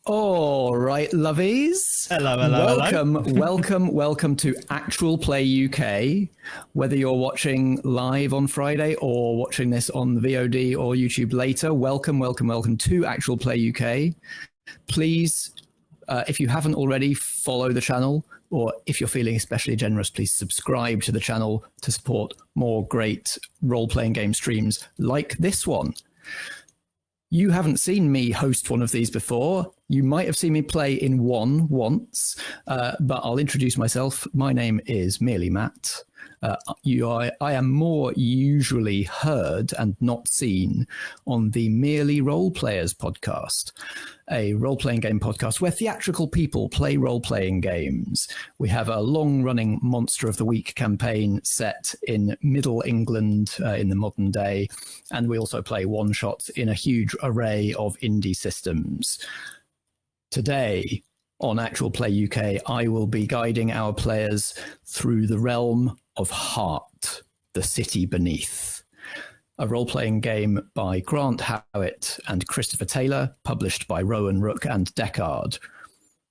All right, lovies. Hello. Welcome to Actual Play UK. Whether you're watching live on Friday or watching this on the VOD or YouTube later, welcome to Actual Play UK. Please, if you haven't already, follow the channel, or if you're feeling especially generous, please subscribe to the channel to support more great role-playing game streams like this one. You haven't seen me host one of these before. You might have seen me play in one once, but I'll introduce myself. My name is merely Matt. I am more usually heard and not seen on the Merely Roleplayers podcast, a role-playing game podcast where theatrical people play role-playing games. We have a long-running Monster of the Week campaign set in Middle England in the modern day, and we also play one-shots in a huge array of indie systems. Today, on Actual Play UK, I will be guiding our players through the realm of Heart, the City Beneath, a role-playing game by Grant Howitt and Christopher Taylor, published by Rowan Rook and Decard.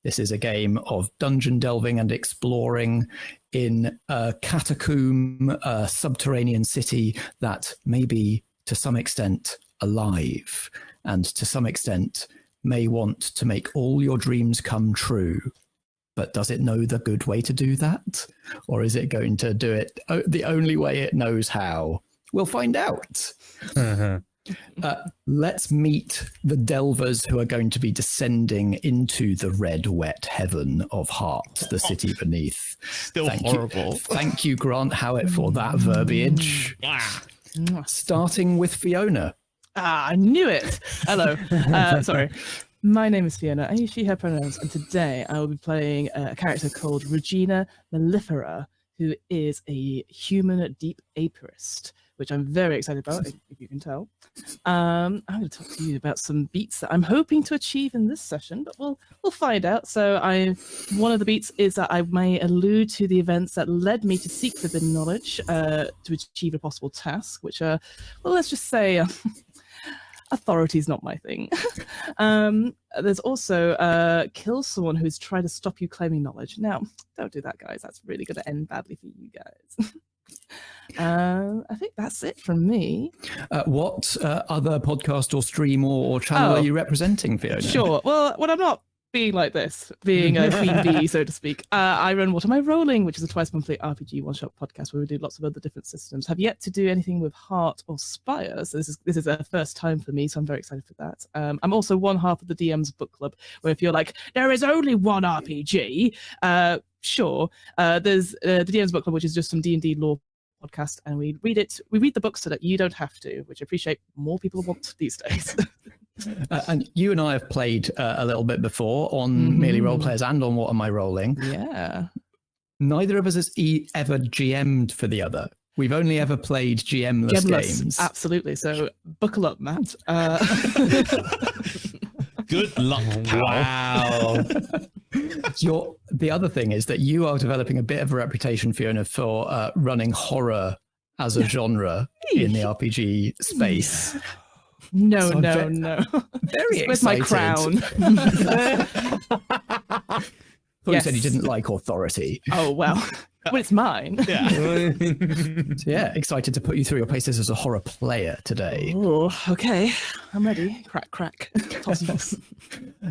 This is a game of dungeon delving and exploring in a catacomb, a subterranean city that may be, to some extent, alive, and to some extent may want to make all your dreams come true. But does it know the good way to do that? Or is it going to do it the only way it knows how? We'll find out. Let's meet the delvers who are going to be descending into the red, wet heaven of Heart, the City Beneath. Still horrible. Thank you, Grant Howitt, for that verbiage. Starting with Fiona. I knew it. Hello. Sorry. My name is Fiona. I use she, her pronouns, and today I will be playing a character called Regina Mellifera, who is a human deep apiarist, which I'm very excited about, if you can tell. I'm going to talk to you about some beats that I'm hoping to achieve in this session, but we'll find out. So one of the beats is that I may allude to the events that led me to seek forbidden knowledge to achieve a possible task, which are, well, let's just say... authority is not my thing. There's also kill someone who's trying to stop you claiming knowledge. Now, don't do that, guys. That's really going to end badly for you guys. I think that's it from me. What other podcast or stream or channel are you representing, Fiona? Sure. Well, when I'm not being like this, being a queen bee, so to speak, I run What Am I Rolling, which is a twice-monthly RPG one-shot podcast where we do lots of other different systems. Have yet to do anything with Heart or Spire, so this is a first time for me, so I'm very excited for that. I'm also one half of the DM's book club, where if you're like, there is only one RPG, sure. There's the DM's book club, which is just some D&D lore podcast, and we read the books so that you don't have to, which I appreciate more people want these days. And you and I have played a little bit before on Merely Roleplayers and on What Am I Rolling? Yeah. Neither of us has ever GM'd for the other. We've only ever played GM-less games. Absolutely. So buckle up, Matt. Good luck, pal. Wow. The other thing is that you are developing a bit of a reputation, Fiona, for running horror as a genre in the RPG space. No. Very excited. Where's my crown? You said you didn't like authority. Oh, well. Well, it's mine. Yeah. So yeah, excited to put you through your paces as a horror player today. Oh, okay. I'm ready. Crack.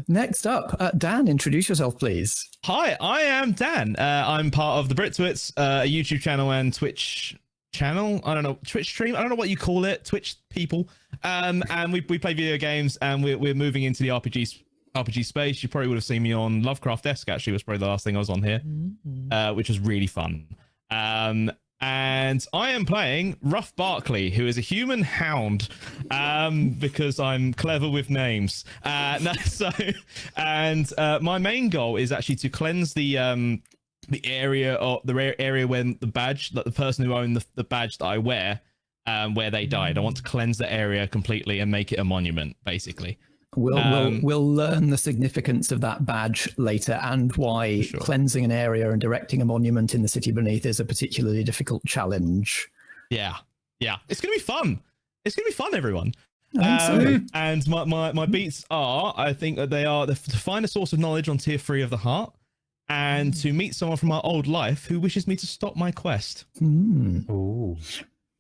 Next up, Dan, introduce yourself, please. Hi, I am Dan. I'm part of the Brit Twits, a YouTube channel and Twitch channel. I don't know, Twitch stream. I don't know what you call it. Twitch people. And we play video games, and we're moving into the RPG space. You probably would have seen me on Lovecraft Desk. Actually, was probably the last thing I was on here, which was really fun. And I am playing Ruff Barkley, who is a human hound, because I'm clever with names. My main goal is actually to cleanse the area, or the area when the badge, like the person who owned the badge that I wear, where they died. I want to cleanse the area completely and make it a monument, basically. We'll learn the significance of that badge later, and why cleansing an area and erecting a monument in the City Beneath is a particularly difficult challenge. Yeah. It's gonna be fun. Everyone. And my beats are, I think that they are to find a source of knowledge on tier 3 of the heart, and to meet someone from my old life who wishes me to stop my quest. Ooh.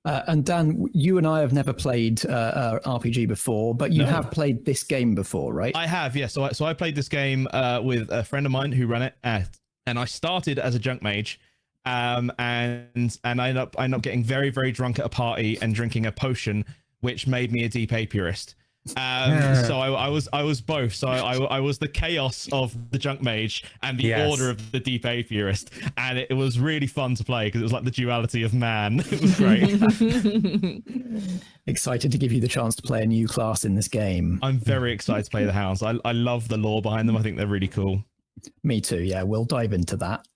And Dan, you and I have never played RPG before, but you have played this game before, right? I have, yeah. So I played this game with a friend of mine who ran it, and I started as a junk mage, and I ended up getting very, very drunk at a party and drinking a potion, which made me a deep apiarist. So I was both. So I was the chaos of the junk mage and the order of the deep apiarist, and it was really fun to play because it was like the duality of man. It was great. Excited to give you the chance to play a new class in this game. I'm very excited to play the hounds. I love the lore behind them. I think they're really cool. Me too. Yeah, we'll dive into that.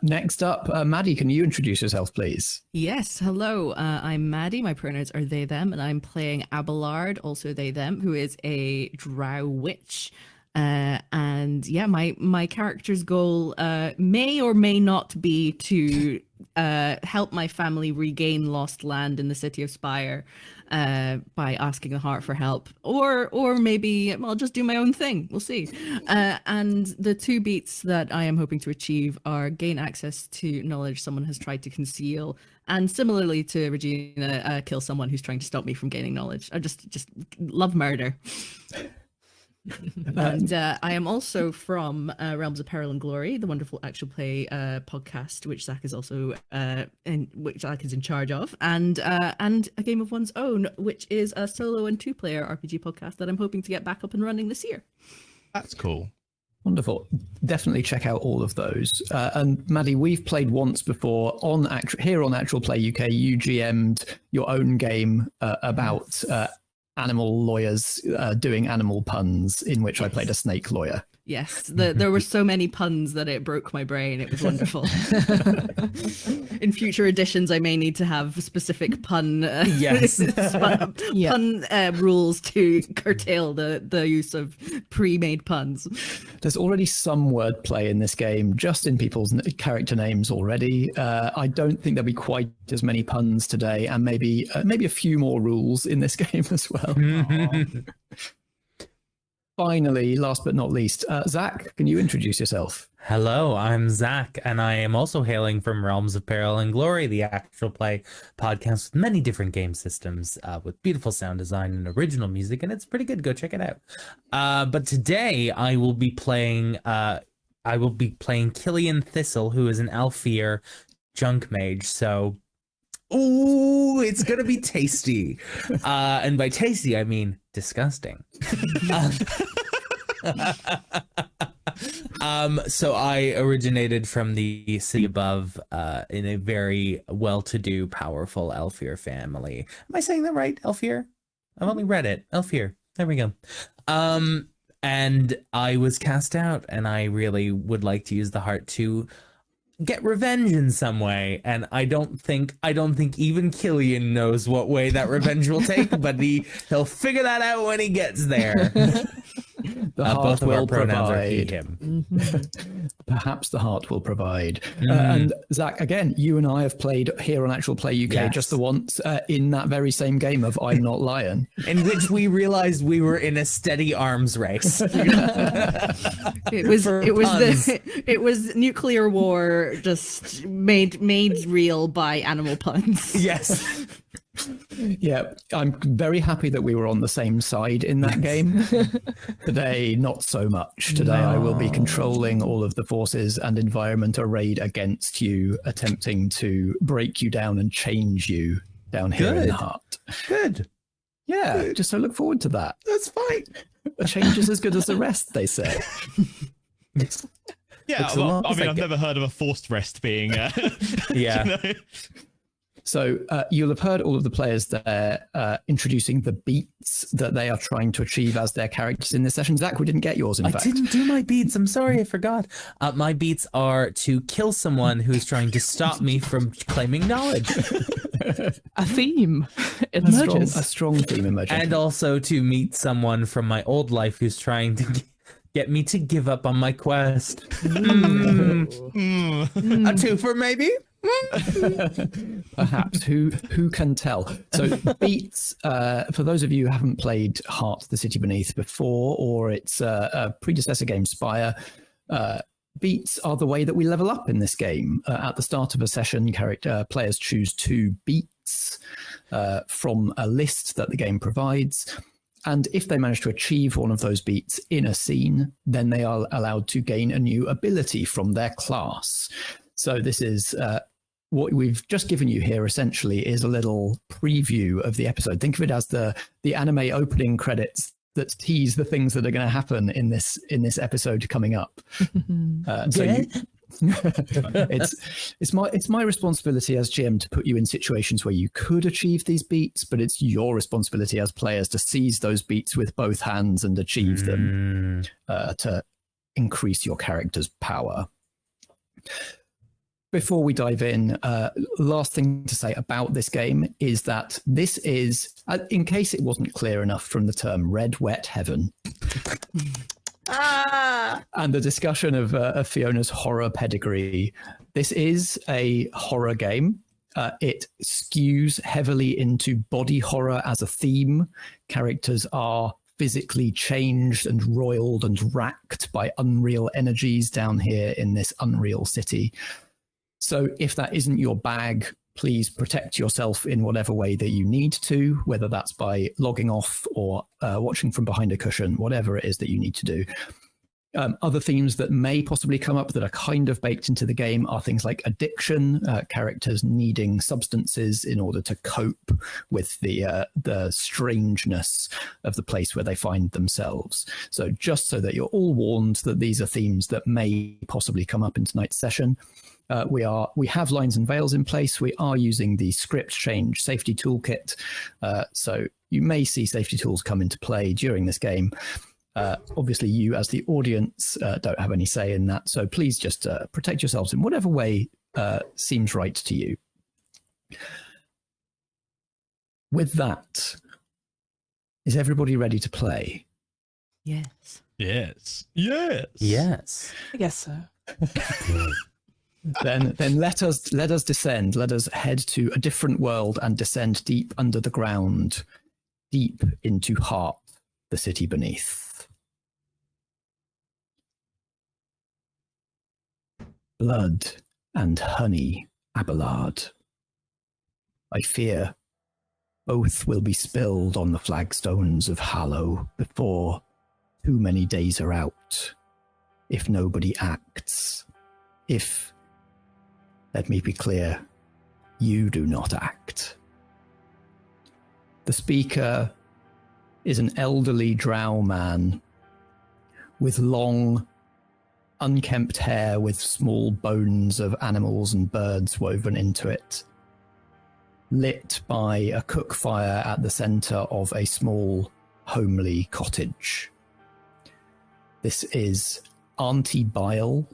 Next up, Maddy, can you introduce yourself, please? Yes, hello. I'm Maddy. My pronouns are they, them, and I'm playing Abelard, also they, them, who is a drow witch. And yeah, my character's goal may or may not be to help my family regain lost land in the city of Spire by asking the heart for help, or maybe I'll just do my own thing. We'll see. And the two beats that I am hoping to achieve are gain access to knowledge someone has tried to conceal, and similarly to Regina, kill someone who's trying to stop me from gaining knowledge. I just love murder. And I am also from Realms of Peril and Glory, the wonderful actual play podcast, which Zack is also which Zack is in charge of, and A Game of One's Own, which is a solo and 2-player RPG podcast that I'm hoping to get back up and running this year. That's cool. Wonderful. Definitely check out all of those. And Maddy, we've played once before here on Actual Play UK. You GM'd your own game about animal lawyers doing animal puns, in which I played a snake lawyer. Yes, there were so many puns that it broke my brain. It was wonderful. In future editions, I may need to have specific pun rules to curtail the use of pre-made puns. There's already some wordplay in this game, just in people's character names already. I don't think there'll be quite as many puns today, and maybe a few more rules in this game as well. Finally, last but not least, Zack, can you introduce yourself? Hello, I'm Zack, and I am also hailing from Realms of Peril and Glory, the actual play podcast with many different game systems, with beautiful sound design and original music, and it's pretty good. Go check it out. But today I will be playing Killian Thistle, who is an Alfear junk mage. So, ooh, it's gonna be tasty. And by tasty, I mean disgusting. So I originated from the city above, in a very well-to-do, powerful Alfear family. Am I saying that right? Alfear? I've only read it. Alfear. There we go. And I was cast out, and I really would like to use the heart to get revenge in some way, and I don't think even Killian knows what way that revenge will take, but he'll figure that out when he gets there. The heart will provide. Him. Perhaps the heart will provide. And Zack, again, you and I have played here on Actual Play UK just the once in that very same game of I'm Not Lion, in which we realized we were in a steady arms race. It was nuclear war just made real by animal puns. Yes. Yeah, I'm very happy that we were on the same side in that game. Today, not so much. Today, I will be controlling all of the forces and environment arrayed against you, attempting to break you down and change you down here in the heart. Good. Yeah, Good. just so look forward to that. That's fine. A change is as good as the rest, they say. Yeah, well, I mean, I've never heard of a forced rest being... Yeah. You know? So you'll have heard all of the players there introducing the beats that they are trying to achieve as their characters in this session. Zack, we didn't get yours, in fact. I didn't do my beats. I'm sorry, I forgot. My beats are to kill someone who's trying to stop me from claiming knowledge. A theme emerges. A strong theme emerging. And also to meet someone from my old life who's trying to get me to give up on my quest. A twofer, maybe? Perhaps. Who can tell? So beats, for those of you who haven't played Heart: The City Beneath before, or its a predecessor game, Spire, beats are the way that we level up in this game. At the start of a session, players choose 2 beats from a list that the game provides. And if they manage to achieve one of those beats in a scene, then they are allowed to gain a new ability from their class. So this is what we've just given you here, essentially, is a little preview of the episode. Think of it as the anime opening credits that tease the things that are going to happen in this episode coming up. It's my responsibility as GM to put you in situations where you could achieve these beats, but it's your responsibility as players to seize those beats with both hands and achieve them to increase your character's power. Before we dive in, last thing to say about this game is that this is, in case it wasn't clear enough from the term Red Wet Heaven, and the discussion of Fiona's horror pedigree, this is a horror game. It skews heavily into body horror as a theme. Characters are physically changed and roiled and racked by unreal energies down here in this unreal city. So if that isn't your bag, please protect yourself in whatever way that you need to, whether that's by logging off or watching from behind a cushion, whatever it is that you need to do. Other themes that may possibly come up that are kind of baked into the game are things like addiction, characters needing substances in order to cope with the strangeness of the place where they find themselves. So just so that you're all warned that these are themes that may possibly come up in tonight's session. We have lines and veils in place. We are using the script change safety toolkit. So you may see safety tools come into play during this game. Obviously, you as the audience don't have any say in that. So please just protect yourselves in whatever way seems right to you. With that, is everybody ready to play? Yes. Yes. Yes. Yes. I guess so. Then let us descend. Let us head to a different world and descend deep under the ground, deep into Heart, the City Beneath. Blood and honey, Abelard. I fear both will be spilled on the flagstones of Hallow before too many days are out, if nobody acts. If, let me be clear, you do not act. The speaker is an elderly drow man with long, unkempt hair with small bones of animals and birds woven into it, lit by a cook fire at the centre of a small, homely cottage. This is Auntie Bile,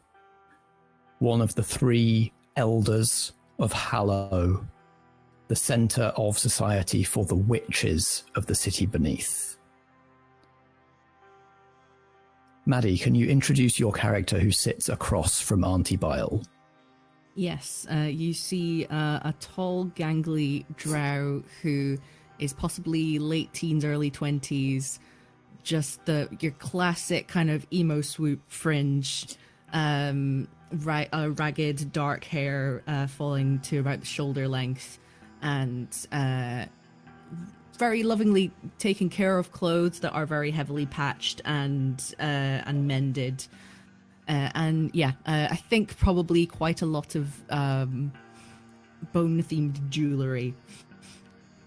one of the 3 elders of Hallow, the centre of society for the witches of the City Beneath. Maddy, can you introduce your character who sits across from Auntie Bile? Yes, you see a tall, gangly drow who is possibly late teens, early 20s, just your classic kind of emo swoop fringe, ragged dark hair falling to about the shoulder length, and very lovingly taken care of clothes that are very heavily patched and mended. I think probably quite a lot of bone-themed jewelry.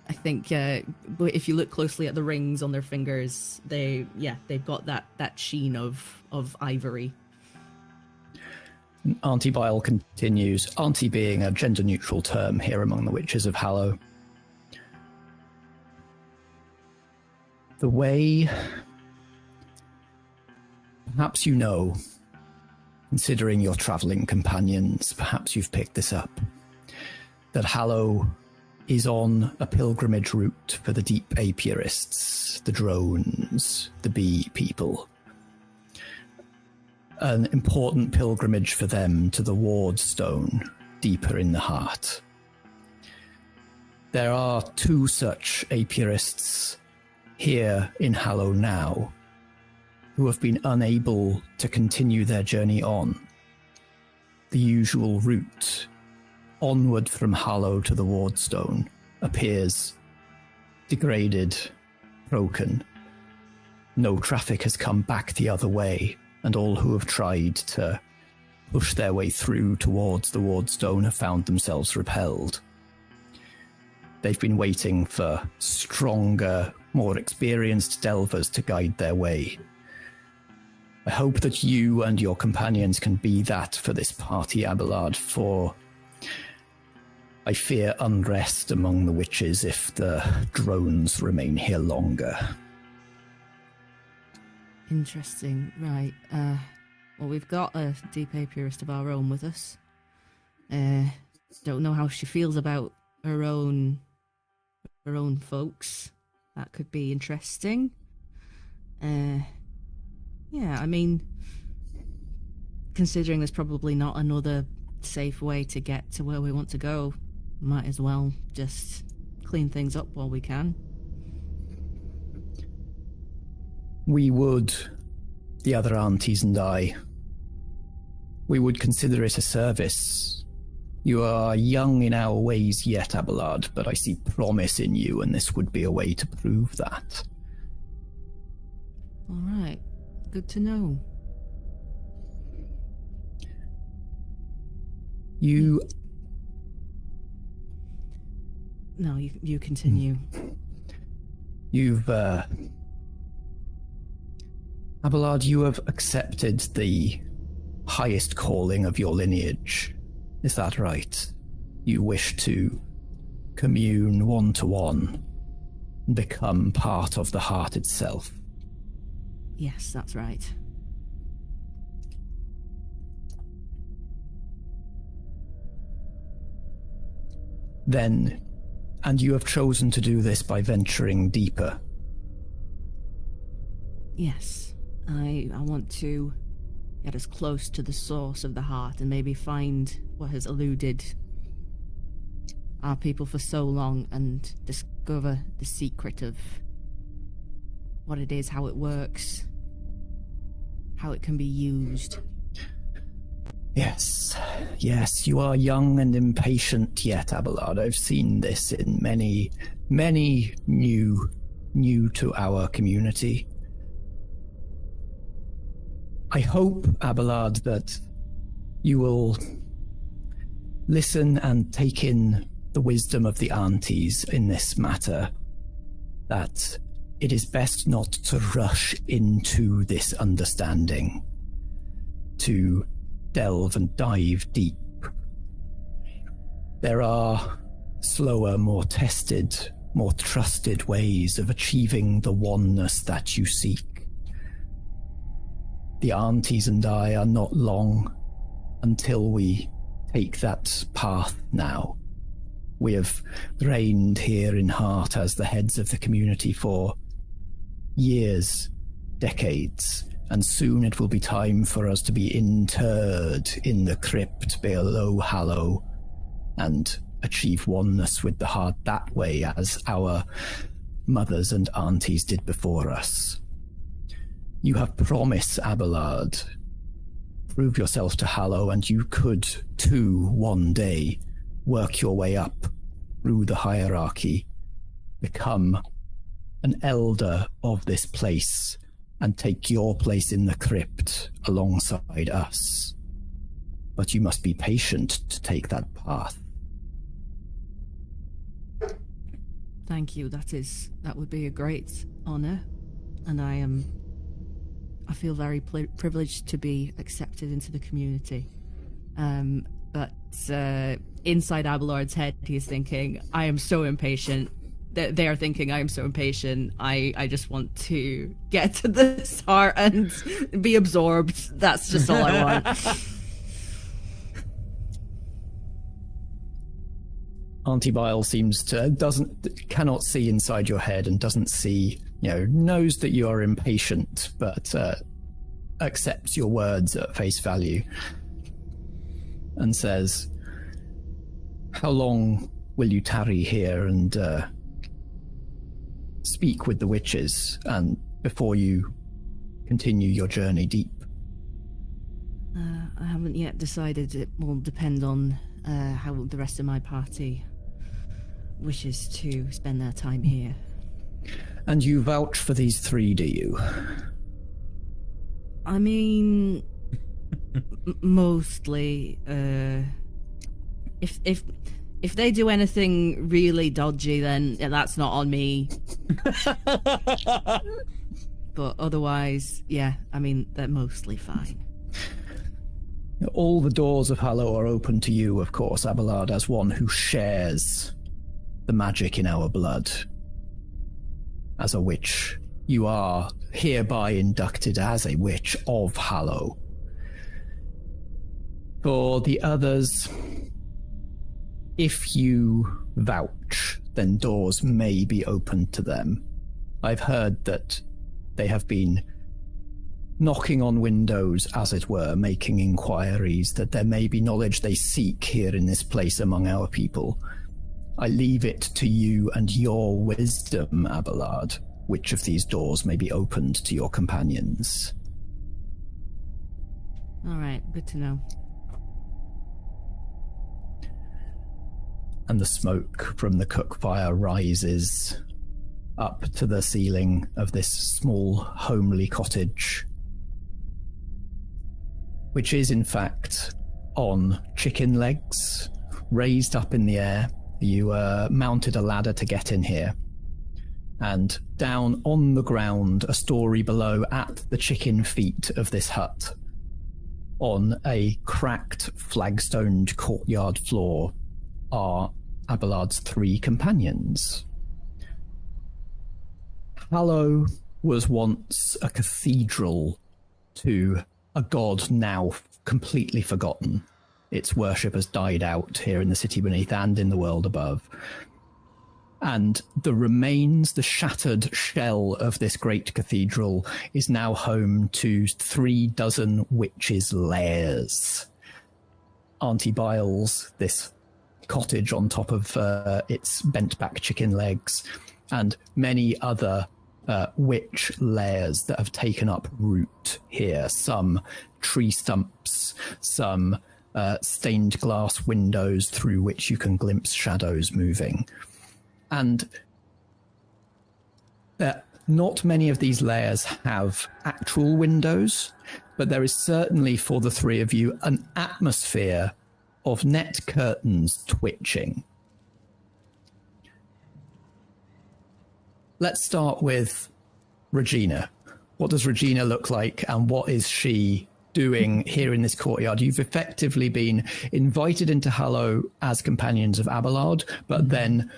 I think if you look closely at the rings on their fingers, they've got that sheen of ivory. Auntie Bile continues, Auntie being a gender-neutral term here among the witches of Hallow. The way, perhaps you know, considering your travelling companions, perhaps you've picked this up, that Hallow is on a pilgrimage route for the deep apiarists, the drones, the bee people. An important pilgrimage for them to the Ward Stone, deeper in the heart. There are 2 such apiarists here in Hallow now who have been unable to continue their journey on. The usual route onward from Hallow to the Wardstone appears degraded, broken. No traffic has come back the other way, and all who have tried to push their way through towards the Wardstone have found themselves repelled. They've been waiting for stronger, more experienced delvers to guide their way. I hope that you and your companions can be that for this party, Abelard, for I fear unrest among the witches if the drones remain here longer. Interesting. Right. Well, we've got a deep apiarist of our own with us. Don't know how she feels about her own folks. That could be interesting. Yeah, I mean, considering there's probably not another safe way to get to where we want to go, might as well just clean things up while we can. We would, the other aunties and I, we would consider it a service. You are young in our ways yet, Abelard, but I see promise in you, and this would be a way to prove that. All right. Good to know. No, you continue. You've, Abelard, you have accepted the highest calling of your lineage. Is that right? You wish to commune one-to-one, become part of the heart itself. Yes, that's right. Then, and you have chosen to do this by venturing deeper. Yes, I want to get as close to the source of the heart and maybe find what has eluded our people for so long and discover the secret of what it is, how it works, how it can be used. Yes, you are young and impatient yet, Abelard. I've seen this in many new to our community. I hope, Abelard, that you will listen and take in the wisdom of the aunties in this matter, that it is best not to rush into this understanding, to delve and dive deep. There are slower, more tested, more trusted ways of achieving the oneness that you seek. The aunties and I are not long until we take that path now. We have reigned here in Heart as the heads of the community for years, decades, and soon it will be time for us to be interred in the crypt below Hallow and achieve oneness with the heart that way, as our mothers and aunties did before us. You have promise, Abelard. Prove yourself to Hallow, and you could, too, one day, work your way up through the hierarchy, become an elder of this place, and take your place in the crypt alongside us. But you must be patient to take that path. Thank you. That would be a great honor, and I feel very privileged to be accepted into the community. But inside Abelard's head, he's thinking, I am so impatient. They are thinking, I am so impatient. I just want to get to this heart and be absorbed. That's just all I want. Auntie Bile cannot see inside your head and doesn't see, knows that you are impatient, but accepts your words at face value and says, how long will you tarry here and speak with the witches, and before you continue your journey deep? I haven't yet decided. It will depend on how the rest of my party wishes to spend their time here. And you vouch for these three, do you? I mean, mostly. If they do anything really dodgy, then that's not on me. But otherwise, yeah, I mean, they're mostly fine. All the doors of Hallow are open to you, of course, Abelard, as one who shares the magic in our blood. As a witch, you are hereby inducted as a witch of Hallow. For the others, if you vouch, then doors may be opened to them. I've heard that they have been knocking on windows, as it were, making inquiries, that there may be knowledge they seek here in this place among our people. I leave it to you and your wisdom, Abelard, which of these doors may be opened to your companions. All right, good to know. And the smoke from the cook fire rises up to the ceiling of this small, homely cottage, which is in fact on chicken legs, raised up in the air. You mounted a ladder to get in here. And down on the ground, a story below, at the chicken feet of this hut, on a cracked, flagstoned courtyard floor, are Abelard's three companions. Hallow was once a cathedral to a god now completely forgotten. Its worship has died out here in the city beneath and in the world above. And the remains, the shattered shell of this great cathedral, is now home to 36 witches' lairs. Auntie Biles, this cottage on top of its bent-back chicken legs, and many other witch lairs that have taken up root here. Some tree stumps, some stained glass windows through which you can glimpse shadows moving. And not many of these lairs have actual windows, but there is certainly, for the three of you, an atmosphere of net curtains twitching. Let's start with Regina. What does Regina look like, and what is she doing here in this courtyard? You've effectively been invited into Hallow as companions of Abelard, but then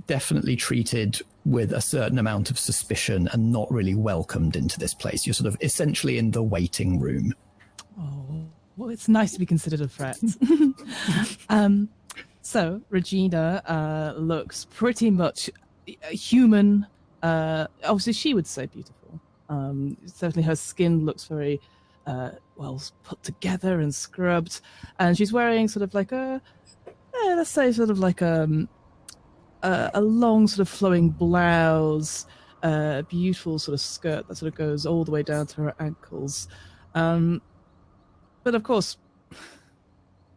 definitely treated with a certain amount of suspicion and not really welcomed into this place. You're sort of essentially in the waiting room. Oh, well, it's nice to be considered a threat. So Regina looks pretty much human. Obviously, she would say beautiful. Certainly, her skin looks very well put together and scrubbed, and she's wearing sort of like let's say sort of like a long sort of flowing blouse, beautiful sort of skirt that sort of goes all the way down to her ankles. But of course,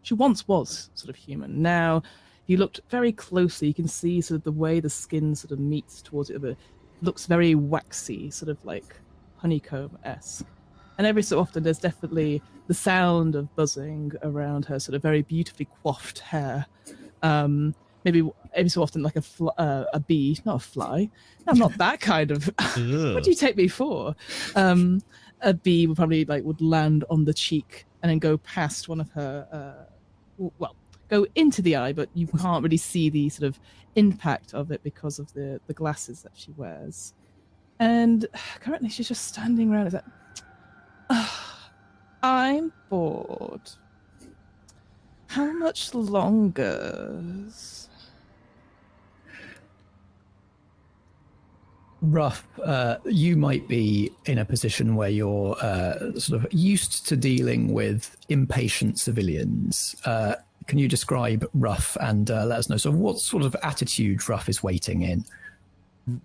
she once was sort of human. Now, if you looked very closely, you can see sort of the way the skin sort of meets towards it. It looks very waxy, sort of like honeycomb-esque. And every so often, there's definitely the sound of buzzing around her sort of very beautifully coiffed hair. Maybe every so often, like a bee, not a fly. I'm not that kind of. What do you take me for? A bee would land on the cheek and then go past one of her. Go into the eye, but you can't really see the sort of impact of it because of the glasses that she wears. And currently, she's just standing around. It's like, I'm bored. How much longer? Rough, you might be in a position where you're sort of used to dealing with impatient civilians. can you describe Ruff and let us know so what sort of attitude Ruff is waiting in?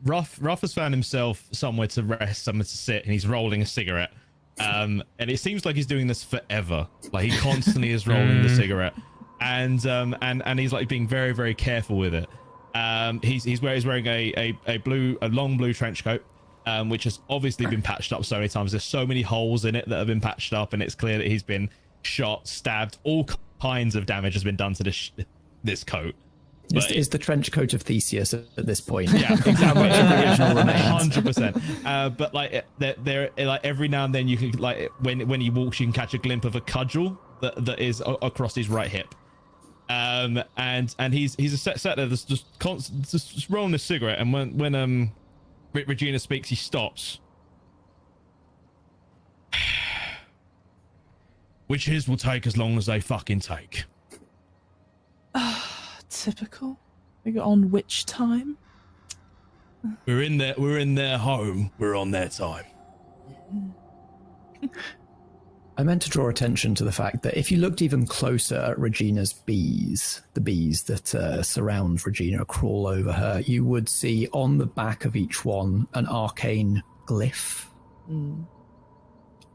Ruff has found himself somewhere to rest, somewhere to sit, and he's rolling a cigarette. And it seems like he's doing this forever. Like he constantly is rolling the cigarette, and he's like being very, very careful with it. He's wearing a long blue trench coat, which has obviously been patched up so many times. There's so many holes in it that have been patched up, and it's clear that he's been shot, stabbed, all kinds of damage has been done to this coat. Is the trench coat of Theseus at this point? Yeah, exactly. The original remains. 100%. But like there, like every now and then you can like when he walks, you can catch a glimpse of a cudgel that is across his right hip. And he's a set there that's just rolling a cigarette, and when Regina speaks, he stops. Witches will take as long as they fucking take. Typical. We got on witch time. We're in their home. We're on their time. I meant to draw attention to the fact that if you looked even closer at Regina's bees, the bees that surround Regina, crawl over her, you would see on the back of each one an arcane glyph.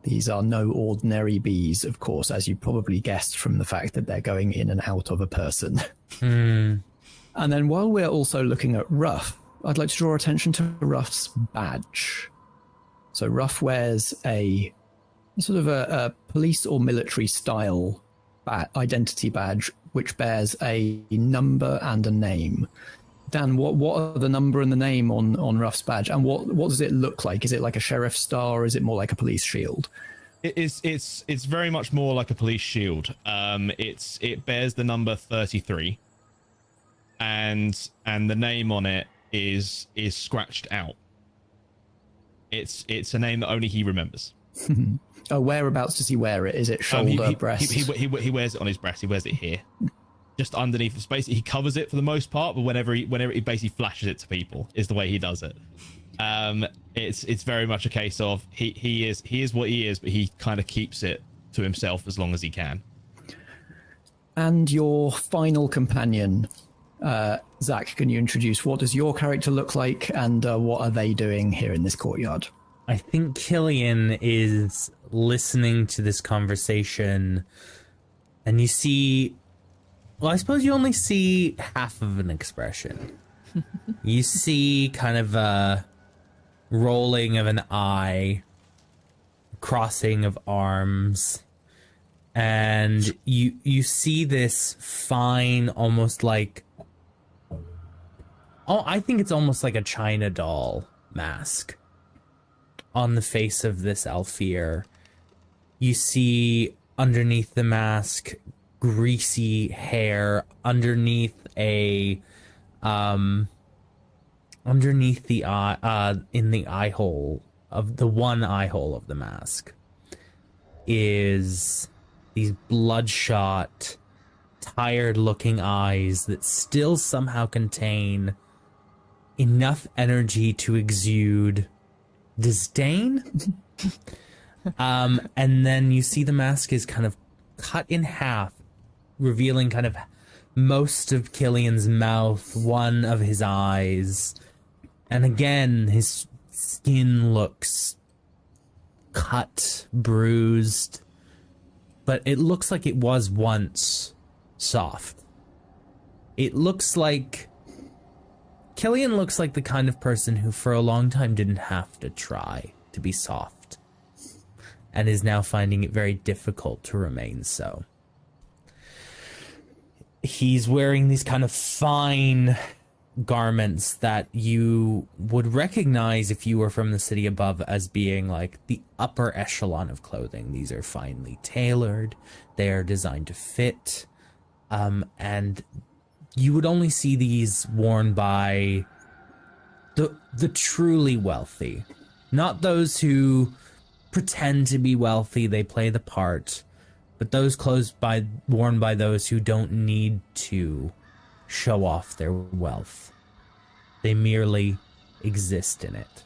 These are no ordinary bees, of course, as you probably guessed from the fact that they're going in and out of a person. And then while we're also looking at Ruff, I'd like to draw attention to Ruff's badge. So Ruff wears a sort of a police or military style identity badge, which bears a number and a name. Dan, what are the number and the name on Ruff's badge, and what does it look like? Is it like a sheriff's star, or is it more like a police shield? It's very much more like a police shield. It bears the number 33, and the name on it is scratched out. It's a name that only he remembers. Whereabouts does he wear it? Is it shoulder, breast? He wears it on his breast. He wears it here, just underneath his space. He covers it for the most part, but whenever he basically flashes it to people is the way he does it. It's very much a case of he is what he is, but he kind of keeps it to himself as long as he can. And your final companion, Zack, can you introduce what does your character look like, and what are they doing here in this courtyard? I think Killian is listening to this conversation, and you see, well, I suppose you only see half of an expression. You see kind of a rolling of an eye, crossing of arms, and you see this fine, almost like, I think it's almost like a China doll mask on the face of this Alfir. You see underneath the mask greasy hair underneath the eye, in the eye hole of the one eye hole of the mask is these bloodshot, tired looking eyes that still somehow contain enough energy to exude disdain. And then you see the mask is kind of cut in half, revealing kind of most of Killian's mouth, one of his eyes, and again his skin looks cut, bruised, but it looks like it was once soft. It looks like Killian looks like the kind of person who for a long time didn't have to try to be soft, and is now finding it very difficult to remain so. He's wearing these kind of fine garments that you would recognize if you were from the city above as being like the upper echelon of clothing. These are finely tailored, they are designed to fit, and you would only see these worn by the truly wealthy, not those who pretend to be wealthy, they play the part, but those clothes worn by those who don't need to show off their wealth. They merely exist in it.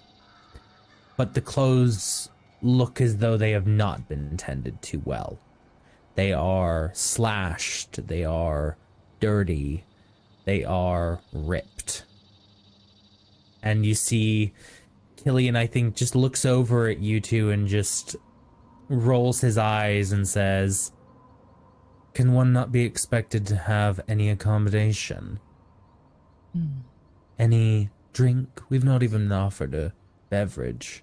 But the clothes look as though they have not been tended to well. They are slashed. They are dirty. They are ripped. And you see Killian, I think, just looks over at you two and just rolls his eyes and says, "Can one not be expected to have any accommodation? Any drink? We've not even offered a beverage."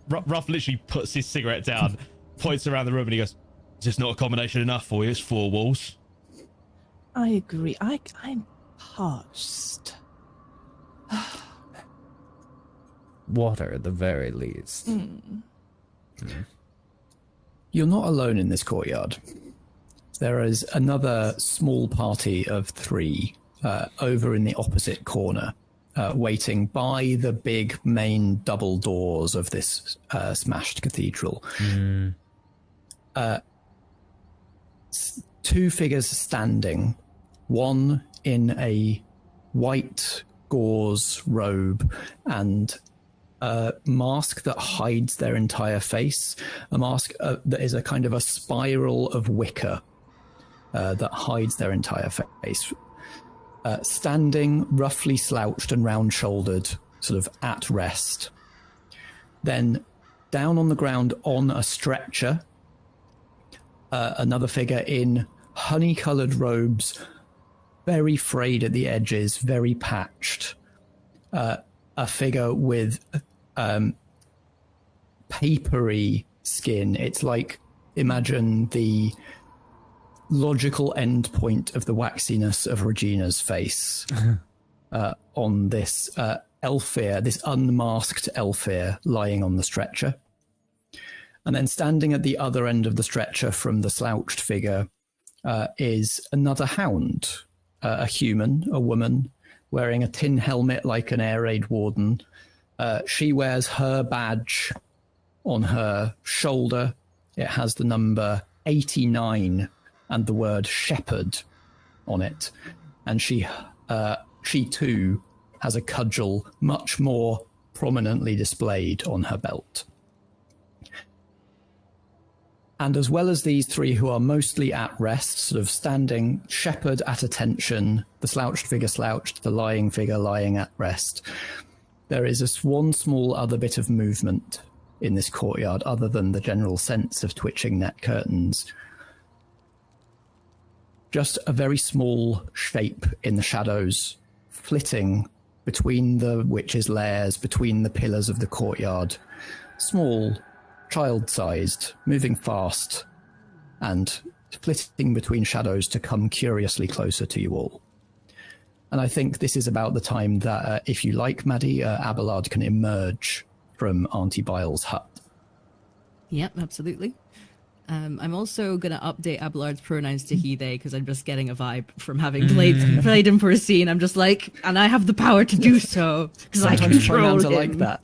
Ruff literally puts his cigarette down, points around the room, and he goes, "Is this not accommodation enough for you? It's 4 walls." I agree. I'm parched. Water, at the very least. You're not alone in this courtyard. There is another small party of 3 over in the opposite corner, waiting by the big main double doors of this smashed cathedral. 2 figures standing, one in a white gauze robe and a mask that hides their entire face, a mask that is a kind of a spiral of wicker that hides their entire face. Standing, roughly slouched and round-shouldered, sort of at rest. Then down on the ground on a stretcher, another figure in honey-coloured robes, very frayed at the edges, very patched. A figure with papery skin. It's like, imagine the logical endpoint of the waxiness of Regina's face on this Elfir, this unmasked Elfir lying on the stretcher. And then standing at the other end of the stretcher from the slouched figure is another hound, a human, a woman, wearing a tin helmet like an air raid warden. She wears her badge on her shoulder. It has the number 89 and the word shepherd on it. And she too has a cudgel much more prominently displayed on her belt. And as well as these 3 who are mostly at rest, sort of standing, shepherd at attention, the slouched figure slouched, the lying figure lying at rest, there is one small other bit of movement in this courtyard other than the general sense of twitching net curtains. Just a very small shape in the shadows, flitting between the witches' lairs, between the pillars of the courtyard. Small, child-sized, moving fast, and flitting between shadows to come curiously closer to you all. And I think this is about the time that, if you like, Maddy, Abelard can emerge from Auntie Bile's hut. Yep, absolutely. I'm also going to update Abelard's pronouns to he, they, because I'm just getting a vibe from having played him for a scene. I'm just like, and I have the power to do so, because I control pronouns him. are like that.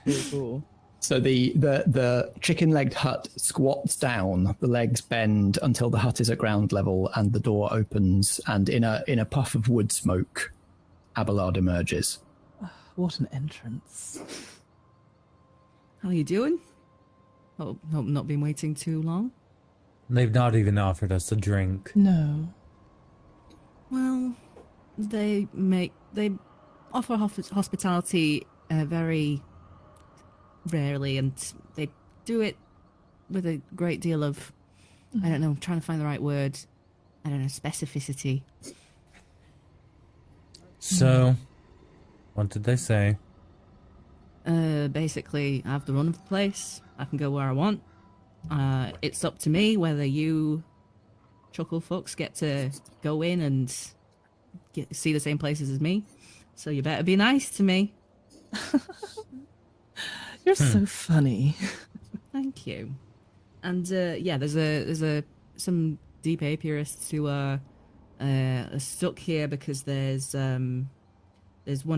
Really cool. So the chicken-legged hut squats down, the legs bend until the hut is at ground level, and the door opens, and in a puff of wood smoke, Abelard emerges. What an entrance. How are you doing? Hope not been waiting too long. They've not even offered us a drink. No. Well, they offer hospitality very rarely, and they do it with a great deal of, I don't know, I'm trying to find the right word. I don't know, specificity. So, what did they say? Basically, I have the run of the place. I can go where I want. It's up to me whether you chuckle fucks get to go in and see the same places as me. So you better be nice to me. You're so funny. Thank you. And yeah, there's some deep apiarists who are stuck here because there's one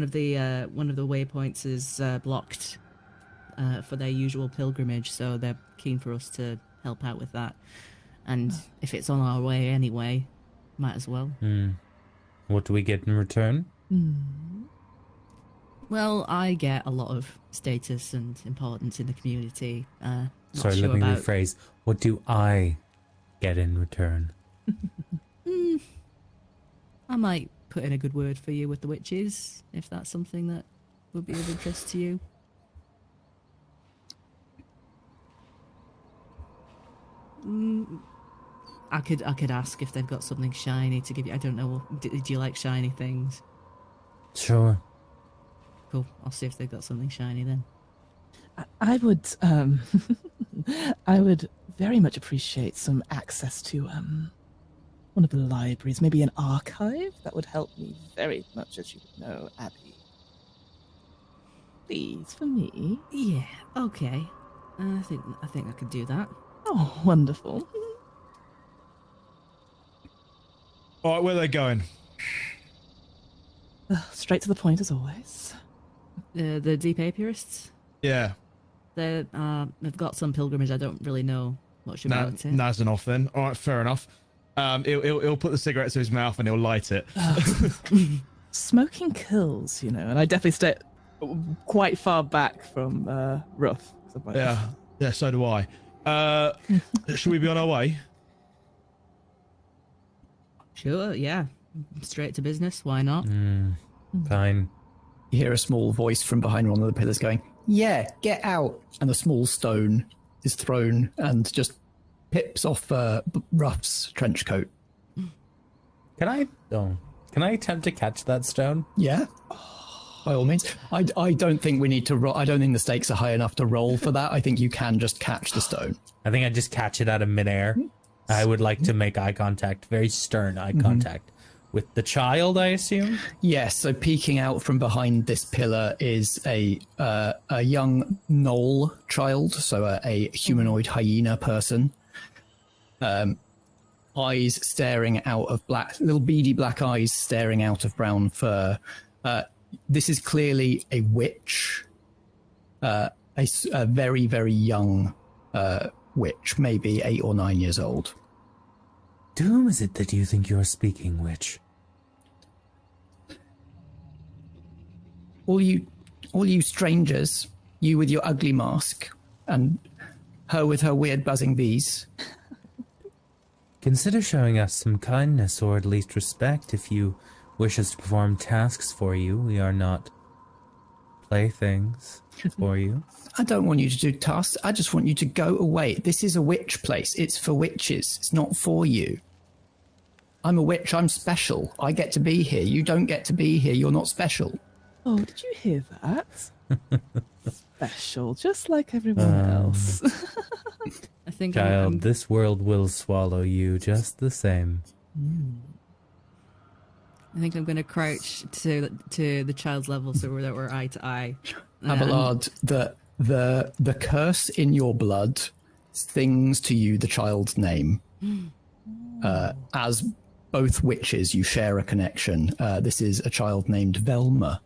of the waypoints is blocked for their usual pilgrimage, so they're keen for us to help out with that. And if it's on our way anyway, might as well. What do we get in return? Well, I get a lot of status and importance in the community. Sorry, sure let me about. rephrase. What do I get in return? I might put in a good word for you with the witches, if that's something that would be of interest to you. I could ask if they've got something shiny to give you. I don't know. Do you like shiny things? Sure. Cool. I'll see if they've got something shiny then. I would I would very much appreciate some access to one of the libraries, maybe an archive. That would help me very much, as you know, Abby. Please, for me. Yeah. Okay. I think I could do that. Oh, wonderful. All right, where are they going? Straight to the point, as always. The deep apiarists. Yeah. They've got some pilgrimage. I don't really know much about it. Nazanoff then. All right, fair enough. He'll put the cigarette to his mouth and he'll light it. Smoking kills, you know, and I definitely stay quite far back from Ruff. Yeah, so do I. Should we be on our way? Sure. Yeah. Straight to business. Why not? Fine. You hear a small voice from behind one of the pillars going, "Yeah, get out!" And a small stone is thrown and just pips off Ruff's trench coat. Can I attempt to catch that stone? Yeah, by all means. I don't think we need to roll. I don't think the stakes are high enough to roll for that. I think you can just catch the stone. I think I just catch it out of midair. I would like to make eye contact, very stern eye contact, with the child, I assume? Yes, so peeking out from behind this pillar is a young gnoll child, so a humanoid hyena person. Eyes staring out of little beady black eyes staring out of brown fur. This is clearly a witch, a very, very young witch, maybe 8 or 9 years old. To whom is it that you think you're speaking, witch? All you strangers, you with your ugly mask, and her with her weird buzzing bees. Consider showing us some kindness, or at least respect, if you wish us to perform tasks for you. We are not playthings for you. I don't want you to do tasks. I just want you to go away. This is a witch place. It's for witches. It's not for you. I'm a witch. I'm special. I get to be here. You don't get to be here. You're not special. Oh, did you hear that? Special, just like everyone else. I think Child, this world will swallow you just the same. I think I'm going to crouch to the child's level so that we're eye to eye. Abelard, the curse in your blood sings to you the child's name. As both witches, you share a connection. This is a child named Velma.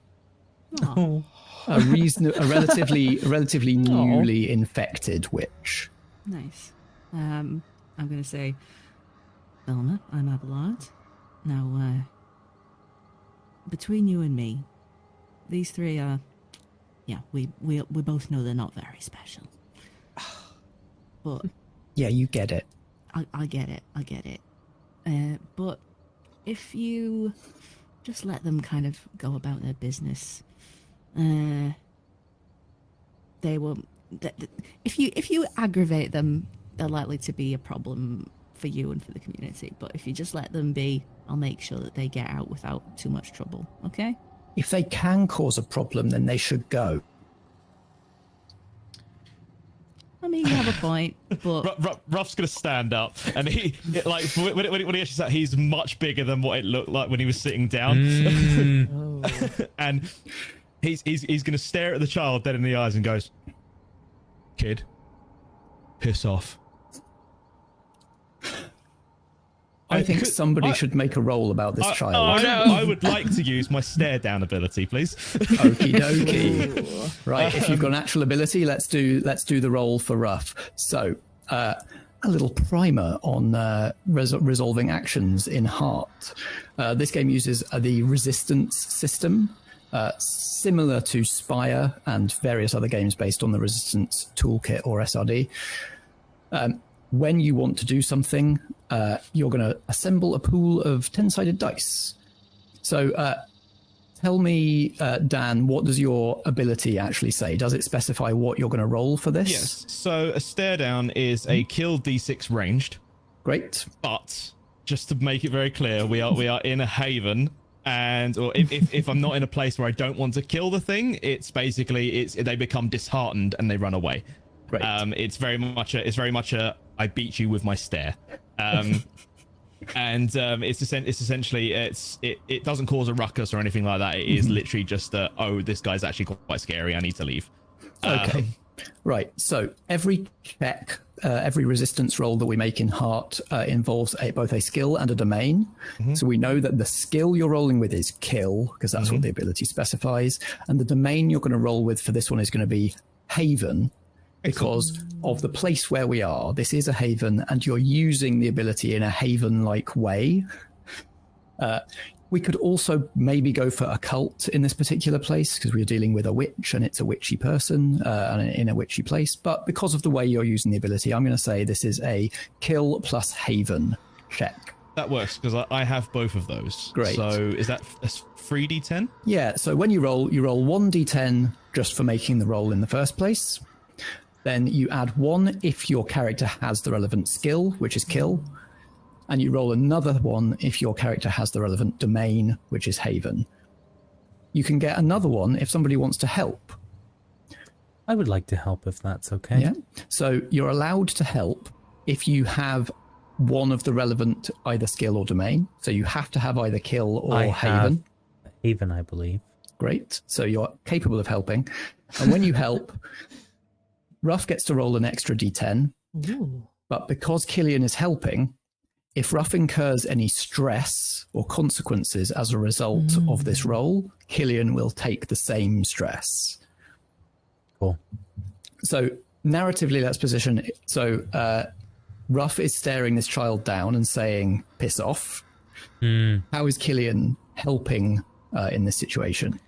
Aw. A relatively newly infected witch. Nice. I'm going to say, Velma, I'm Abelard. Now, between you and me, these three are, we both know they're not very special. But Yeah, you get it. I get it. But if you just let them kind of go about their business, they will. If you aggravate them, they're likely to be a problem for you and for the community. But if you just let them be, I'll make sure that they get out without too much trouble. Okay? If they can cause a problem, then they should go. I mean, you have a point, but Ruff's gonna stand up, and when he actually sat, he's much bigger than what it looked like when he was sitting down. And he's gonna stare at the child dead in the eyes and goes, "Kid, piss off." I think somebody should make a roll about this child. I would like to use my stare down ability, please. Okie dokie. Right, if you've got an actual ability, let's do the roll for Ruff. So, a little primer on resolving actions in Heart. This game uses the resistance system. similar to Spire and various other games based on the Resistance Toolkit or SRD. When you want to do something, you're going to assemble a pool of 10-sided dice. So tell me, Dan, what does your ability actually say? Does it specify what you're going to roll for this? Yes. So a stare down is a kill D6 ranged. Great. But just to make it very clear, we are in a haven, and or if I'm not in a place where I don't want to kill the thing, it's basically they become disheartened and they run away. Great. It's very much a I beat you with my stare. And it's essentially it doesn't cause a ruckus or anything like that. It is literally just this guy's actually quite scary. I need to leave. Okay. Right. So every check, every resistance roll that we make in Heart involves both a skill and a domain. So we know that the skill you're rolling with is kill, because that's what the ability specifies. And the domain you're going to roll with for this one is going to be Haven, because of the place where we are. This is a haven, and you're using the ability in a haven-like way. We could also maybe go for occult in this particular place, because we're dealing with a witch, and it's a witchy person and in a witchy place. But because of the way you're using the ability, I'm going to say this is a kill plus haven check. That works, because I have both of those. Great. So is that a 3d10? Yeah, so when you roll 1d10 just for making the roll in the first place. Then you add 1 if your character has the relevant skill, which is kill. And you roll another 1 if your character has the relevant domain, which is haven. You can get another 1 if somebody wants to help. I would like to help if that's okay. Yeah. So you're allowed to help if you have one of the relevant either skill or domain. So you have to have either kill or I haven. have haven, I believe. Great. So you're capable of helping. And when you help, Ruff gets to roll an extra d10. Ooh. But because Killian is helping, if Ruff incurs any stress or consequences as a result of this roll, Killian will take the same stress. Cool. So narratively, let's position it. So Ruff is staring this child down and saying, piss off. How is Killian helping in this situation?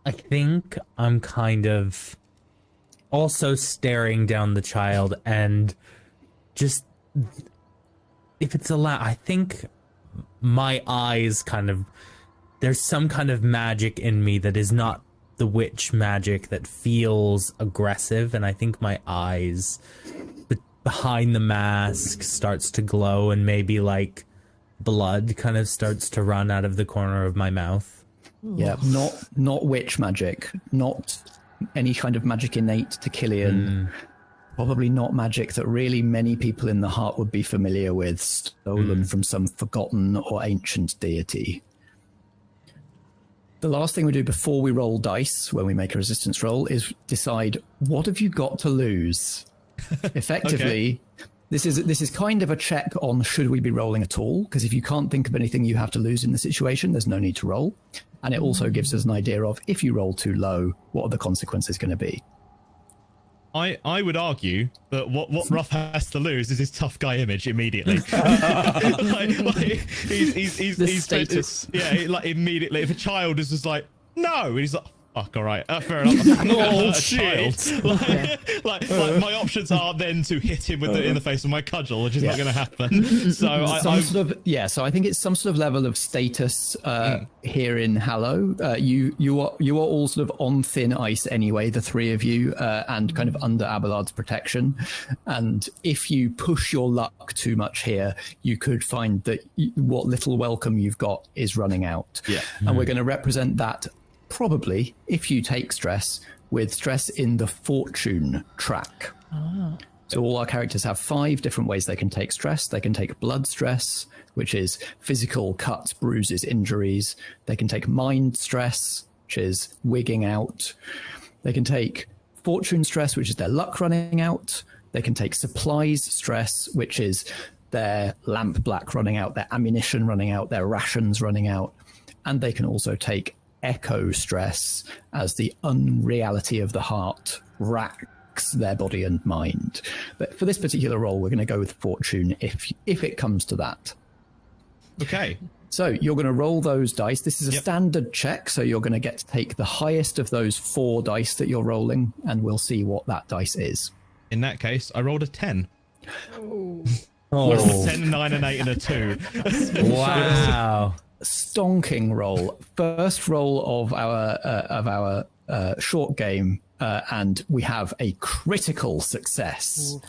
I think I'm kind of also staring down the child and just, if it's allowed, I think my eyes there's some kind of magic in me that is not the witch magic that feels aggressive, and I think my eyes behind the mask starts to glow, and maybe like blood kind of starts to run out of the corner of my mouth. Yeah, not witch magic, not any kind of magic innate to Killian. Probably not magic that really many people in the Heart would be familiar with, stolen from some forgotten or ancient deity. The last thing we do before we roll dice, when we make a resistance roll, is decide, what have you got to lose? Effectively, this is kind of a check on should we be rolling at all, because if you can't think of anything you have to lose in the situation, there's no need to roll. And it also gives us an idea of, if you roll too low, what are the consequences going to be? I would argue that what Ruff has to lose is his tough guy image immediately. He's status. Immediately. If a child is just like, no, and he's like, fuck, all right, fair enough. Oh, shit. Like my options are then to hit him in the face with my cudgel, which is not going to happen. So So I think it's some sort of level of status here in Hallow. You are all sort of on thin ice anyway, the three of you, and kind of under Abelard's protection. And if you push your luck too much here, you could find that what little welcome you've got is running out. Yeah. And we're going to represent that probably, if you take stress, with stress in the fortune track. So all our characters have 5 different ways they can take stress. They can take blood stress, which is physical cuts, bruises, injuries. They can take mind stress, which is wigging out. They can take fortune stress, which is their luck running out. They can take supplies stress, which is their lamp black running out, their ammunition running out, their rations running out. And they can also take echo stress, as the unreality of the heart racks their body and mind. But for this particular role, we're going to go with fortune if it comes to that. Okay. So you're going to roll those dice. This is a standard check, so you're going to get to take the highest of those 4 dice that you're rolling, and we'll see what that dice is. In that case, I rolled a 10. Oh, 10, 9, and 8, and a 2. wow. Stonking roll. First roll of our short game, and we have a critical success. Ooh.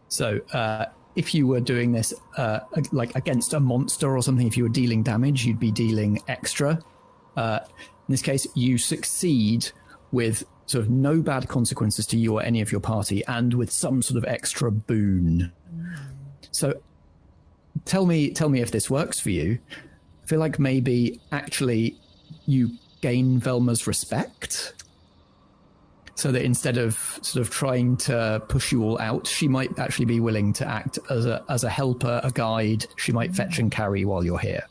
So if you were doing this like against a monster or something, if you were dealing damage, you'd be dealing extra. In this case, you succeed with sort of no bad consequences to you or any of your party, and with some sort of extra boon. So tell me if this works for you. I feel like maybe actually you gain Velma's respect, so that instead of sort of trying to push you all out, she might actually be willing to act as a helper, a guide. She might fetch and carry while you're here.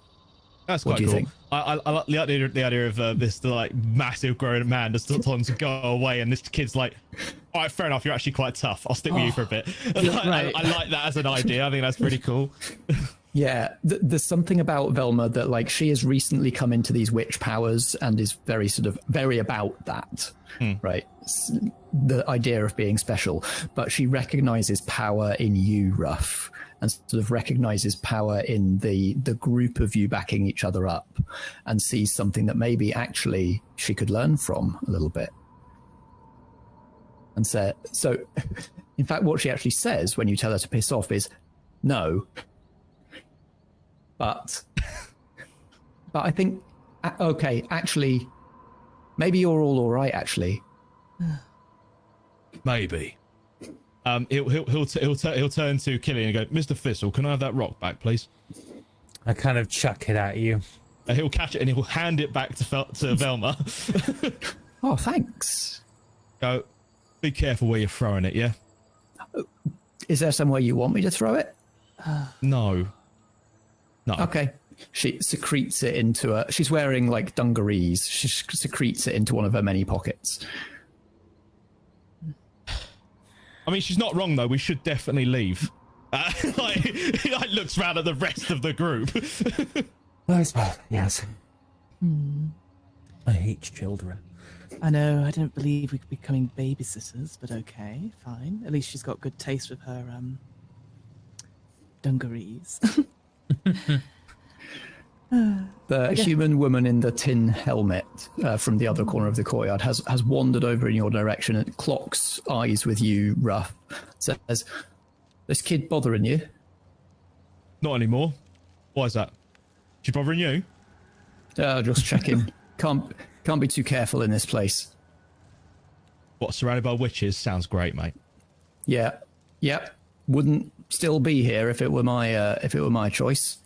That's what quite do you cool. think? I like the idea of this like massive grown man just tells him to go away, and this kid's like, all right, fair enough, you're actually quite tough. I'll stick with you for a bit. Right. I like that as an idea. I think that's pretty cool. Yeah, there's something about Velma that, like, she has recently come into these witch powers and is very about that, right? The idea of being special, but she recognizes power in you, Ruff, and sort of recognizes power in the group of you backing each other up, and sees something that maybe actually she could learn from a little bit. And so in fact, what she actually says when you tell her to piss off is, no. But I think, okay, actually, maybe you're all right, actually. Maybe. He'll turn to Killian and go, Mr. Thistle, can I have that rock back, please? I kind of chuck it at you. He'll catch it and he'll hand it back to Velma. Oh, thanks. Go, be careful where you're throwing it, yeah? Is there somewhere you want me to throw it? No. Okay. She secretes it into she's wearing like dungarees. She secretes it into one of her many pockets. I mean, she's not wrong though. We should definitely leave. He looks around at the rest of the group. Yes. I hate children. I know, I don't believe we could be becoming babysitters, but okay, fine. At least she's got good taste with her dungarees. The human woman in the tin helmet from the other corner of the courtyard has wandered over in your direction and clocks eyes with you, Ruff. Says, this kid bothering you? Not anymore. Why is that? She bothering you? Just checking. Can't be too careful in this place. What, surrounded by witches? Sounds great, mate. Yeah. Yep. Wouldn't still be here if it were my choice.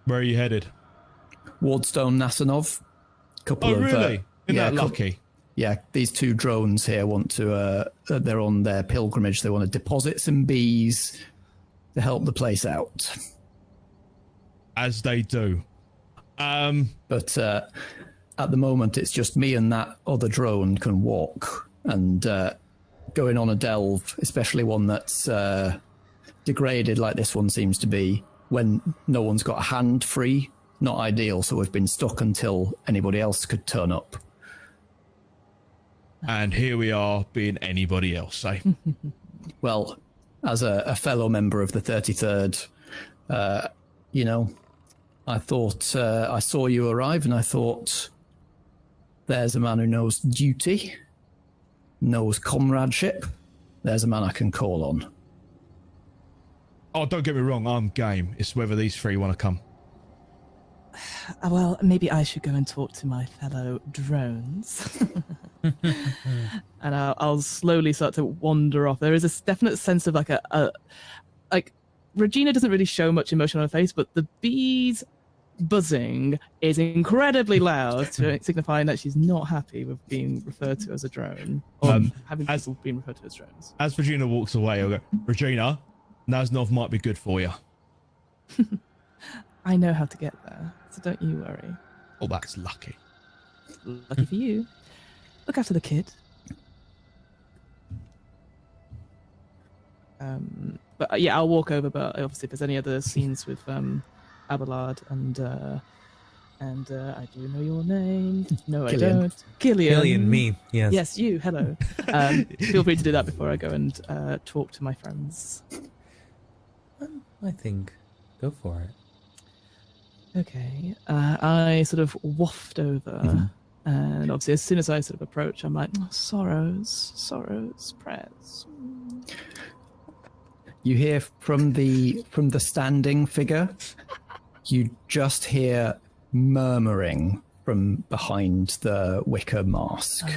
Where are you headed? Wardstone Nasanov. Oh, really? Isn't that lucky? Yeah, these 2 drones here want to, they're on their pilgrimage. They want to deposit some bees to help the place out. As they do. But at the moment, it's just me and that other drone can walk. And going on a delve, especially one that's degraded like this one seems to be, when no one's got a hand free, not ideal. So we've been stuck until anybody else could turn up. And here we are being anybody else, eh? Well, as a fellow member of the 33rd, I thought I saw you arrive and I thought, there's a man who knows duty, knows comradeship. There's a man I can call on. Oh, don't get me wrong, I'm game. It's whether these 3 want to come. Well, maybe I should go and talk to my fellow drones. And I'll slowly start to wander off. There is a definite sense of like Regina doesn't really show much emotion on her face, but the bees buzzing is incredibly loud, signifying that she's not happy with being referred to as a drone, or having people being referred to as drones. As Regina walks away, I'll go, Regina, Naznov might be good for you. I know how to get there, so don't you worry. Oh, that's lucky. Lucky for you. Look after the kid. But yeah, I'll walk over. But obviously, if there's any other scenes with Abelard, and I do know your name. No, Killian. I don't. Killian. Killian, me. Yes. Yes, you. Hello. Feel free to do that before I go and talk to my friends. I think. Go for it. Okay. I sort of waft over, and obviously, as soon as I sort of approach, I'm like, sorrows, prayers. You hear from the standing figure. You just hear murmuring from behind the wicker mask.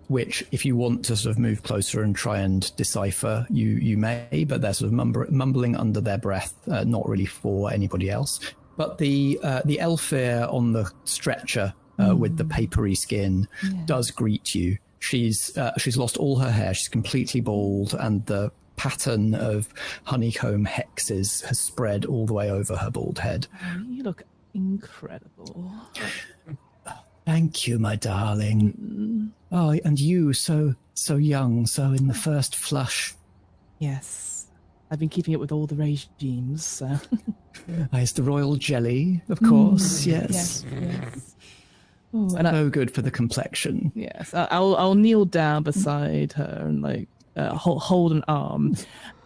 Which, if you want to sort of move closer and try and decipher, you may, but they're sort of mumbling under their breath, not really for anybody else. But the Elfir on the stretcher with the papery skin does greet you. She's lost all her hair. She's completely bald, and the pattern of honeycomb hexes has spread all the way over her bald head. You look incredible. Thank you, my darling. Oh, and you, so young, so in the first flush. Yes. I've been keeping it with all the regimes, so... It's the royal jelly, of course, yes. Yes. Ooh, and So good for the complexion. yes, I'll kneel down beside her and, like, hold an arm.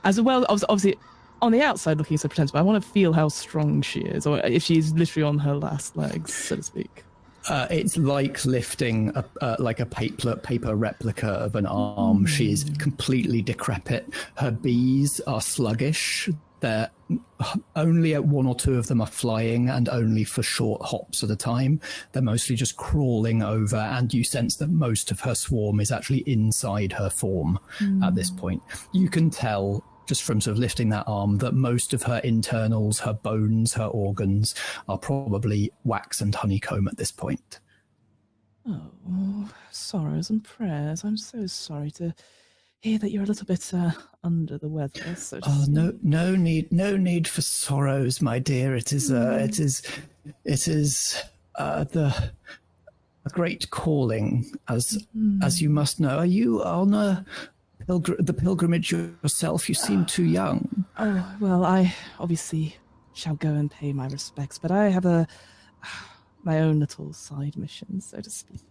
As well, obviously, on the outside looking so pretentious, but I want to feel how strong she is, or if she's literally on her last legs, so to speak. It's like lifting like a paper replica of an arm. She is completely decrepit. Her bees are sluggish. They're only at one or two of them are flying, and only for short hops at a time. They're mostly just crawling over, and you sense that most of her swarm is actually inside her form at this point. You can tell just from sort of lifting that arm that most of her internals, her bones, her organs are probably wax and honeycomb at this point. Oh, sorrows and prayers. I'm so sorry to hear that you're a little bit under the weather. So to Oh, speak. no need for sorrows, my dear. It is a great calling, as you must know. Are you on the pilgrimage yourself? You seem too young. Oh, well, I obviously shall go and pay my respects, but I have my own little side mission, so to speak.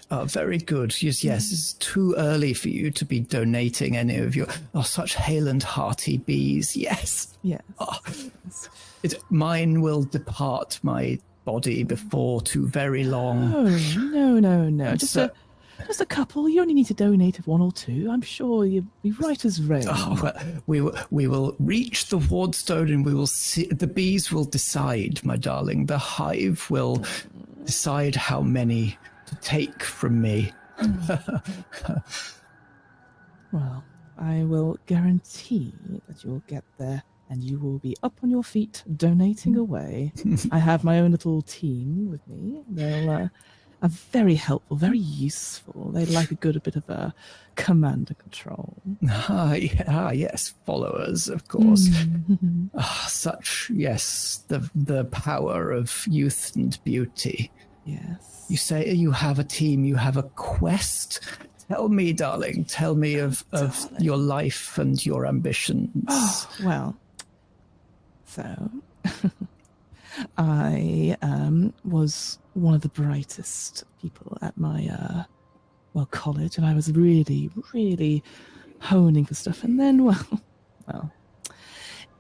Very good. Yes, it's too early for you to be donating any of your such hale and hearty bees. Yes. Yes. Mine will depart my body before too very long. Oh, no. Just a couple. You only need to donate one or two. I'm sure you'll be right as rain. Oh, well, we will reach the wardstone, and we will see. The bees will decide, my darling. The hive will decide how many to take from me. Well, I will guarantee that you'll get there and you will be up on your feet donating away. I have my own little team with me. They'll are very helpful, very useful. They like a bit of a command and control. Yes, followers, of course. The power of youth and beauty. Yes. You say you have a team, you have a quest. Tell me, darling, tell me of your life and your ambitions. Oh, well, so I was one of the brightest people at my college, and I was really, really honing for stuff. And then, well,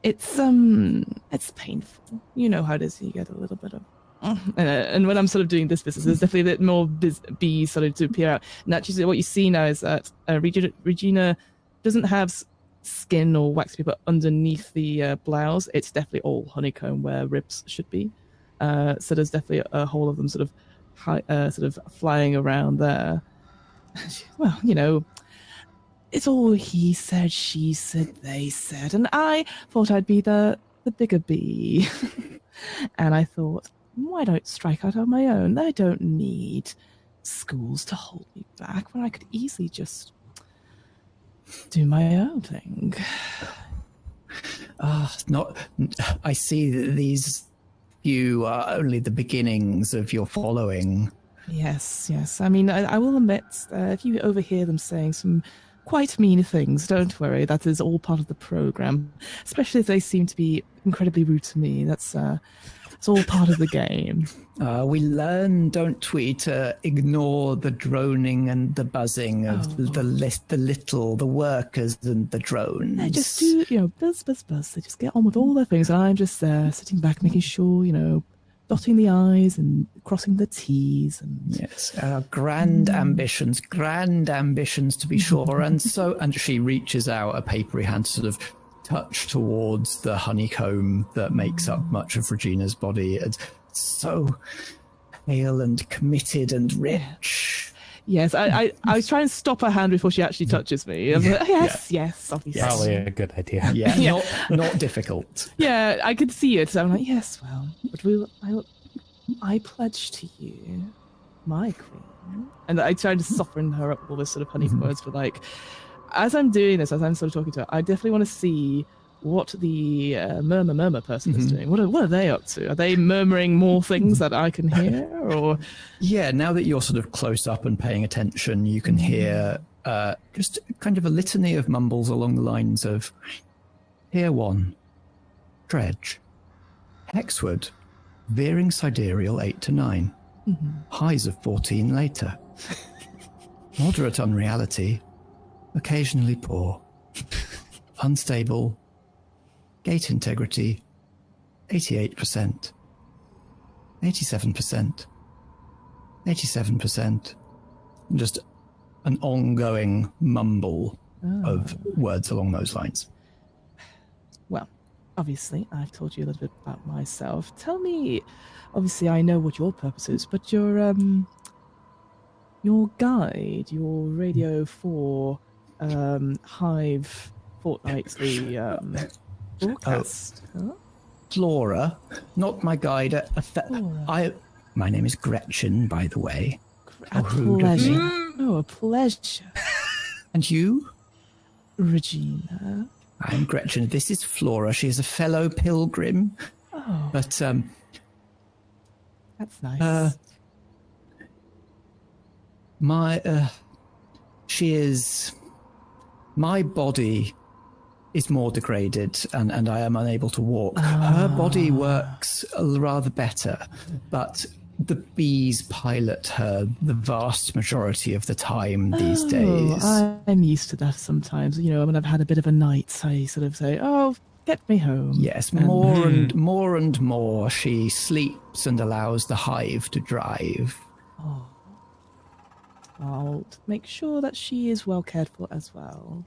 it's painful. You know how it is. You get a little bit of. And when I'm sort of doing this business, there's definitely a bit more bees starting to appear out. And actually, what you see now is that Regina doesn't have skin or wax paper underneath the blouse. It's definitely all honeycomb where ribs should be. So there's definitely a whole of them sort of flying around there. Well, you know, it's all he said, she said, they said, and I thought I'd be the bigger bee. And I thought, why don't I strike out on my own? I don't need schools to hold me back when I could easily just do my own thing. I see that these few are only the beginnings of your following. Yes. I mean, I will admit, if you overhear them saying some quite mean things. Don't worry, that is all part of the program. Especially if they seem to be incredibly rude to me. That's it's all part of the game. We learn, don't we, to ignore the droning and the buzzing of the workers and the drones. They just do, buzz, buzz, buzz. They just get on with all their things, and I'm just there sitting back, making sure, dotting the I's and crossing the T's. And yes, grand ambitions to be sure. And she reaches out a papery hand to sort of touch towards the honeycomb that makes up much of Regina's body. It's so pale and committed and rich. Yes, I was trying to stop her hand before she actually touches me. I was like, yes, obviously. Probably a good idea. Yeah, not difficult. Yeah, I could see it. So I'm like, yes, well, but I pledge to you, my queen. And I tried to soften her up with all this sort of honeyed words, but like, as I'm doing this, as I'm sort of talking to her, I definitely want to see what the murmur person is doing. What are they up to? Are they murmuring more things that I can hear? Or yeah, now that you're sort of close up and paying attention, you can hear just kind of a litany of mumbles along the lines of Here 1, Dredge, Hexwood, veering sidereal 8 to 9, highs of 14 later, moderate unreality, occasionally poor, unstable, gate integrity, 88%, 87%, 87%. Just an ongoing mumble of words along those lines. Well, obviously, I've told you a little bit about myself. Tell me, obviously, I know what your purpose is, but your guide, your Radio 4 Hive fortnightly broadcast. Flora, not my guide. My name is Gretchen, by the way. A pleasure. Oh, a pleasure. And you? Regina. I'm Gretchen. This is Flora. She is a fellow pilgrim. Oh. But, that's nice. My body is more degraded and I am unable to walk. Her body works rather better, but the bees pilot her the vast majority of the time these days. I'm used to that sometimes. When I've had a bit of a night, I sort of say, get me home. Yes, more and more she sleeps and allows the hive to drive. Oh. I'll make sure that she is well cared for as well.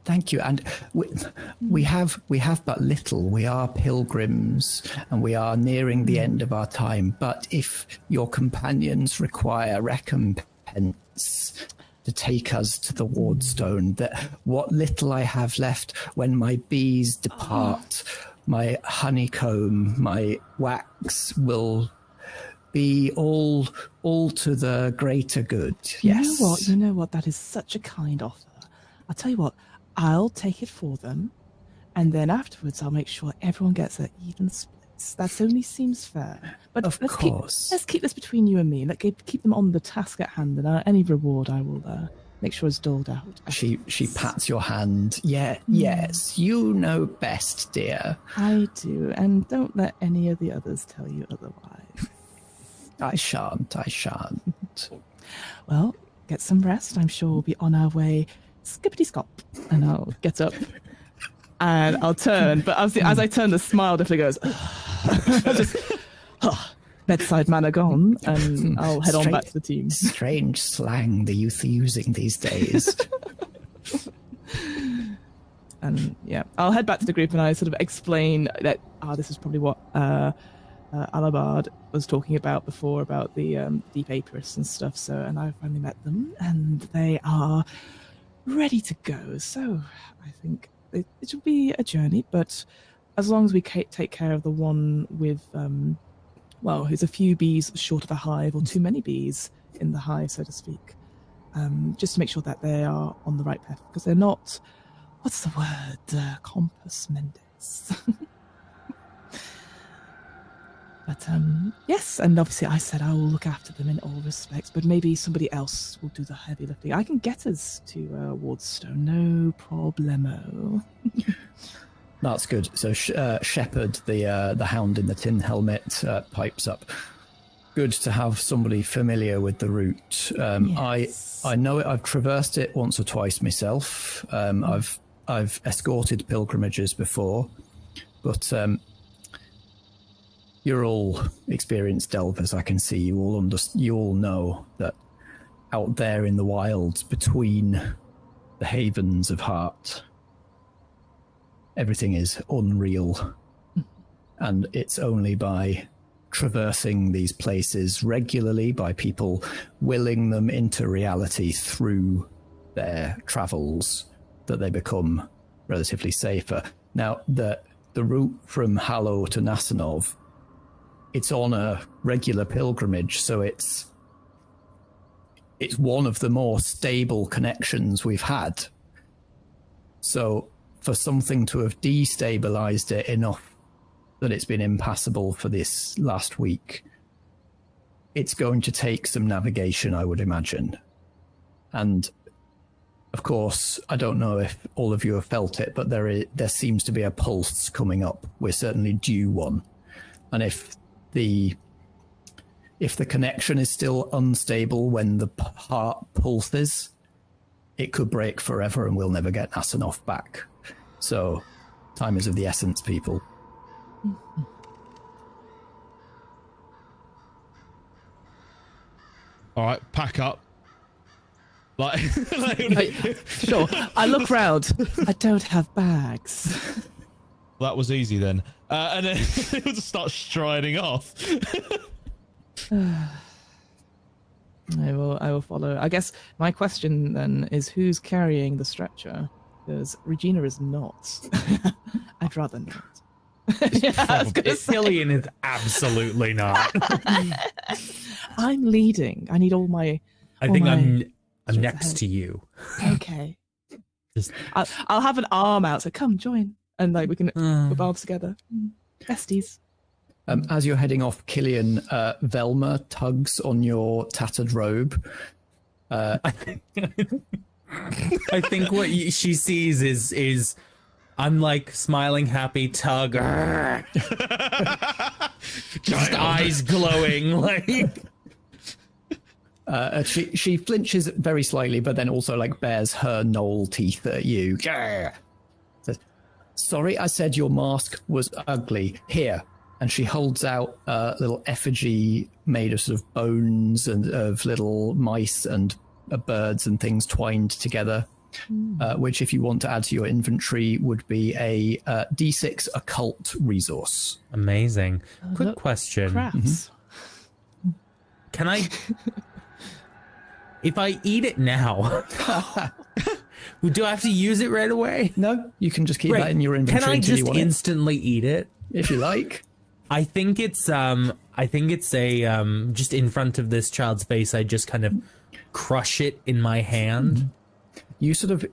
Thank you. And we have but little. We are pilgrims and we are nearing the end of our time. But if your companions require recompense to take us to the Wardstone, that what little I have left when my bees depart, my honeycomb, my wax will be all to the greater good. Yes. You know what? That is such a kind offer. I'll tell you what, I'll take it for them, and then afterwards I'll make sure everyone gets an even splits. That only seems fair. But of course. Let's keep this between you and me. Let's keep them on the task at hand, and any reward I will make sure is doled out. She pats your hand. Yeah, yes, you know best, dear. I do, and don't let any of the others tell you otherwise. I shan't. Well, get some rest. I'm sure we'll be on our way skippity-scop. And I'll get up and I'll turn. But as I turn, the smile definitely goes, just, bedside manner gone. And I'll head on back to the team. Strange slang the youth are using these days. And yeah, I'll head back to the group and I sort of explain that, this is probably what Alabard was talking about before, about the deep apiarists and stuff. So, and I finally met them and they are ready to go. So I think it will be a journey, but as long as we take care of the one with, who's a few bees short of a hive or too many bees in the hive, so to speak, just to make sure that they are on the right path, because they're not, what's the word, compos mentis. But yes, and obviously I said I will look after them in all respects, but maybe somebody else will do the heavy lifting. I can get us to Wardstone, no problemo. That's good. So Shepherd, the hound in the tin helmet, pipes up. Good to have somebody familiar with the route. Yes. I know it. I've traversed it once or twice myself. I've escorted pilgrimages before, but you're all experienced delvers. I can see you all. You all know that out there in the wilds, between the havens of Heart, everything is unreal, and it's only by traversing these places regularly, by people willing them into reality through their travels, that they become relatively safer. Now, the route from Hallow to Nasanov, it's on a regular pilgrimage, so it's one of the more stable connections we've had. So for something to have destabilized it enough that it's been impassable for this last week, it's going to take some navigation, I would imagine. And of course, I don't know if all of you have felt it, but there seems to be a pulse coming up. We're certainly due one. And if the connection is still unstable when the heart pulses, it could break forever and we'll never get Nasanov back. So time is of the essence, people. All right, pack up. Sure. I look round. I don't have bags. That was easy then. And then he'll just start striding off. I will follow. I guess my question then is, who's carrying the stretcher? Because Regina is not. I'd rather not. Killian is absolutely not. I'm leading. I need all my. I think I'm next to you. Okay. I'll have an arm out. So come join, and like we can put arms together. Besties. As you're heading off, Killian, Velma tugs on your tattered robe. I think what she sees is I'm like smiling, happy, tug, just eyes glowing, like. She flinches very slightly, but then also like bares her gnoll teeth at you. Says, "Sorry, I said your mask was ugly. Here." And she holds out a little effigy made of sort of bones and of little mice and birds and things twined together, which, if you want to add to your inventory, would be a D6 occult resource. Amazing. Quick question. Crafts. Can I... If I eat it now, do I have to use it right away? No, you can just keep that in your inventory. Can I until just you want instantly eat it? If you like. I think it's a just in front of this child's face, I just kind of crush it in my hand. You sort of,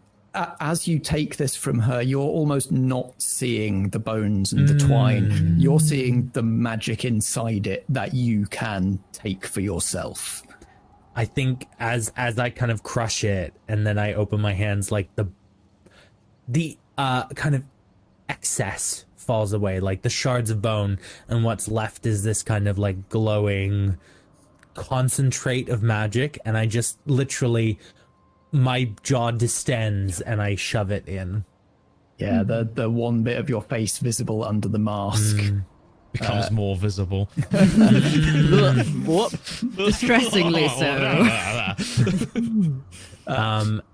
as you take this from her, you're almost not seeing the bones and the twine. You're seeing the magic inside it that you can take for yourself. I think as I kind of crush it and then I open my hands, like the kind of excess falls away, like the shards of bone, and what's left is this kind of like glowing concentrate of magic, and I just literally, my jaw distends and I shove it in. Yeah, the one bit of your face visible under the mask Becomes more visible. What? Distressingly so.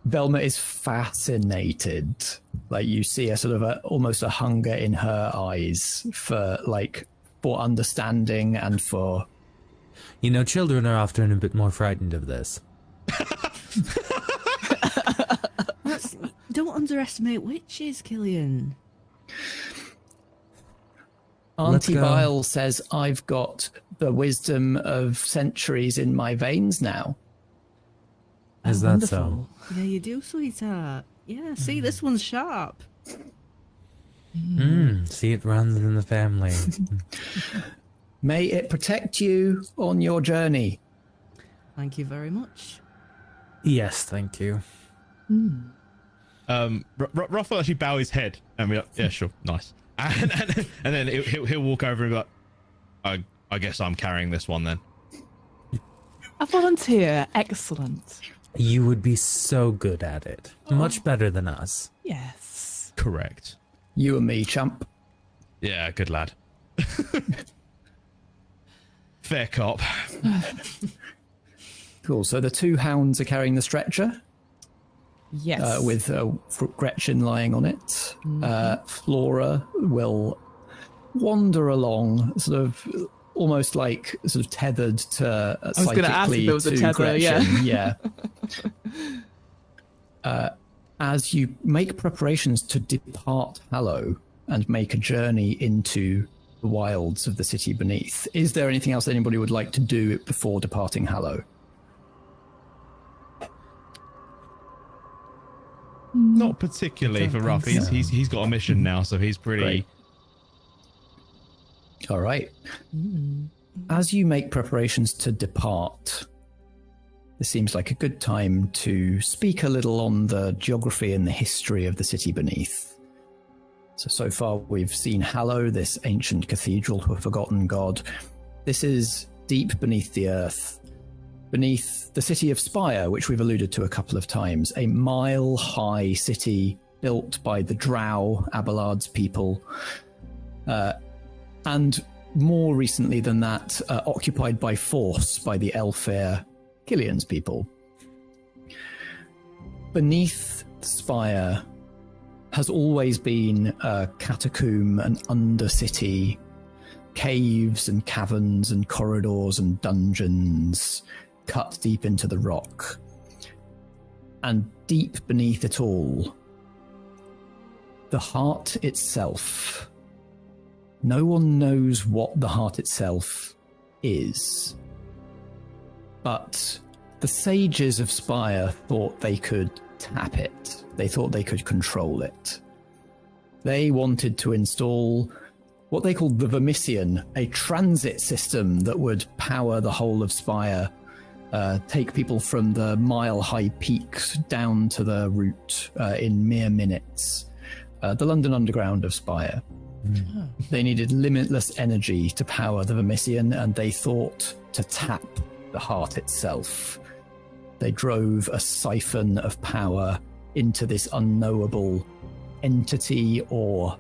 Velma is fascinated. Like, you see a sort of almost a hunger in her eyes for understanding and for... You know, children are often a bit more frightened of this. Don't underestimate witches, Killian. Auntie Vile says, I've got the wisdom of centuries in my veins now. Is that so? Yeah, you do, sweetheart. Yeah, see, this one's sharp. See, it runs in the family. May it protect you on your journey. Thank you very much. Yes, thank you. Ruff will actually bow his head and be like, yeah, sure, nice. And then he'll walk over and be like, I guess I'm carrying this one then. A volunteer. Excellent. You would be so good at it. Much better than us. Yes. Correct. You and me, champ. Yeah, good lad. Fair cop. Cool. So the two hounds are carrying the stretcher. Yes. With Gretchen lying on it. Flora will wander along, sort of almost like sort of tethered to I was going to ask if there was a tether. Gretchen. Yeah. As you make preparations to depart Hallow and make a journey into the wilds of the city beneath, is there anything else anybody would like to do before departing Hallow? Not particularly for Ruff. He's got a mission now, so he's pretty. Great. All right. As you make preparations to depart, this seems like a good time to speak a little on the geography and the history of the city beneath. So far we've seen Hallow, this ancient cathedral to a forgotten god. This is deep beneath the earth, beneath the city of Spire, which we've alluded to a couple of times, a mile-high city built by the Drow, Abelard's people, and more recently than that, occupied by force by the Elfair Killian's people. Beneath Spire has always been a catacomb and undercity, caves and caverns and corridors and dungeons cut deep into the rock. And deep beneath it all, the heart itself. No one knows what the heart itself is. But the sages of Spire thought they could tap it. They thought they could control it. They wanted to install what they called the Vermissian, a transit system that would power the whole of Spire, take people from the mile-high peaks down to the route in mere minutes. The London Underground of Spire. They needed limitless energy to power the Vermissian, and they thought to tap the heart itself. They drove a siphon of power into this unknowable entity or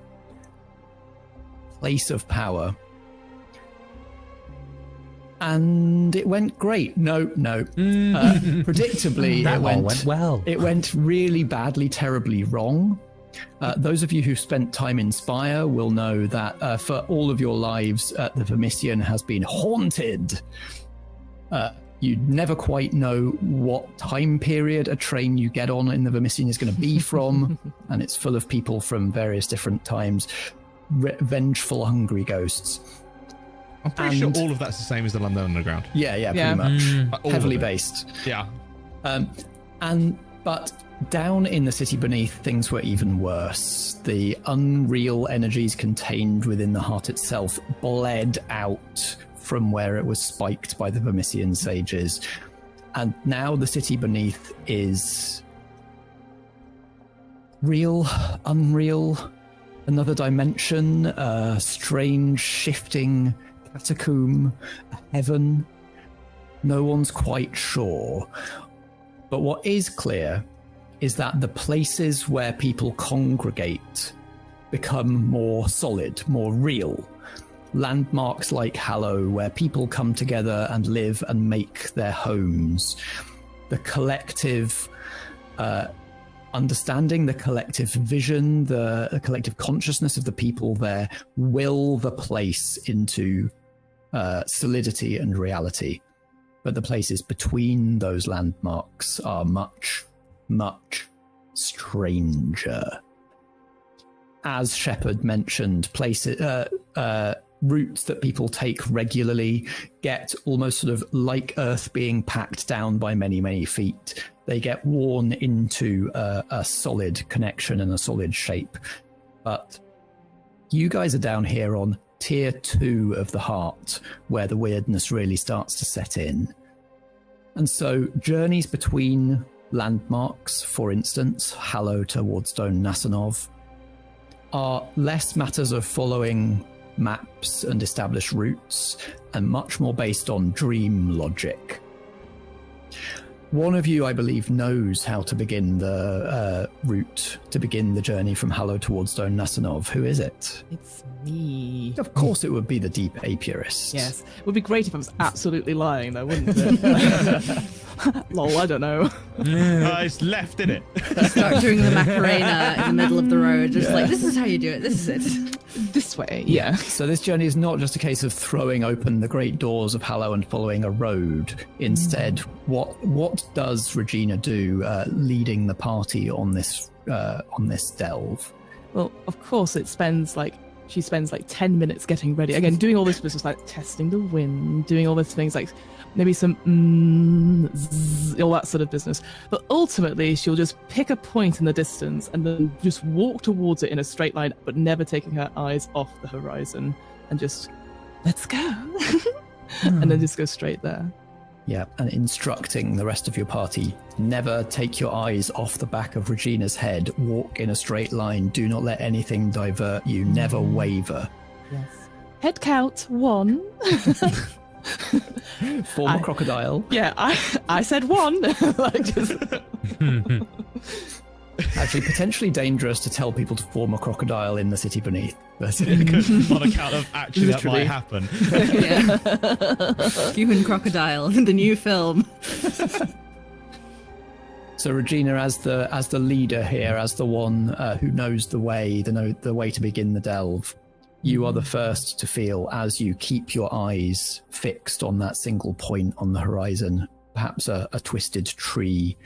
place of power. And it went great. No. Predictably, That all went well. It went really badly, terribly wrong. Those of you who spent time in Spire will know that for all of your lives, the Vermissian has been haunted. You never quite know what time period a train you get on in the Vermissian is going to be from, and it's full of people from various different times. Vengeful, hungry ghosts. I'm pretty sure all of that's the same as the London Underground. Yeah, pretty much. Heavily based. Yeah. But down in the city beneath, things were even worse. The unreal energies contained within the heart itself bled out from where it was spiked by the Vermissian sages. And now the city beneath is real, unreal, another dimension, a strange, shifting catacomb, a heaven. No one's quite sure. But what is clear is that the places where people congregate become more solid, more real. Landmarks like Hallow, where people come together and live and make their homes. The collective understanding, the collective vision, the collective consciousness of the people there will the place into solidity and reality. But the places between those landmarks are much, much stranger. As Shepard mentioned, places, routes that people take regularly get almost sort of like Earth being packed down by many, many feet. They get worn into a solid connection and a solid shape. But you guys are down here on tier 2 of the heart, where the weirdness really starts to set in. And so journeys between landmarks, for instance, Hallow towards Stone Nasanov, are less matters of following maps and established routes, and much more based on dream logic. One of you, I believe, knows how to begin the route, to begin the journey from Hallow towards Stone Nasanov. Who is it? It's me. Of course it would be the Deep Apiarist. Yes. It would be great if I was absolutely lying, though, wouldn't it? Lol, I don't know. It's left, in it. Start doing the Macarena in the middle of the road. Just like, this is how you do it. This is it. This way, yeah. So this journey is not just a case of throwing open the great doors of Hallow and following a road. Instead, what does Regina do leading the party on this delve? Well, of course, she spends like 10 minutes getting ready. Again, doing all this business, like testing the wind, doing all these things, like maybe some all that sort of business. But ultimately, she'll just pick a point in the distance and then just walk towards it in a straight line, but never taking her eyes off the horizon, and just, let's go. And then just go straight there. Yeah, and instructing the rest of your party, never take your eyes off the back of Regina's head, walk in a straight line, do not let anything divert you, never waver. Yes. Head count 1. Form a crocodile. Yeah, I said 1. Like just... Actually, potentially dangerous to tell people to form a crocodile in the city beneath. But On account of actually Literally. that might happen. Yeah. Human crocodile in the new film. So Regina, as the leader here, as the one who knows the way, the way to begin the delve, you are the first to feel, as you keep your eyes fixed on that single point on the horizon, perhaps a twisted tree,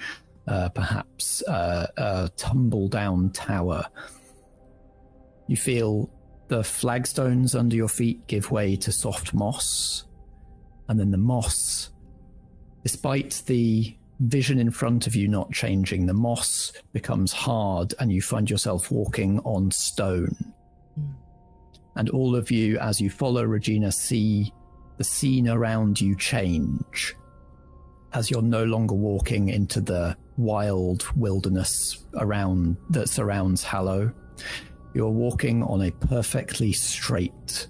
perhaps a tumble-down tower. You feel the flagstones under your feet give way to soft moss, and then the moss, despite the vision in front of you not changing, the moss becomes hard and you find yourself walking on stone. And all of you, as you follow Regina, see the scene around you change, as you're no longer walking into the wild wilderness that surrounds Hallow. You're walking on a perfectly straight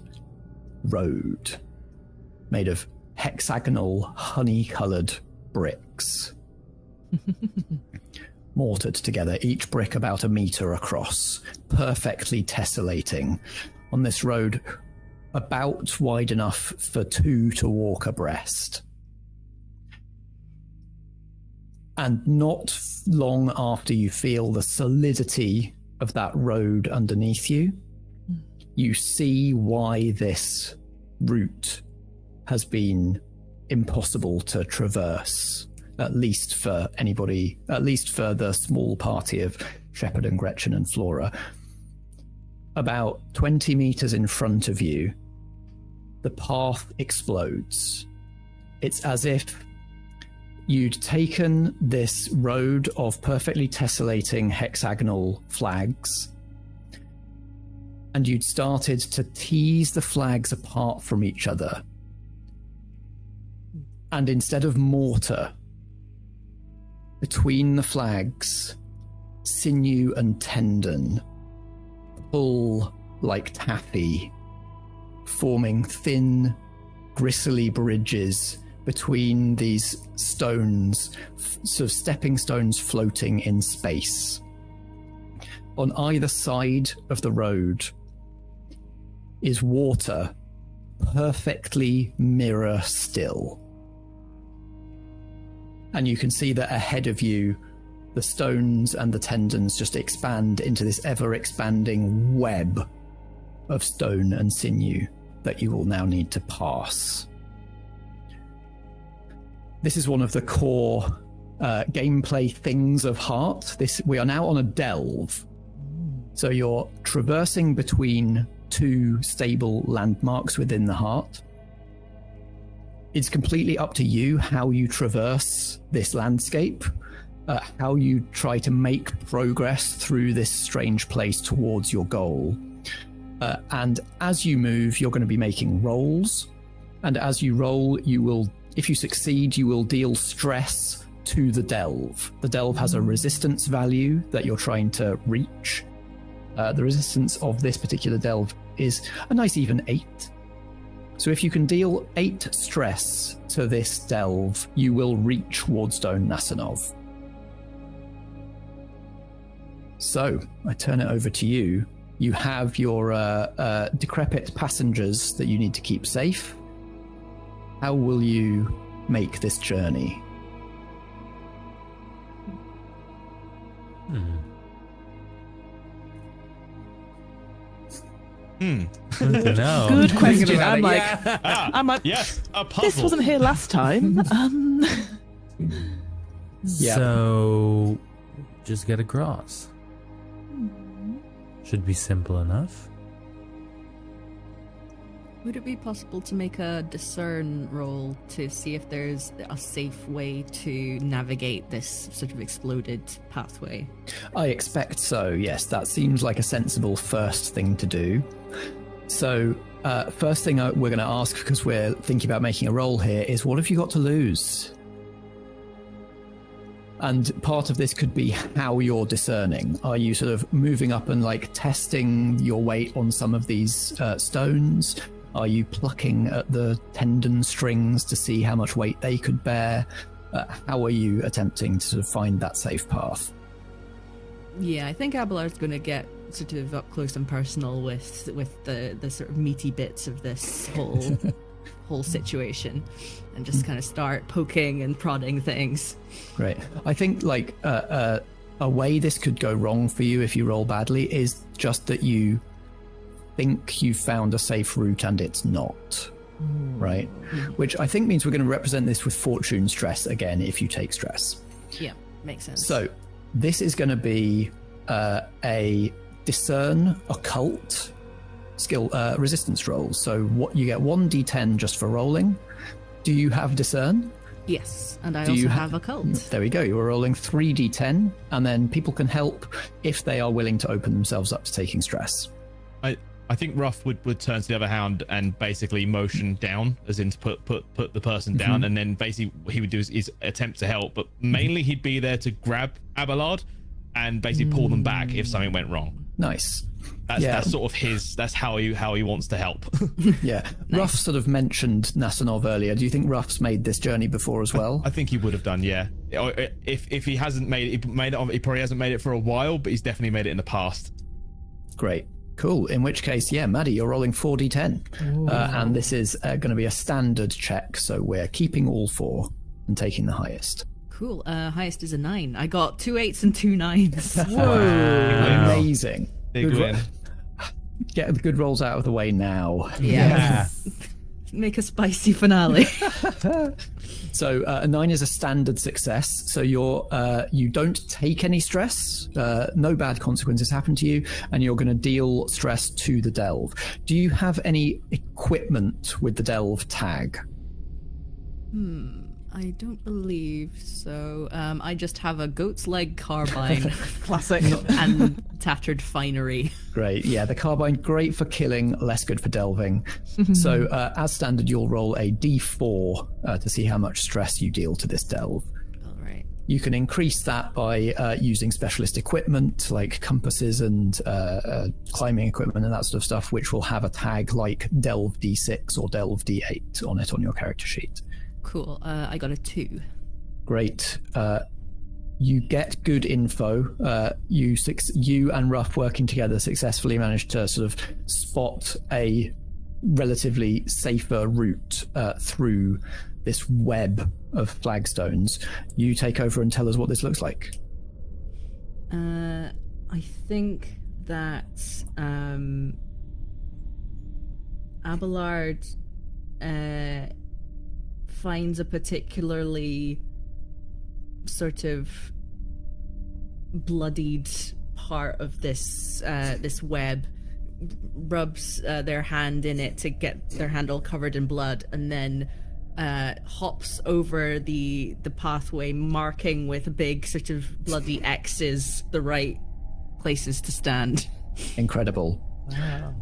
road made of hexagonal, honey-coloured bricks. Mortared together, each brick about a metre across, perfectly tessellating on this road about wide enough for 2 to walk abreast. And not long after you feel the solidity of that road underneath you, you see why this route has been impossible to traverse, at least for the small party of Shepard and Gretchen and Flora. About 20 meters in front of you, the path explodes. It's as if you'd taken this road of perfectly tessellating hexagonal flags, and you'd started to tease the flags apart from each other. And instead of mortar, between the flags, sinew and tendon pull like taffy, forming thin, gristly bridges between these stones, sort of stepping stones floating in space. On either side of the road is water, perfectly mirror still. And you can see that ahead of you, the stones and the tendons just expand into this ever-expanding web of stone and sinew that you will now need to pass. This is one of the core gameplay things of Heart. We are now on a delve. So you're traversing between 2 stable landmarks within the Heart. It's completely up to you how you traverse this landscape, how you try to make progress through this strange place towards your goal. And as you move, you're going to be making rolls. And as you roll, if you succeed, you will deal stress to the delve. The delve has a resistance value that you're trying to reach. The resistance of this particular delve is a nice even 8. So if you can deal 8 stress to this delve, you will reach Wardstone Nasanov. So I turn it over to you. You have your decrepit passengers that you need to keep safe. How will you make this journey? No. Good question. about I'm it, like, Ah, I'm like, yes, a puzzle. this wasn't here last time. Yeah. So, just get across. Should be simple enough. Would it be possible to make a discern roll to see if there's a safe way to navigate this sort of exploded pathway? I expect so, yes. That seems like a sensible first thing to do. So, first thing we're going to ask, because we're thinking about making a roll here, is what have you got to lose? And part of this could be how you're discerning. Are you sort of moving up and like testing your weight on some of these stones? Are you plucking at the tendon strings to see how much weight they could bear? How are you attempting to sort of find that safe path? Yeah, I think Abelard's going to get sort of up close and personal with the sort of meaty bits of this whole situation, and just kind of start poking and prodding things. Great. I think like a way this could go wrong for you if you roll badly is just that you think you've found a safe route and it's not. Right? Which I think means we're going to represent this with fortune stress again if you take stress. Yeah, makes sense. So this is going to be a discern occult skill resistance roll. So what you get 1d10 just for rolling. Do you have discern? Yes, and I Do also you have a cult. There we go. You were rolling 3d10, and then people can help if they are willing to open themselves up to taking stress. I think Ruff would turn to the other hound and basically motion down, as in to put the person down, and then basically what he would do is attempt to help, but mainly he'd be there to grab Abelard and basically pull them back if something went wrong. Nice. That's sort of that's how he wants to help. Yeah. Ruff sort of mentioned Nasanov earlier. Do you think Ruff's made this journey before as well? I think he would have done, yeah. If he hasn't he probably hasn't made it for a while, but he's definitely made it in the past. Great. Cool. In which case, yeah, Maddy, you're rolling 4d10. And this is going to be a standard check, so we're keeping all 4 and taking the highest. Cool. Highest is a 9. I got 2 8s and 2 9s. Whoa. Amazing. Big win. Get the good rolls out of the way now. Yeah. Make a spicy finale. So a 9 is a standard success. So you don't take any stress. No bad consequences happen to you, and you're going to deal stress to the delve. Do you have any equipment with the delve tag? I don't believe so. I just have a goat's leg carbine. Classic. And tattered finery. Great. Yeah, the carbine, great for killing, less good for delving. So as standard, you'll roll a d4 to see how much stress you deal to this delve. All right. You can increase that by using specialist equipment like compasses and climbing equipment and that sort of stuff, which will have a tag like delve d6 or delve d8 on it on your character sheet. Cool. I got a 2. Great. You get good info. You and Ruff working together successfully managed to sort of spot a relatively safer route through this web of flagstones. You take over and tell us what this looks like. I think that Abelard finds a particularly sort of bloodied part of this this web, rubs their hand in it to get their hand all covered in blood, and then hops over the pathway, marking with big sort of bloody X's the right places to stand. Incredible. Wow.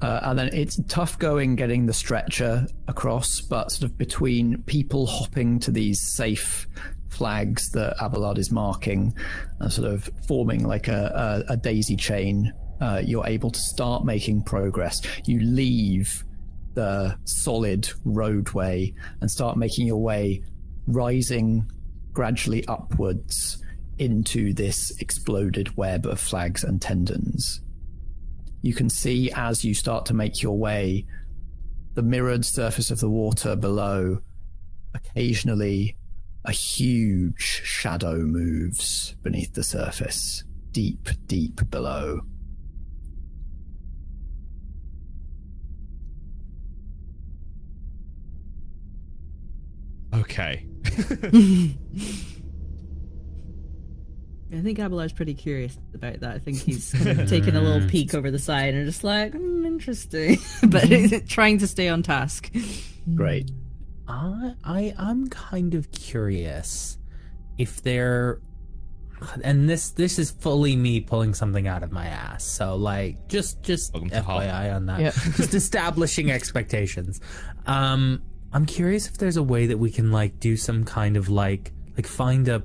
And then it's tough going getting the stretcher across, but sort of between people hopping to these safe flags that Abelard is marking, sort of forming like a daisy chain, you're able to start making progress. You leave the solid roadway and start making your way, rising gradually upwards into this exploded web of flags and tendons. You can see as you start to make your way, the mirrored surface of the water below. Occasionally, a huge shadow moves beneath the surface, deep, deep below. Okay. I think Abelard's pretty curious about that. I think he's kind of taking a little peek over the side and just like, interesting, but trying to stay on task. Great. I'm kind of curious if they're, and this is fully me pulling something out of my ass. So like, just FYI on that. Yep. Just establishing expectations. I'm curious if there's a way that we can like do some kind of like find a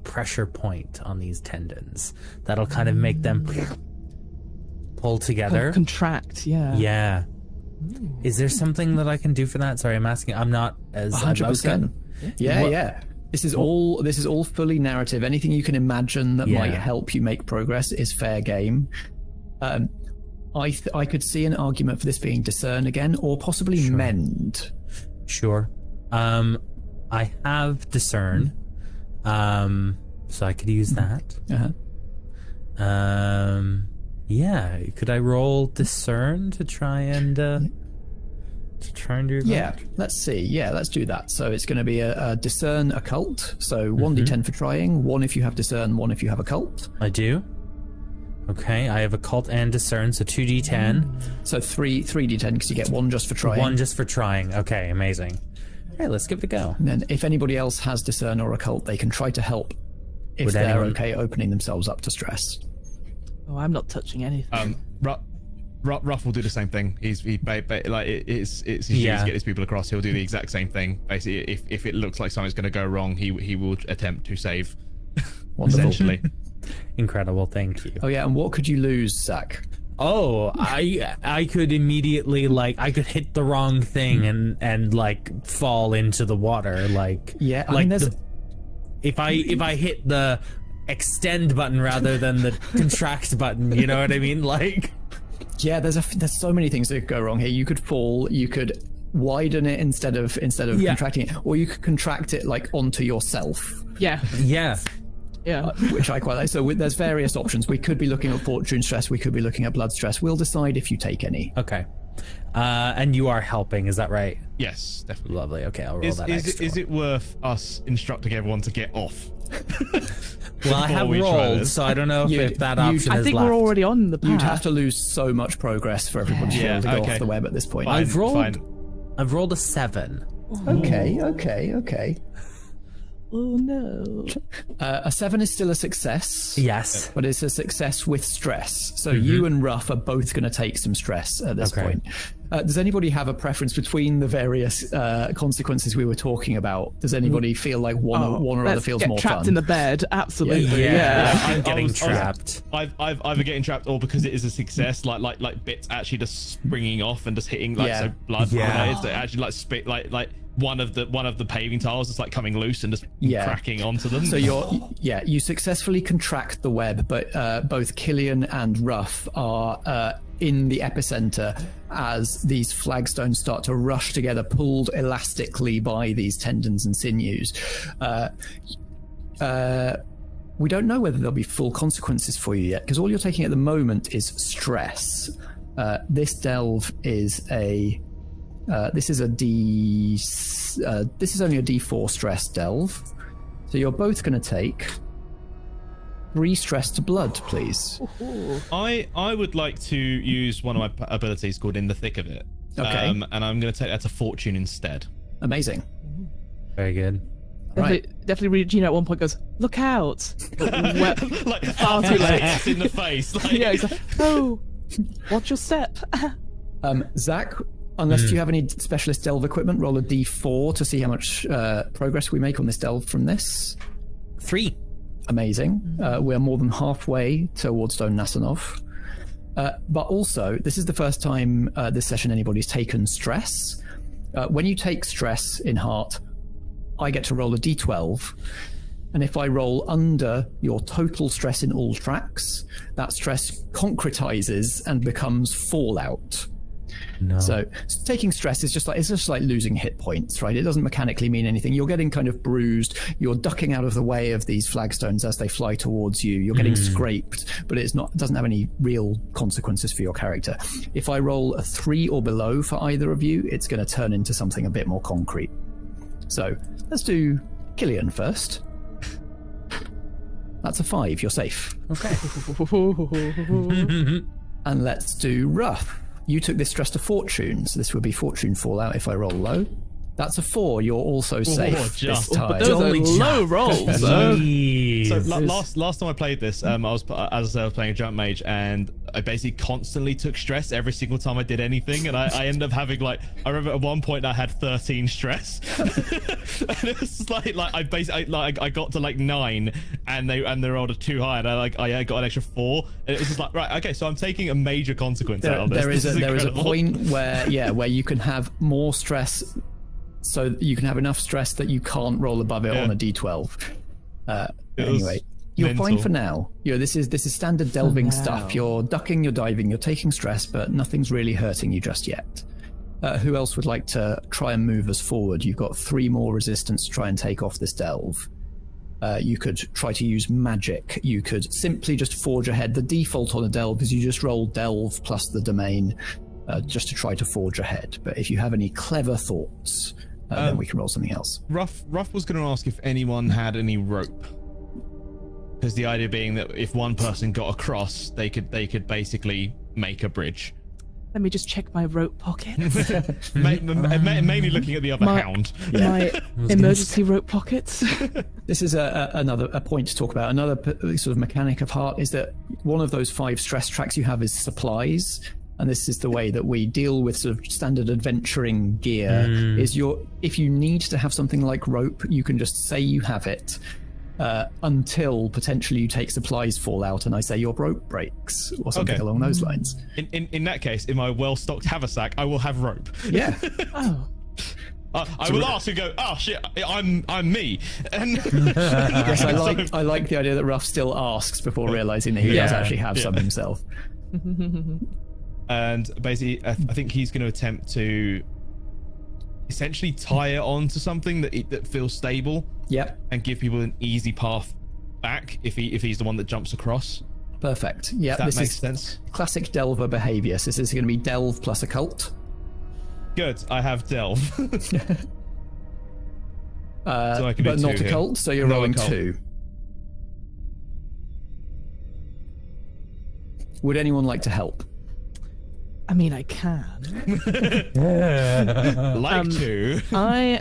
pressure point on these tendons that'll kind of make them pull together. Contract, yeah. Yeah. Is there something that I can do for that? Sorry, I'm asking. I'm not as 100%. Yeah. This is all fully narrative. Anything you can imagine that might help you make progress is fair game. I could see an argument for this being discern again, or possibly mend. Sure. I have discern, so I could use that. Yeah. Could I roll discern to try and do that? Yeah. Let's see. Yeah, let's do that. So it's going to be a discern occult. So 1d10 for trying. 1 if you have discern. 1 if you have occult. I do. Okay, I have occult and discern, so 2d10. So 3d10 because you get 1 just for trying. 1 just for trying. Okay, amazing. All right, let's give it a go. And then if anybody else has discern or occult, they can try to help if they're okay opening themselves up to stress. Oh, I'm not touching anything. Ruff will do the same thing. It's his duty to get these people across. He'll do the exact same thing. Basically, if it looks like something's going to go wrong, he will attempt to save. Essentially. Incredible, thank you. Oh yeah, and what could you lose, Zack? Oh, I could immediately I could hit the wrong thing and like fall into the water. If I hit the extend button rather than the contract button, you know what I mean? Yeah, there's so many things that could go wrong here. You could fall. You could widen it instead of contracting it, or you could contract it onto yourself. Yeah. Which I quite like. So there's various options. We could be looking at fortune stress. We could be looking at blood stress. We'll decide if you take any. Okay. And you are helping, is that right? Yes, definitely. Lovely. Okay, I'll roll that extra. Is it worth us instructing everyone to get off? Well, I have rolled, so I don't know if that option is left. I think we're already on the path. You'd have to lose so much progress for everybody to be able to go off the web at this point. I've rolled a 7. Okay. Oh no. A 7 is still a success. Yes. But it's a success with stress. So you and Ruff are both going to take some stress at this point. Does anybody have a preference between the various consequences we were talking about? Does anybody feel like one or other feels more fun? Trapped in the bed, absolutely. I'm getting trapped. I've either getting trapped or because it is a success, like bits actually just springing off and just hitting so blood grenades that actually spit like one of the paving tiles is coming loose and just cracking onto them. So you successfully contract the web, but both Killian and Ruff are in the epicenter as these flagstones start to rush together, pulled elastically by these tendons and sinews. We don't know whether there'll be full consequences for you yet, because all you're taking at the moment is stress. This delve is this is only a D4 stress delve, so you're both going to take 3 stress to blood, please. I would like to use one of my abilities called In the Thick of It. Okay. And I'm going to take that to Fortune instead. Amazing. Very good. Definitely Regina at one point goes, "Look out!" Far too late in the face. He's like, "Oh, watch your step." Zack, unless you have any specialist delve equipment, roll a d4 to see how much progress we make on this delve from this. 3. Amazing. We're more than halfway towards Stone Nasanov. But also, this is the first time this session anybody's taken stress. When you take stress in Heart, I get to roll a d12. And if I roll under your total stress in all tracks, that stress concretizes and becomes fallout. No. So taking stress is just like losing hit points, right? It doesn't mechanically mean anything. You're getting kind of bruised. You're ducking out of the way of these flagstones as they fly towards you. You're getting scraped, but it doesn't have any real consequences for your character. If I roll a 3 or below for either of you, it's going to turn into something a bit more concrete. So let's do Killian first. That's a 5. You're safe. Okay. And let's do Rough. You took this stress to Fortune, so this would be Fortune Fallout if I roll low. That's a 4. You're also safe this time. Those are low rolls. So last time I played this, I was playing a jump mage, and I basically constantly took stress every single time I did anything, and I ended up having I remember at one point I had 13 stress, and it was like I basically I got to 9, and they rolled a 2 high, and I got an extra 4, and it was just right, okay, so I'm taking a major consequence out of this. There is a point where you can have more stress. So you can have enough stress that you can't roll above it on a d12. Anyway, you're fine for now. This is standard delving stuff. You're ducking, you're diving, you're taking stress, but nothing's really hurting you just yet. Who else would like to try and move us forward? You've got 3 more resistance to try and take off this delve. You could try to use magic. You could simply just forge ahead. The default on a delve is you just roll delve plus the domain just to try to forge ahead. But if you have any clever thoughts, then we can roll something else. Ruff was going to ask if anyone had any rope, because the idea being that if one person got across, they could basically make a bridge. Let me just check my rope pockets. Mainly looking at the other hound. My emergency rope pockets. This is another point to talk about. Another sort of mechanic of Heart is that one of those 5 stress tracks you have is supplies. And this is the way that we deal with sort of standard adventuring gear, is if you need to have something like rope, you can just say you have it until potentially you take supplies fall out and I say your rope breaks or something along those lines. In that case, in my well-stocked haversack, I will have rope. Yeah. Oh. I will ask and go, oh shit, I'm me. And yes, I like the idea that Ruff still asks before realizing that he does actually have some himself. And basically, I think he's going to attempt to essentially tie it onto something that feels stable. Yep. And give people an easy path back if he's the one that jumps across. Perfect. Yeah, that makes sense. Classic Delver behavior. So this is going to be Delve plus Occult. Good. I have Delve. So I can but not Occult, so you're rolling occult. 2. Would anyone like to help? I mean, I can. To. I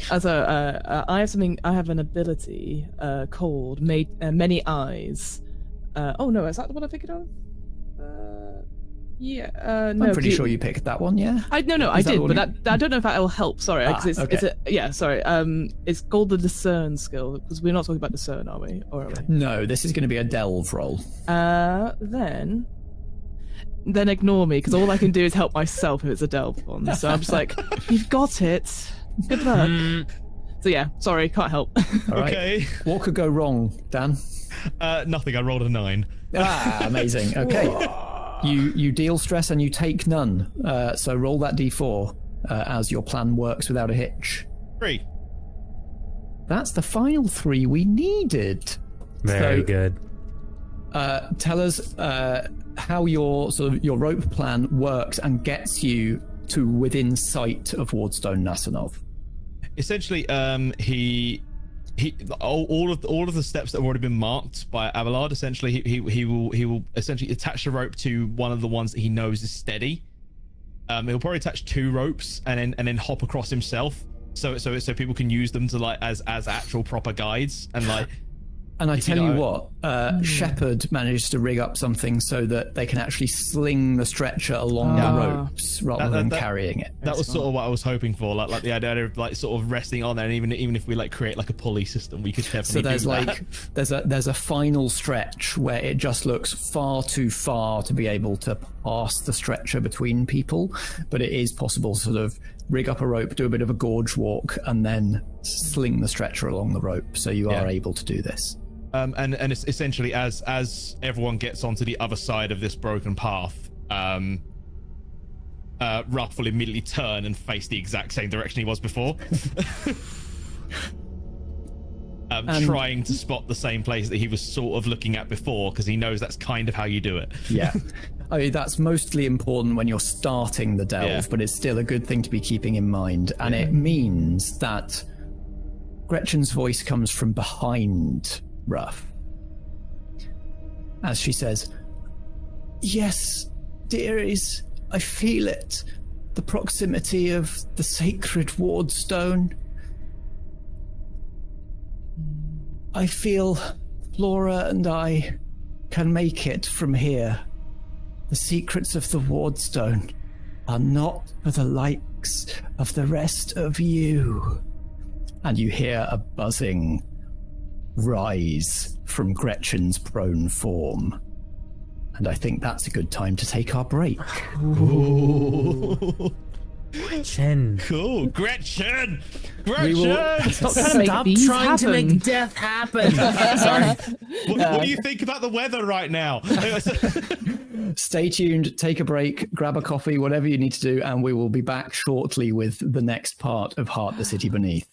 have an ability called Many Eyes. Oh no, is that the one I picked up? Yeah. No, I'm pretty sure you picked that one. Yeah. I did, but I don't know if that will help. Sorry, it's it's called the Discern skill, because we're not talking about Discern, are we? Or are we? No, this is going to be a Delve roll. Then ignore me, because all I can do is help myself if it's a Delve one. So I'm just like, you've got it. Good luck. So yeah, sorry, can't help. All right. Okay. What could go wrong, Dan? Nothing. I rolled a 9. Amazing. Okay. You deal stress and you take none. So roll that d4 as your plan works without a hitch. 3. That's the final 3 we needed. Very good. Tell us how your rope plan works and gets you to within sight of Wardstone Nasanov. Essentially, all of the steps that have already been marked by Abelard. Essentially, he will essentially attach the rope to one of the ones that he knows is steady. He'll probably attach 2 ropes and then hop across himself, so people can use them to as actual proper guides, and And I If you tell you don't- what, Shepard managed to rig up something so that they can actually sling the stretcher along the ropes rather than carrying it. That was sort of what I was hoping for, like the idea of like sort of resting on there, and even if we like create like a pulley system, we could definitely. So there's do like there's a final stretch where it just looks far too far to be able to pass the stretcher between people, but it is possible to sort of rig up a rope, do a bit of a gorge walk, and then sling the stretcher along the rope. So you are able to do this. And it's essentially as everyone gets onto the other side of this broken path, Ruff will immediately turn and face the exact same direction he was before. Trying to spot the same place that he was sort of looking at before, because he knows that's kind of how you do it. Yeah. I mean, that's mostly important when you're starting the delve, but it's still a good thing to be keeping in mind. And it means that Gretchen's voice comes from behind Ruff as she says, "Yes, dearies, I feel it. The proximity of the sacred wardstone. I feel Flora and I can make it from here. The secrets of the wardstone are not for the likes of the rest of you." And you hear a buzzing rise from Gretchen's prone form. And I think that's a good time to take our break. Gretchen. Cool, Gretchen. Stop Stop trying to make death happen. Sorry. What do you think about the weather right now? Stay tuned, take a break, grab a coffee, whatever you need to do, and we will be back shortly with the next part of Heart the City Beneath.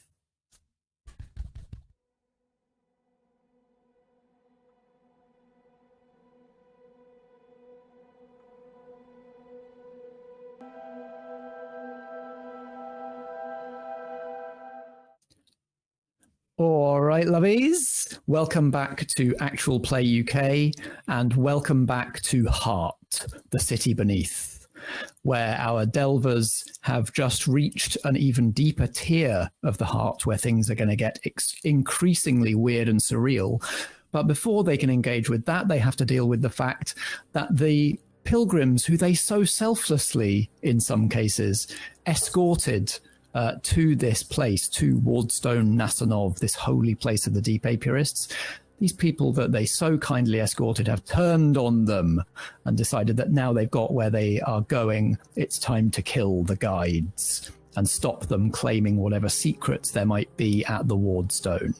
All right, lovies. Welcome back to Actual Play UK, and welcome back to Heart, the City Beneath, where our delvers have just reached an even deeper tier of the Heart, where things are going to get increasingly weird and surreal. But before they can engage with that, they have to deal with the fact that the pilgrims, who they so selflessly, in some cases, escorted to this place, to Wardstone Nasanov, this holy place of the Deep Apiarists, these people that they so kindly escorted have turned on them and decided that now they've got where they are going, it's time to kill the guides and stop them claiming whatever secrets there might be at the Wardstone.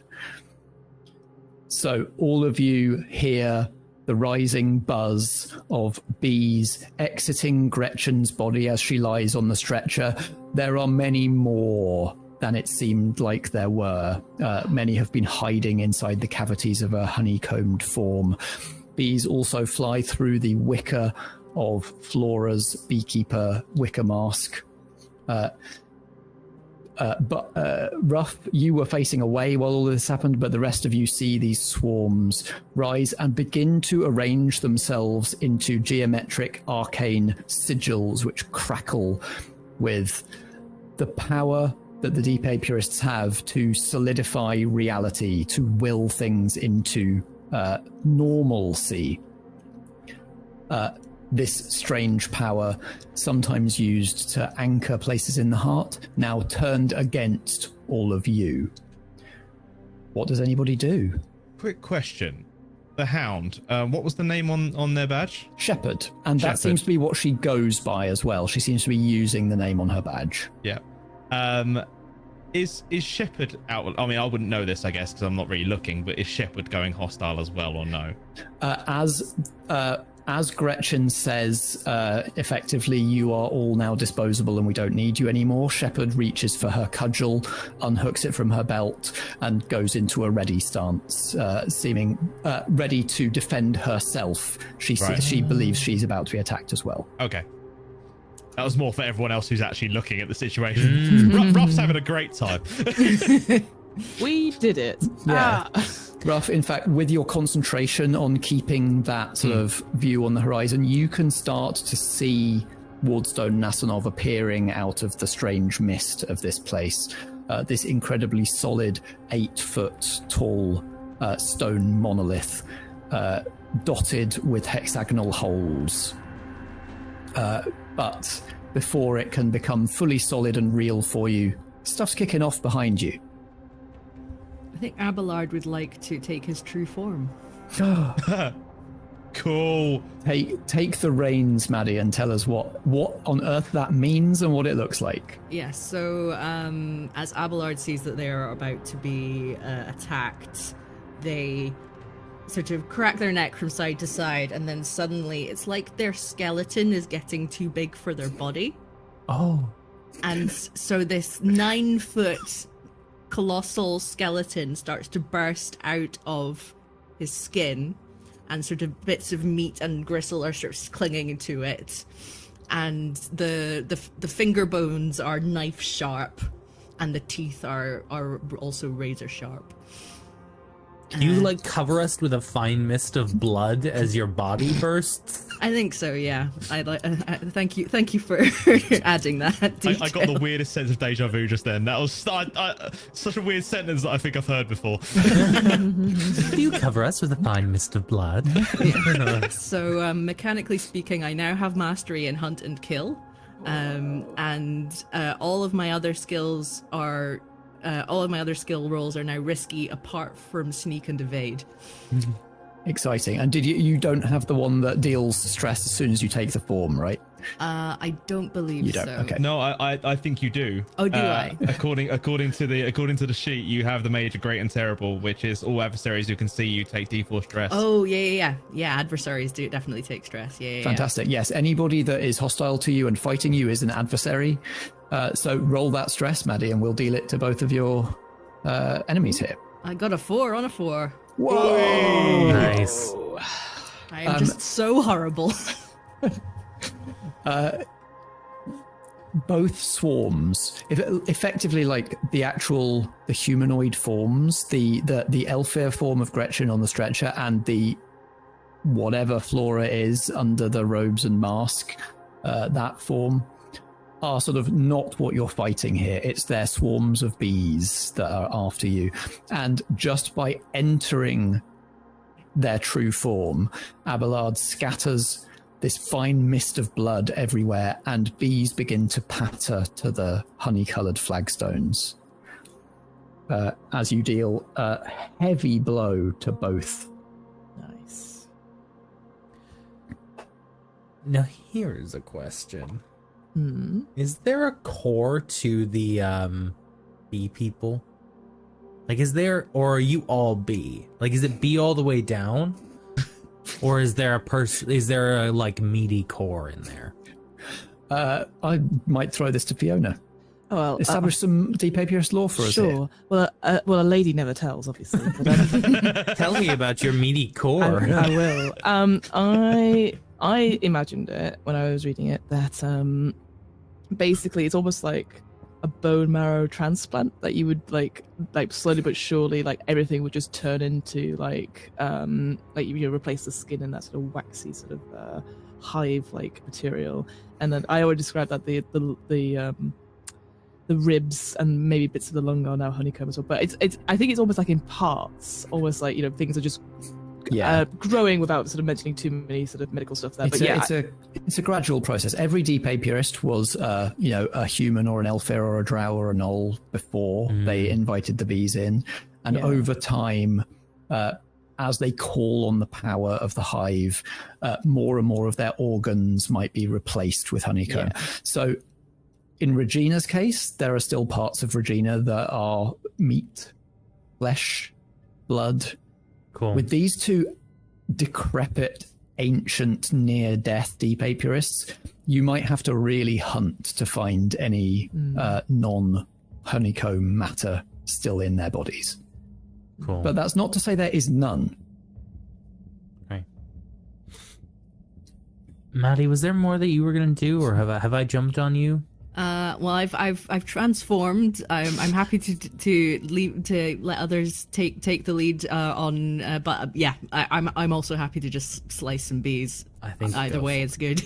So all of you hear the rising buzz of bees exiting Gretchen's body as she lies on the stretcher. There are many more than it seemed like there were. Many have been hiding inside the cavities of her honeycombed form. Bees also fly through the wicker of Flora's beekeeper wicker mask. But Ruff, you were facing away while all this happened, but the rest of you see these swarms rise and begin to arrange themselves into geometric arcane sigils which crackle with the power that the Deep Apiarists have to solidify reality, to will things into normalcy. This strange power, sometimes used to anchor places in the heart, now turned against all of you. What does anybody do? Quick question. The Hound, what was the name on their badge? Shepherd. And that Shepherd. seems to be what she goes by as well. She seems to be using the name on her badge. Yeah. Is Shepherd out? I mean, I wouldn't know this, I guess, because I'm not really looking, but is Shepherd going hostile as well or no? As Gretchen says, effectively, you are all now disposable and we don't need you anymore. Shepherd reaches for her cudgel, unhooks it from her belt, and goes into a ready stance, seeming ready to defend herself. She believes she's about to be attacked as well. Okay. That was more for everyone else who's actually looking at the situation. Ruff's having a great time. We did it. Yeah. Ruff, in fact, with your concentration on keeping that sort of view on the horizon, you can start to see Wardstone Nasanov appearing out of the strange mist of this place. This incredibly solid 8-foot tall stone monolith dotted with hexagonal holes. But before it can become fully solid and real for you, stuff's kicking off behind you. I think Abelard would like to take his true form. Cool. Take the reins, Maddy, and tell us what on earth that means and what it looks like. Yes, so as Abelard sees that they are about to be attacked, they sort of crack their neck from side to side, and then suddenly it's like their skeleton is getting too big for their body. Oh. And so this 9-foot colossal skeleton starts to burst out of his skin, and sort of bits of meat and gristle are sort of clinging to it. And the finger bones are knife sharp, and the teeth are also razor sharp. Do you like cover us with a fine mist of blood as your body bursts? I think so, yeah. Thank you for adding that. I got the weirdest sense of deja vu just then. That was such a weird sentence that I think I've heard before. Do you cover us with a fine mist of blood? Yeah. So mechanically speaking, I now have mastery in hunt and kill, and all of my other skills are. All of my other skill rolls are now risky, apart from sneak and evade. Exciting. And did you don't have the one that deals stress as soon as you take the form, right? I don't believe You don't. so. Okay. No, I think you do. Oh, do I? According to the sheet, you have the major, great, and terrible, which is all adversaries who can see you take D4 stress. Oh, yeah. Adversaries do definitely take stress. Yeah. Fantastic. Yes, anybody that is hostile to you and fighting you is an adversary. So roll that stress, Maddy, and we'll deal it to both of your enemies here. I got a 4 on a 4. Whoa! Nice. I am just so horrible. Both swarms, effectively like the humanoid forms, the Elfir form of Gretchen on the stretcher and the whatever Flora is under the robes and mask, that form, are sort of not what you're fighting here. It's their swarms of bees that are after you. And just by entering their true form, Abelard scatters this fine mist of blood everywhere, and bees begin to patter to the honey-coloured flagstones as you deal a heavy blow to both. Nice. Now here's a question. Hmm. Is there a core to the bee people? Like, or are you all bee? Like, is it bee all the way down? Or is there a like meaty core in there? I might throw this to Fiona. Oh, well, Establish some Deep Apiarist lore for us here. sure. Well, a lady never tells, obviously. But, Tell me about your meaty core. I will. I imagined it when I was reading it that basically it's almost like a bone marrow transplant that you would like slowly but surely like everything would just turn into like you replace the skin in that sort of waxy sort of hive like material, and then I always describe that the ribs and maybe bits of the lung are now honeycomb as well. But it's I think it's almost like in parts, almost like things are just growing without sort of mentioning too many sort of medical stuff there. It's a gradual process. Every Deep Apiarist was a human or an Elfir or a drow or a gnoll before they invited the bees in, and over time, as they call on the power of the hive, more and more of their organs might be replaced with honeycomb. So in Regina's case, there are still parts of Regina that are meat, flesh, blood. Cool. With these two decrepit, ancient, near-death Deep Apiarists, you might have to really hunt to find any non-honeycomb matter still in their bodies. Cool. But that's not to say there is none. Right. Maddy, was there more that you were going to do, or have I jumped on you? Well, I've transformed. I'm happy to let others take the lead on. But I'm also happy to just slice some bees. I think either way it's good.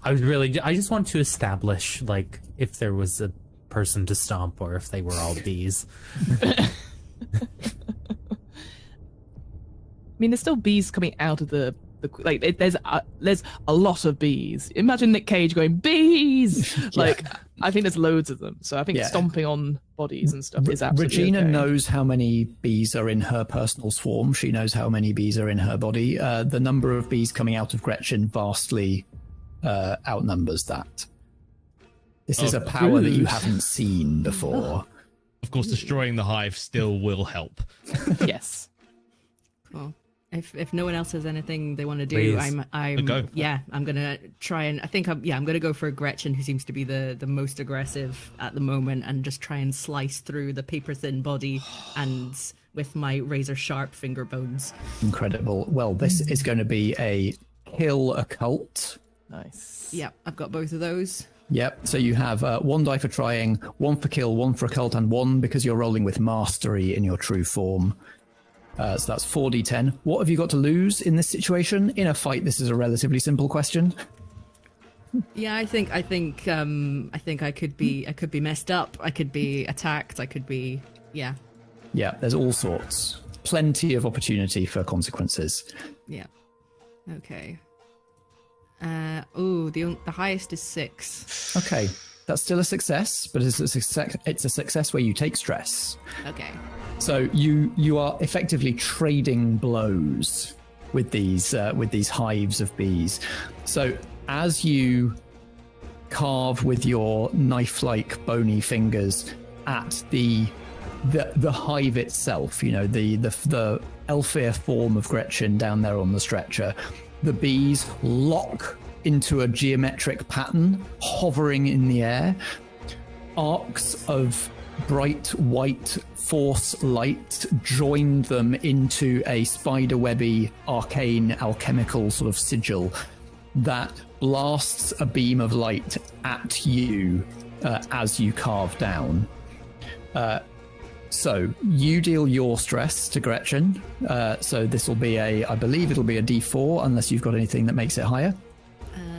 I just want to establish like if there was a person to stomp or if they were all bees. mean, there's still bees coming out of the there's a lot of bees. Imagine Nick Cage going bees. Like, I think there's loads of them. So I think stomping on bodies and stuff is absolutely Regina okay. knows how many bees are in her personal swarm. She knows how many bees are in her body. The number of bees coming out of Gretchen vastly outnumbers that. This is a power that you haven't seen before. Of course, destroying the hive still will help. Yes. Cool. If no one else has anything they want to do, Please. I'm Go. I'm gonna try and I'm gonna go for Gretchen, who seems to be the most aggressive at the moment, and just try and slice through the paper thin body and with my razor sharp finger bones. Incredible. Well, this is going to be a kill occult. Nice. Yeah, I've got both of those. Yep. So you have 1 die for trying, 1 for kill, 1 for occult, and 1 because you're rolling with mastery in your true form. So that's 4d10. What have you got to lose in this situation? In a fight, this is a relatively simple question. Yeah, I think I could be messed up. I could be attacked. I could be Yeah, there's all sorts. Plenty of opportunity for consequences. Yeah. Okay. The highest is 6. Okay, that's still a success, but it's a success where you take stress. Okay. So you are effectively trading blows with these hives of bees. So as you carve with your knife-like bony fingers at the hive itself, you know, the Elfir form of Gretchen down there on the stretcher, the bees lock into a geometric pattern, hovering in the air. Arcs of bright white force light joined them into a spiderwebby, arcane, alchemical sort of sigil that blasts a beam of light at you as you carve down. So you deal your stress to Gretchen. So this will be I believe it'll be a D4 unless you've got anything that makes it higher.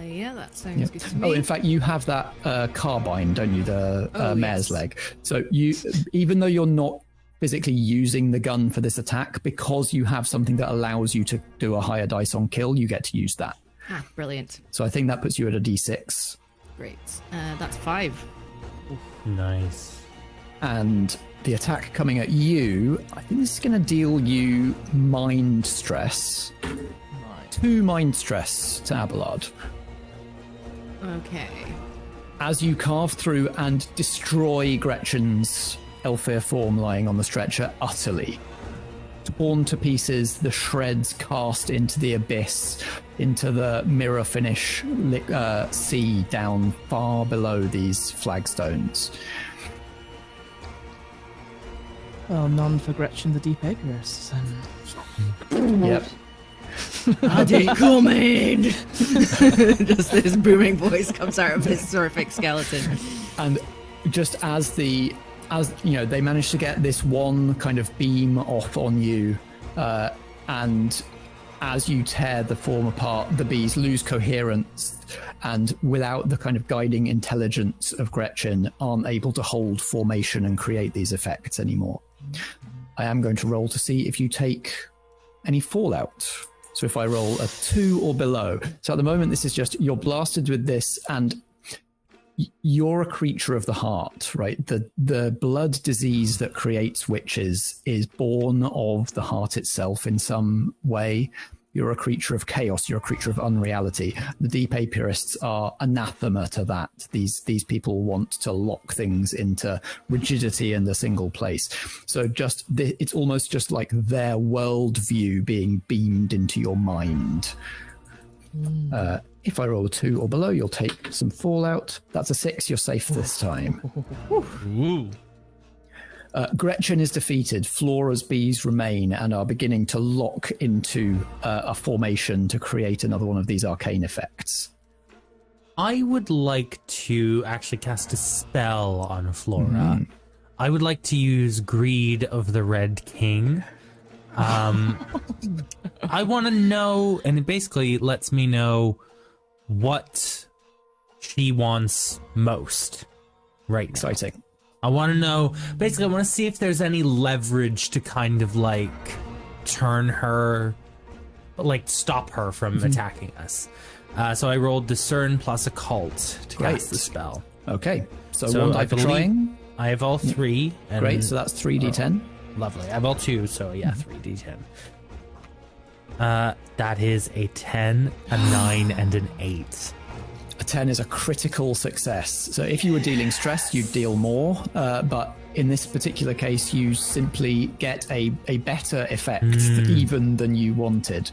Yeah, that sounds good to me. Oh, in fact, you have that carbine, don't you? The mare's yes. leg. So even though you're not physically using the gun for this attack, because you have something that allows you to do a higher dice on kill, you get to use that. Ah, brilliant. So I think that puts you at a D6. Great. That's 5. Nice. And the attack coming at you, I think this is going to deal you mind stress. 2 mind stress to Abelard. Okay. As you carve through and destroy Gretchen's Elfir form lying on the stretcher utterly. Torn to pieces, the shreds cast into the abyss, into the mirror finish sea down far below these flagstones. Well, none for Gretchen the Deep Apiarist. Yep. Maddy, coming! Just this booming voice comes out of this horrific skeleton. And just as you know, they manage to get this one kind of beam off on you, and as you tear the form apart, the bees lose coherence, and without the kind of guiding intelligence of Gretchen, aren't able to hold formation and create these effects anymore. I am going to roll to see if you take any fallout. So if I roll a 2 or below. So at the moment, this is just, you're blasted with this, and you're a creature of the heart, right? The blood disease that creates witches is born of the heart itself in some way. You're a creature of chaos. You're a creature of unreality. The Deep Apiarists are anathema to that. These people want to lock things into rigidity and a single place. So it's almost just like their worldview being beamed into your mind. If I roll a 2 or below, you'll take some fallout. That's a 6. You're safe this time. Ooh. Gretchen is defeated. Flora's bees remain and are beginning to lock into a formation to create another one of these arcane effects. I would like to actually cast a spell on Flora. I would like to use Greed of the Red King. I want to know, and it basically lets me know what she wants most right now. Exciting. I want to know, basically, I want to see if there's any leverage to kind of like turn her like stop her from attacking us. So I rolled Discern plus Occult to cast the spell. Okay, so one die for trying. I have all 3. And, Great, so that's 3d10. Lovely. I have all 2, so yeah, 3d10. That is a 10, a 9, and an 8. A 10 is a critical success. So if you were dealing stress, you'd deal more. But in this particular case, you simply get a better effect even than you wanted.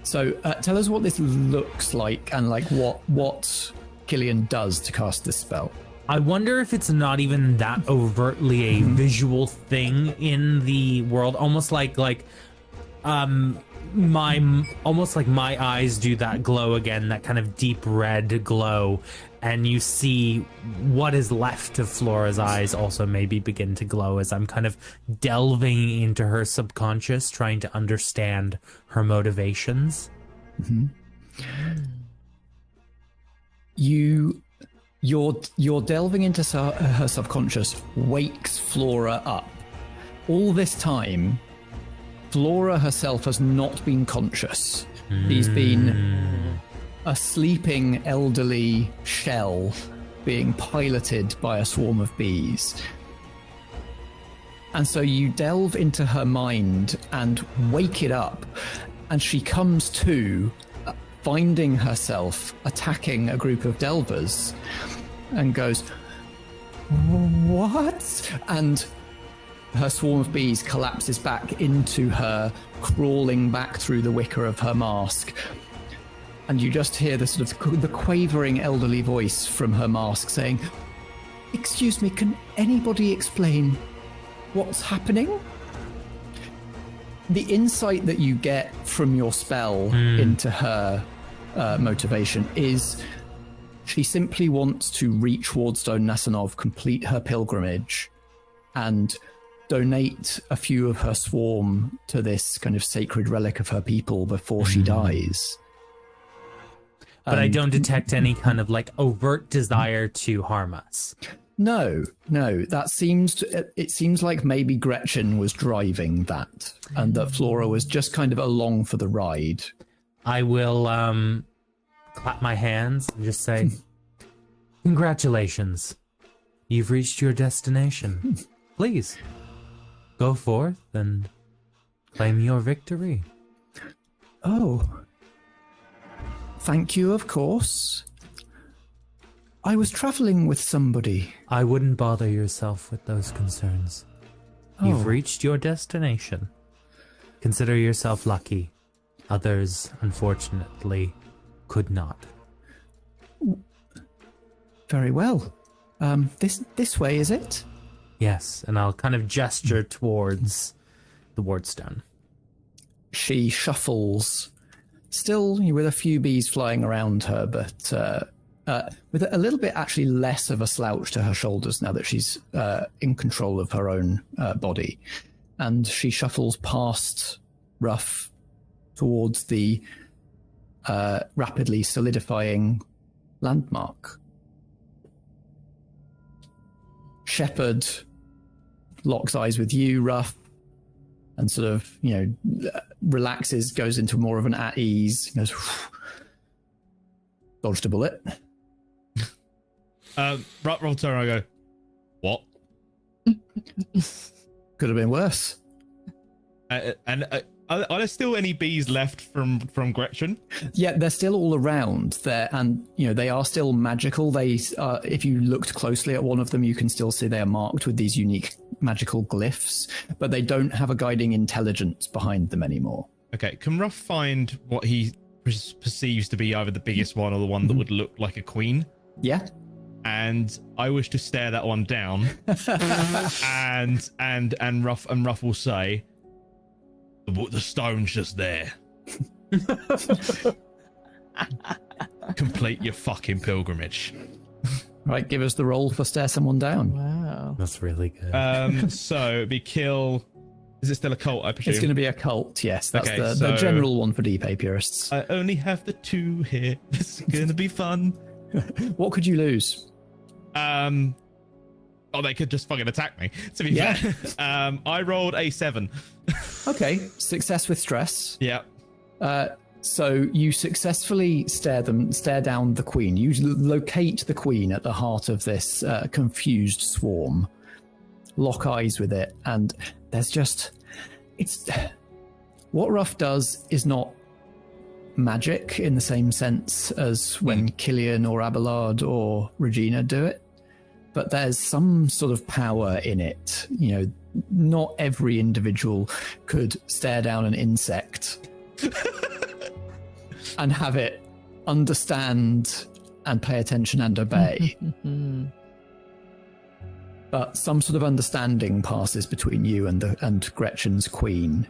So tell us what this looks like and like what Killian does to cast this spell. I wonder if it's not even that overtly a visual thing in the world, almost like my eyes do that glow again, that kind of deep red glow, and you see what is left of Flora's eyes also maybe begin to glow as I'm kind of delving into her subconscious, trying to understand her motivations. You're delving into her subconscious wakes Flora up. All this time, Flora herself has not been conscious. She's been a sleeping elderly shell being piloted by a swarm of bees. And so you delve into her mind and wake it up, and she comes to, finding herself attacking a group of delvers, and goes, "What?" And her swarm of bees collapses back into her, crawling back through the wicker of her mask. And you just hear the sort of the quavering elderly voice from her mask saying, "Excuse me, can anybody explain what's happening?" The insight that you get from your spell into her motivation is she simply wants to reach Wardstone Nasanov, complete her pilgrimage, and donate a few of her swarm to this kind of sacred relic of her people before she dies. But I don't detect any kind of like overt desire to harm us. No, it seems like maybe Gretchen was driving that, and that Flora was just kind of along for the ride. I will clap my hands and just say, "Congratulations. You've reached your destination. Please, go forth and claim your victory." Oh. Thank you, of course. I was traveling with somebody. I wouldn't bother yourself with those concerns. You've reached your destination. Consider yourself lucky. Others, unfortunately, could not. Very well. This way, is it? Yes, and I'll kind of gesture towards the Wardstone. She shuffles, still with a few bees flying around her, but with a little bit actually less of a slouch to her shoulders now that she's in control of her own body. And she shuffles past Ruff towards the rapidly solidifying landmark. Shepherd locks eyes with you, Ruff, and sort of, relaxes, goes into more of an at ease, goes, dodged a bullet. Ruff will turn around and go, "What?" Could have been worse. Are there still any bees left from Gretchen? Yeah, they're still all around there, and they are still magical. They, if you looked closely at one of them, you can still see they are marked with these unique magical glyphs, but they don't have a guiding intelligence behind them anymore. Okay, can Ruff find what he perceives to be either the biggest one or the one that would look like a queen? Yeah. And I wish to stare that one down, and Ruff will say, "The stone's just there. Complete your fucking pilgrimage." Right, give us the roll for stare someone down. Wow. That's really good. So it'd be kill. Is it still a cult, I presume? It's going to be a cult, yes. That's Okay, the general one for DPA purists. I only have the 2 here. This is going to be fun. What could you lose? They could just fucking attack me, to be fair. I rolled a 7. Okay, success with stress. Yeah. So you successfully stare down the queen. You locate the queen at the heart of this confused swarm. Lock eyes with it, and there's what Ruff does is not magic in the same sense as when Killian or Abelard or Regina do it, but there's some sort of power in it. Not every individual could stare down an insect and have it understand and pay attention and obey. But some sort of understanding passes between you and Gretchen's queen.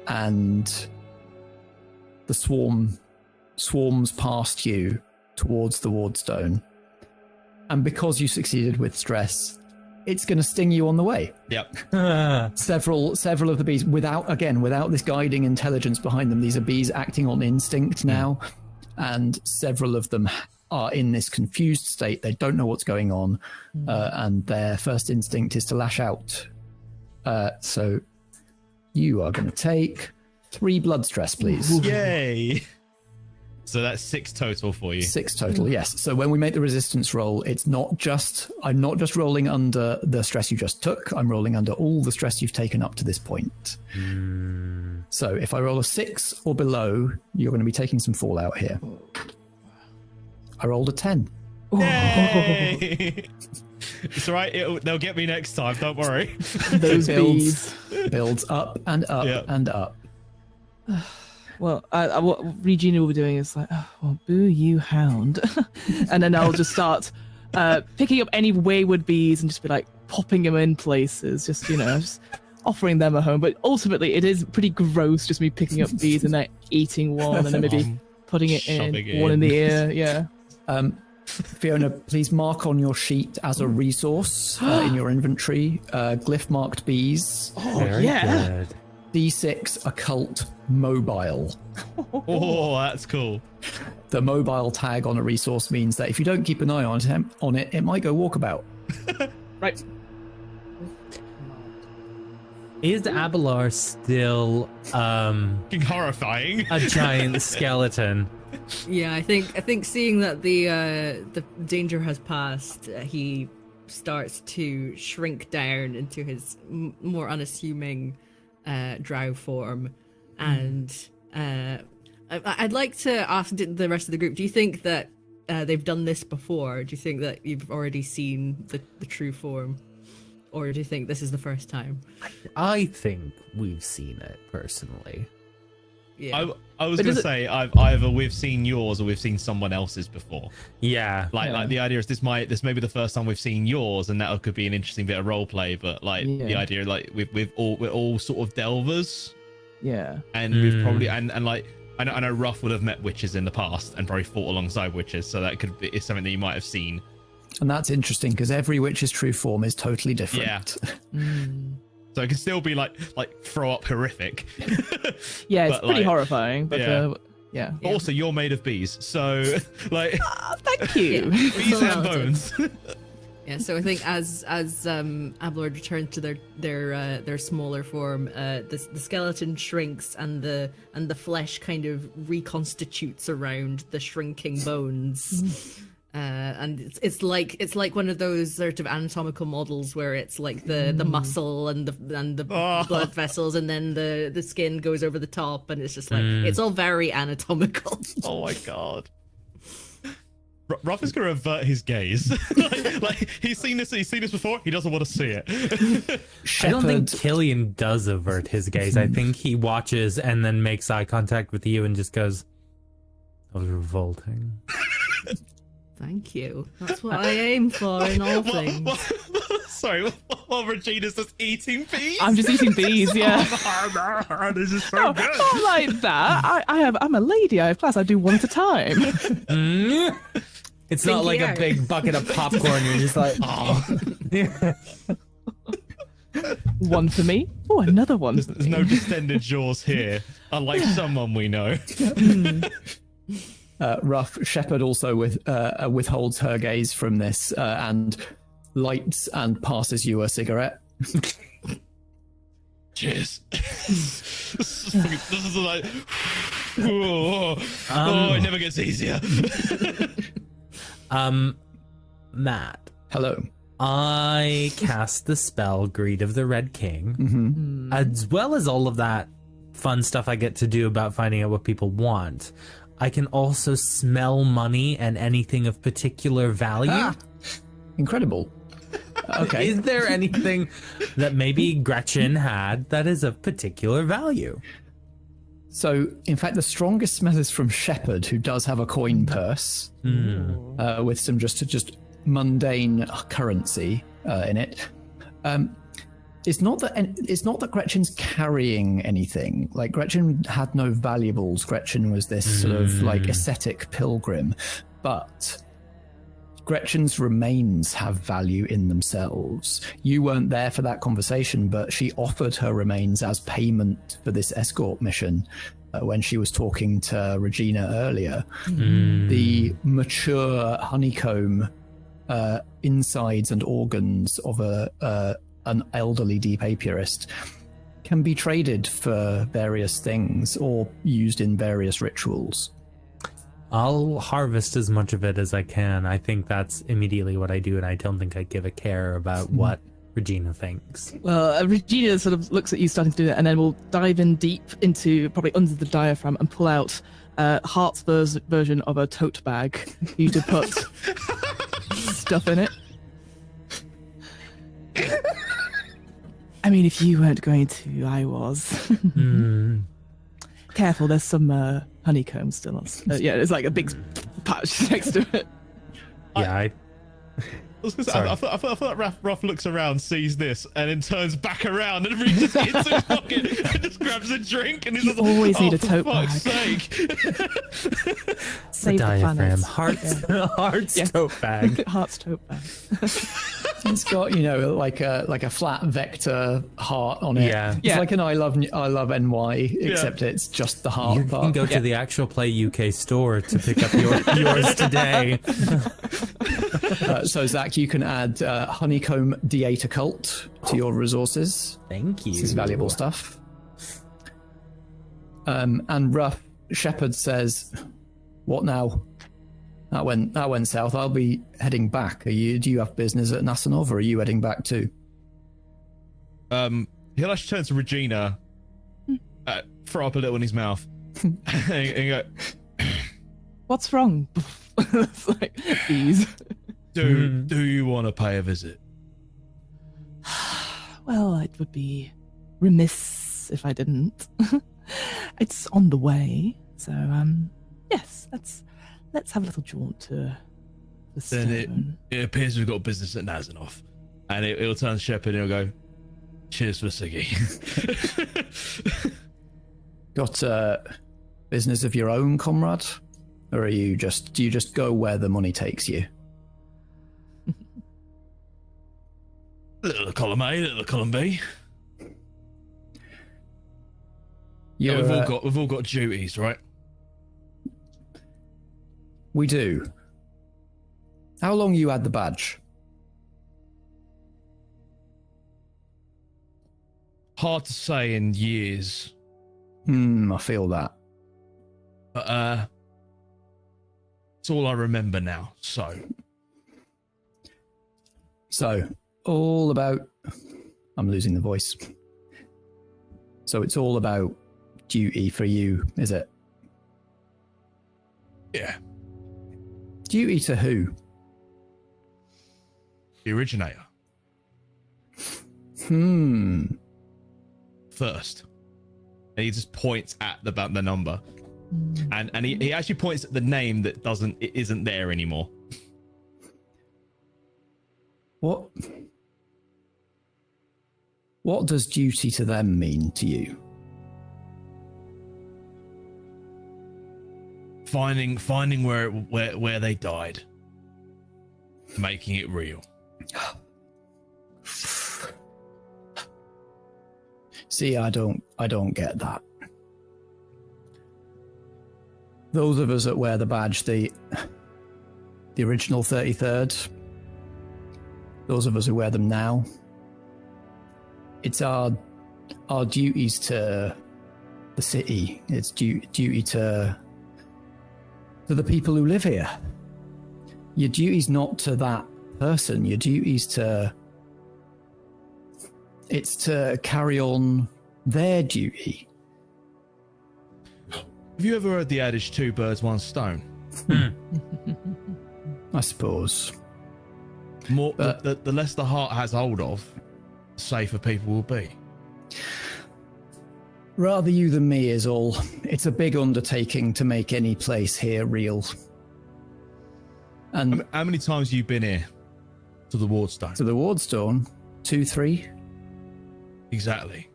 And the swarms past you towards the wardstone. And because you succeeded with stress, it's going to sting you on the way. Yep. Several of the bees, without this guiding intelligence behind them, these are bees acting on instinct now, and several of them are in this confused state. They don't know what's going on, and their first instinct is to lash out. So you are going to take 3 blood stress, please. Yay! So that's 6 total for you. 6 total, yes. So when we make the resistance roll, I'm not just rolling under the stress you just took. I'm rolling under all the stress you've taken up to this point. So if I roll a 6 or below, you're going to be taking some fallout here. I rolled a 10. Yay! It's all right. They'll get me next time. Don't worry. Those bees. Builds up and up and up. Well, what Regina will be doing is like, oh, well, boo you, hound. And then I'll just start picking up any wayward bees and just be like popping them in places, just offering them a home. But ultimately, it is pretty gross just me picking up bees and like eating one and then maybe putting it in, one in the ear. Yeah. Fiona, please mark on your sheet as a resource in your inventory, glyph marked bees. Oh, yeah. Good. D6 occult mobile. Oh, that's cool. The mobile tag on a resource means that if you don't keep an eye on it, it might go walkabout. Right. Is Abelard still Horrifying. a giant skeleton? Yeah, I think seeing that the danger has passed, he starts to shrink down into his more unassuming drow form, and I'd like to ask the rest of the group: do you think that they've done this before? Do you think that you've already seen the true form, or do you think this is the first time? I think we've seen it personally. Yeah. I was going to say either we've seen yours or we've seen someone else's before. Yeah. Like the idea is this may be the first time we've seen yours, and that could be an interesting bit of role play. But the idea, like we're all sort of delvers. Yeah. And we've probably and like I know Ruff would have met witches in the past and probably fought alongside witches, so that is something that you might have seen. And that's interesting because every witch's true form is totally different. Yeah. So it can still be like throw up horrific. Yeah, it's pretty horrifying, but yeah. But also, you're made of bees, so like. Thank you. Bees and bones. Yeah, so I think as Abelard returns to their smaller form, the skeleton shrinks and the flesh kind of reconstitutes around the shrinking bones. And it's like one of those sort of anatomical models where it's like the muscle and the blood vessels, and then the skin goes over the top, and it's just like it's all very anatomical. Oh my god. Ruff is going to avert his gaze. like he's seen this before. He doesn't want to see it. I don't think Killian does avert his gaze. I think he watches and then makes eye contact with you and just goes, "That was revolting." Thank you. That's what I aim for in all things. Sorry, while Regina's just eating bees? I'm just eating bees, yeah. This is so good. Not like that. I'm a lady. I have class. I do one at a time. It's not like a big bucket of popcorn. You're just like, oh. One for me. Oh, another one. There's no distended jaws here, unlike someone we know. Ruff Shepherd also withholds her gaze from this and lights and passes you a cigarette. Cheers. This is like, it never gets easier. Matt. Hello. I cast the spell Greed of the Red King, as well as all of that fun stuff I get to do about finding out what people want. I can also smell money and anything of particular value. Incredible. Okay. Is there anything that maybe Gretchen had that is of particular value? So, in fact, the strongest smell is from Shepherd, who does have a coin purse with some just mundane currency in it. It's not that Gretchen's carrying anything. Like, Gretchen had no valuables. Gretchen was this sort of like ascetic pilgrim, but Gretchen's remains have value in themselves. You weren't there for that conversation, but she offered her remains as payment for this escort mission when she was talking to Regina earlier. The mature honeycomb insides and organs of an elderly deep apiarist can be traded for various things or used in various rituals. I'll harvest as much of it as I can. I think that's immediately what I do, and I don't think I give a care about what Regina thinks. Well, Regina sort of looks at you starting to do that, and then we'll dive in deep into probably under the diaphragm and pull out Hart's version of a tote bag for you to put stuff in it. I mean, if you weren't going to, I was. Careful, there's some honeycomb still on. Yeah, there's like a big patch next to it. Yeah, I thought Ruff looks around, sees this, and then turns back around and reaches into his pocket and just grabs a drink. And he's you always need a tote bag. Sake. Save the diaphragm, planet. Heart's tote bag. Heart's tote bag. It's got, like a flat vector heart on it. Yeah. It's like an I love NY, except it's just the heart You part. can go to the Actual Play UK store to pick up yours today. So Zach, you can add honeycomb D8 occult to your resources. Thank you. This is valuable stuff. And Rough Shepherd says, "What now? That went south. I'll be heading back. Do you have business at Nasanov, or are you heading back too?" He'll actually turn to Regina, throw up a little in his mouth, and go, What's wrong? It's like, please. Do you want to pay a visit? Well, it would be remiss if I didn't. It's on the way, so yes, let's have a little jaunt to the stone. Then it appears we've got business at Nasanov, and it'll turn to Shepherd and it'll go, "Cheers for Siggy." Got business of your own, comrade, or do you just go where the money takes you? Little column A, little column B. We've We've all got duties, right? We do. How long you had the badge? Hard to say in years. I feel that. But it's all I remember now. So, all about... I'm losing the voice. So it's all about duty for you, is it? Yeah. Duty to who? The originator. First. And he just points at the number. And he actually points at the name that isn't there anymore. What does duty to them mean to you? Finding where they died. Making it real. See, I don't get that. Those of us that wear the badge, the original 33rd, those of us who wear them now, it's our our duties to the city. It's duty to the people who live here. Your duty's not to that person. Your duty's to carry on their duty. Have you ever heard the adage, two birds, one stone? I suppose. More the less the heart has hold of, the safer people will be. Rather you than me is all. It's a big undertaking to make any place here real. And How many times have you been here to the Wardstone? to the Wardstone, 2, 3. Exactly.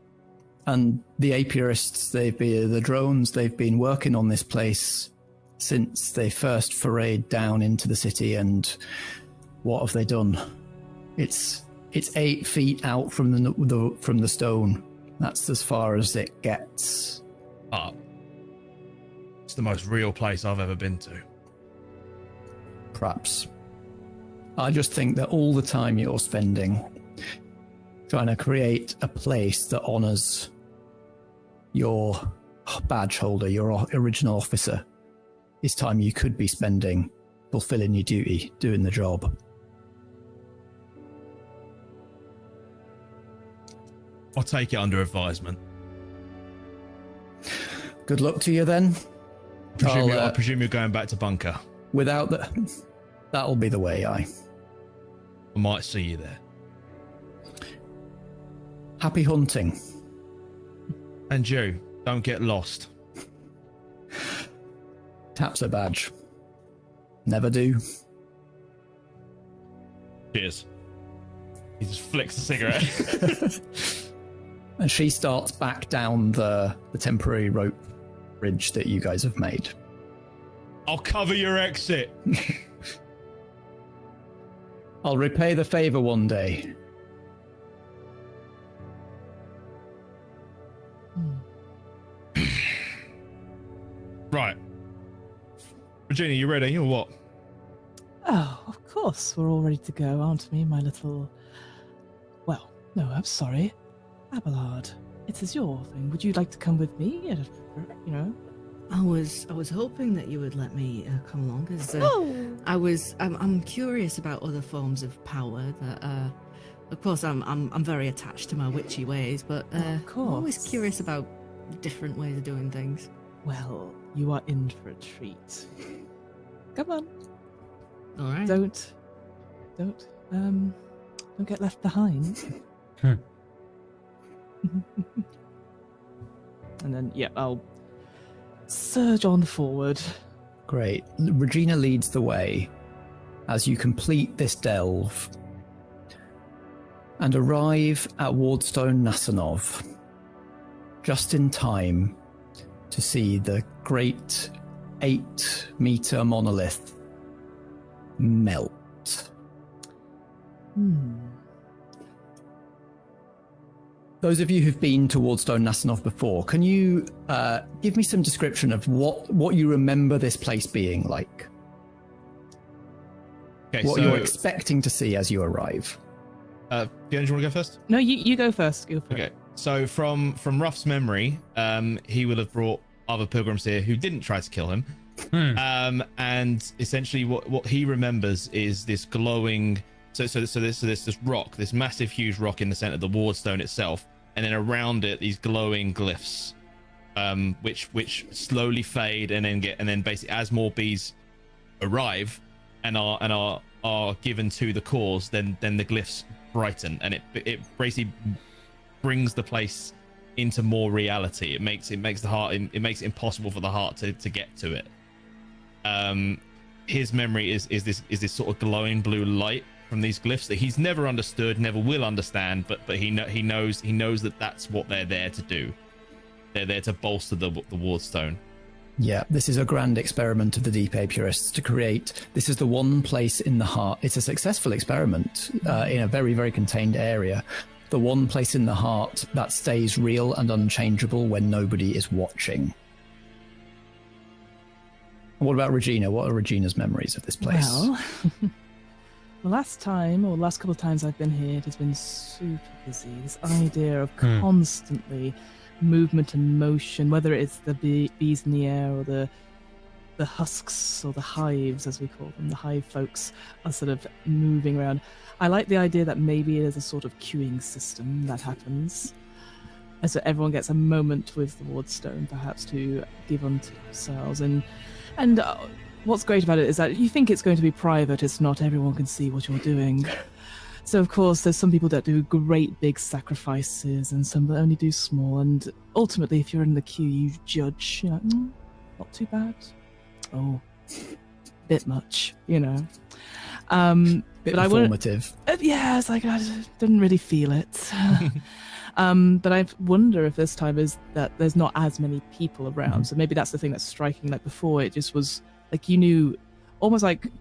And the apiarists, the drones, they've been working on this place since they first forayed down into the city. And what have they done? It's 8 feet out from the stone. That's as far as it gets. It's the most real place I've ever been to. Perhaps. I just think that all the time you're spending trying to create a place that honors your badge holder, your original officer, is time you could be spending fulfilling your duty, doing the job. I'll take it under advisement. Good luck to you then. I presume you're going back to bunker. Without that'll be the way. I might see you there. Happy hunting. And you, don't get lost. Taps a badge. Never do. Cheers. He just flicks the cigarette. And she starts back down the temporary rope bridge that you guys have made. I'll cover your exit. I'll repay the favor one day. Right. Regina, you ready or what? Oh, of course. We're all ready to go, aren't we, my little... Well, no, I'm sorry. Abelard, it is your thing. Would you like to come with me? You know? I was hoping that you would let me come along because I'm curious about other forms of power that of course I'm very attached to my witchy ways, but I'm always curious about different ways of doing things. Well, you are in for a treat. Come on. All right. Don't get left behind. And then I'll surge on forward. Great. Regina leads the way as you complete this delve and arrive at Wardstone Nasanov just in time to see the great 8-meter monolith melt. Those of you who've been to Wardstone Nasanov before, can you give me some description of what you remember this place being like? Okay, what you're expecting to see as you arrive. Fiona, do you want to go first? No, you go first. Go for Okay. it. So from Ruff's memory, he will have brought other pilgrims here who didn't try to kill him. And essentially what he remembers is this glowing so this rock, this massive huge rock in the center of the Wardstone itself, and then around it these glowing glyphs, which slowly fade and then basically as more bees arrive and are given to the cause, then the glyphs brighten and it basically brings the place into more reality. It makes it impossible for the heart to get to it. His memory is this sort of glowing blue light from these glyphs that he's never understood, never will understand, but he knows that that's what they're there to do. They're there to bolster the Wardstone. Yeah, this is a grand experiment of the Deep Apiarists to create. This is the one place in the heart. It's a successful experiment in a very, very contained area. The one place in the heart that stays real and unchangeable when nobody is watching. What about Regina? What are Regina's memories of this place? Well, the last time, or the last couple of times I've been here, it has been super busy. This idea of constantly movement and motion, whether it's the bees in the air or the husks or the hives, as we call them, the hive folks are sort of moving around. I like the idea that maybe there's a sort of queuing system that happens. And so everyone gets a moment with the Wardstone, perhaps, to give unto themselves. And what's great about it is that you think it's going to be private, it's not. Everyone can see what you're doing. So, of course, there's some people that do great big sacrifices and some that only do small. And ultimately, if you're in the queue, you judge. You're like, not too bad. Oh, bit much, you know. Bit informative. Yeah, it's like I didn't really feel it. But I wonder if this time is that there's not as many people around. So maybe that's the thing that's striking. Like before, it just was like you knew, almost like,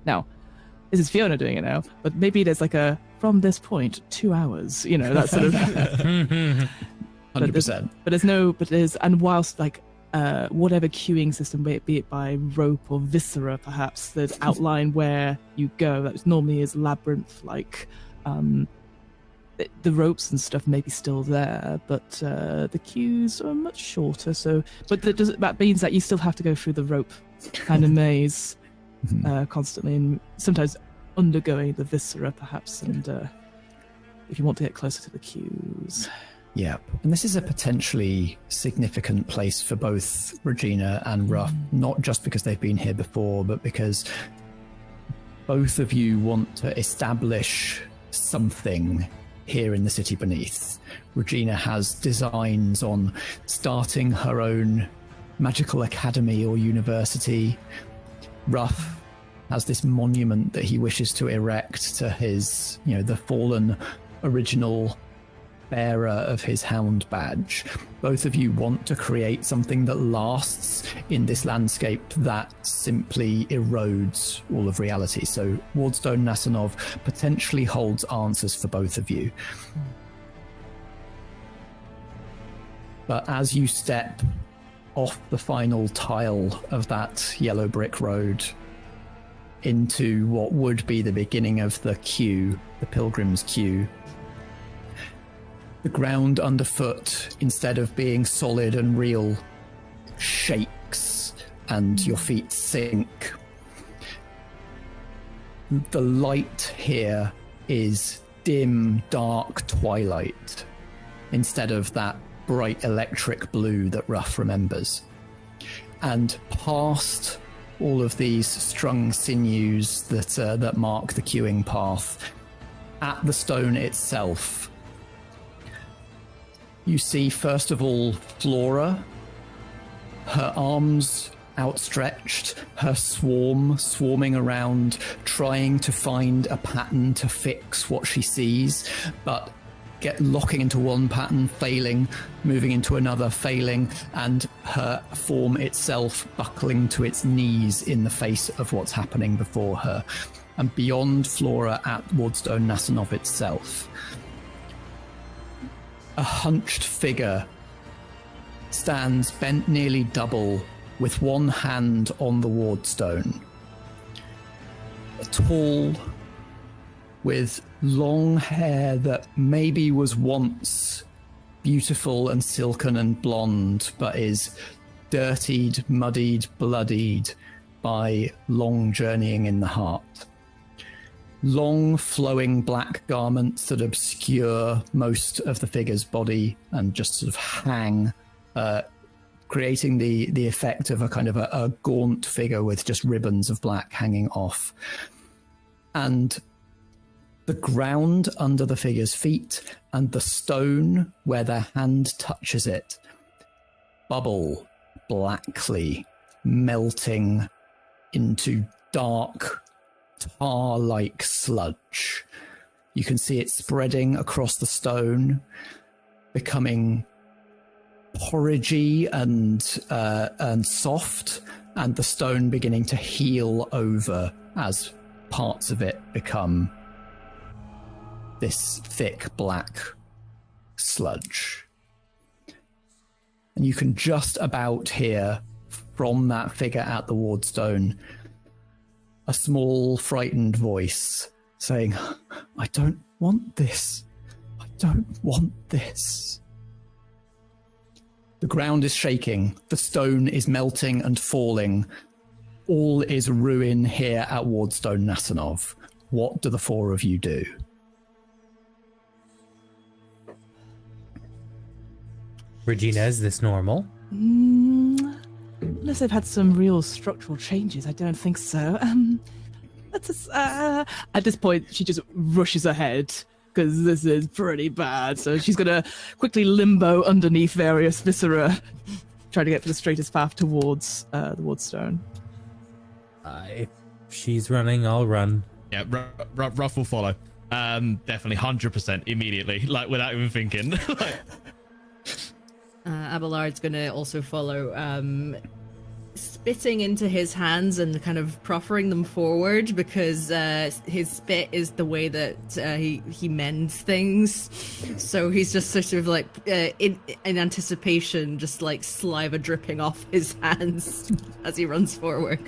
now, this is Fiona doing it now, but maybe there's like a, from this point, 2 hours, you know, that sort of... 100%. But there's, and whilst like, whatever queuing system, be it by rope or viscera, perhaps, that outline where you go, that normally is labyrinth-like. The ropes and stuff may be still there, but the queues are much shorter. So, but that means that you still have to go through the rope kind of maze constantly, and sometimes undergoing the viscera, perhaps. And if you want to get closer to the queues. Yeah, and this is a potentially significant place for both Regina and Ruff, not just because they've been here before, but because both of you want to establish something here in the city beneath. Regina has designs on starting her own magical academy or university. Ruff has this monument that he wishes to erect to his, the fallen original bearer of his hound badge. Both of you want to create something that lasts in this landscape that simply erodes all of reality. So Wardstone Nasanov potentially holds answers for both of you. But as you step off the final tile of that yellow brick road into what would be the beginning of the queue, the pilgrim's queue, the ground underfoot, instead of being solid and real, shakes and your feet sink. The light here is dim, dark twilight instead of that bright electric blue that Ruff remembers. And past all of these strung sinews that mark the queuing path, at the stone itself, you see, first of all, Flora, her arms outstretched, her swarming around, trying to find a pattern to fix what she sees, but locking into one pattern, failing, moving into another, failing, and her form itself buckling to its knees in the face of what's happening before her. And beyond Flora, at Wardstone Nasanov itself, a hunched figure stands bent nearly double with one hand on the wardstone. Tall, with long hair that maybe was once beautiful and silken and blonde, but is dirtied, muddied, bloodied by long journeying in the heart. Long flowing black garments that obscure most of the figure's body and just sort of hang, creating the effect of a kind of a gaunt figure with just ribbons of black hanging off. And the ground under the figure's feet and the stone where their hand touches it bubble blackly, melting into dark, tar-like sludge. You can see it spreading across the stone, becoming porridgey and soft, and the stone beginning to heal over as parts of it become this thick black sludge. And you can just about hear from that figure at the wardstone a small, frightened voice saying, I don't want this. I don't want this. The ground is shaking. The stone is melting and falling. All is ruin here at Wardstone Nasanov. What do the four of you do? Regina, is this normal? Unless they've had some real structural changes, I don't think so. At this point, she just rushes ahead because this is pretty bad. So she's gonna quickly limbo underneath various viscera, trying to get for the straightest path towards the Wardstone. If she's running, I'll run. Yeah, Ruff will follow. Definitely 100% immediately, like without even thinking. Abelard's gonna also follow, spitting into his hands and kind of proffering them forward because his spit is the way that he mends things. So he's just sort of like in anticipation, just like saliva dripping off his hands as he runs forward.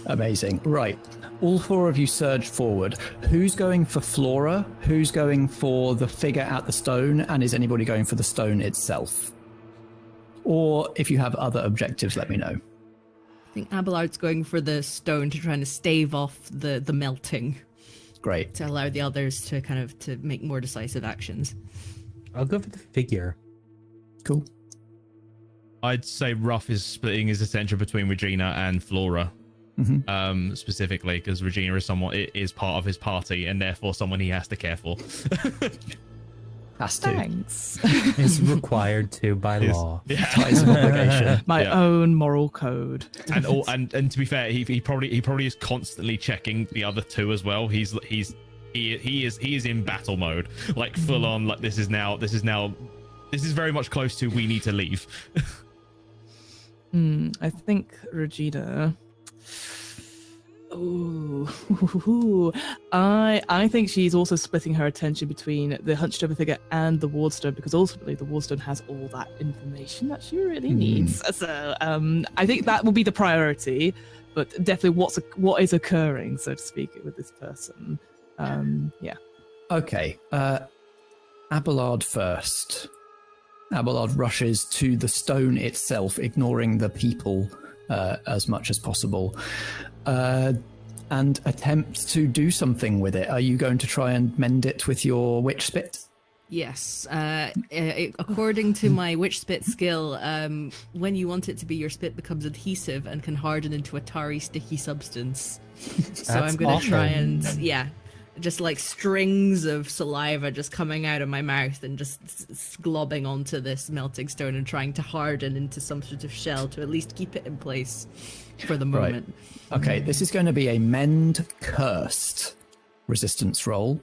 Amazing. Right. All four of you surge forward. Who's going for Flora? Who's going for the figure at the stone? And is anybody going for the stone itself? Or if you have other objectives, let me know. I think Abelard's going for the stone to try to stave off the melting. Great. To allow the others to kind of to make more decisive actions. I'll go for the figure. Cool. I'd say Ruff is splitting his attention between Regina and Flora. Specifically because Regina is part of his party and therefore someone he has to care for. Has to. Thanks. It's required to by law. Yeah. Ties of obligation. My own moral code. And to be fair, he probably is constantly checking the other two as well. He is in battle mode, like full on. Like this is very much close to we need to leave. I think Regina. Ooh, I think she's also splitting her attention between the hunched over figure and the Wardstone because ultimately the Wardstone has all that information that she really needs. So I think that will be the priority, but definitely what is occurring, so to speak, with this person. Yeah. Okay. Abelard first. Abelard rushes to the stone itself, ignoring the people as much as possible. And attempts to do something with it. Are you going to try and mend it with your witch spit? Yes. According to my witch spit skill, when you want it to be, your spit becomes adhesive and can harden into a tarry, sticky substance. So I'm going to try and, just like strings of saliva just coming out of my mouth and just globbing onto this melting stone and trying to harden into some sort of shell to at least keep it in place for the moment. Right. Okay, this is going to be a mend cursed resistance roll.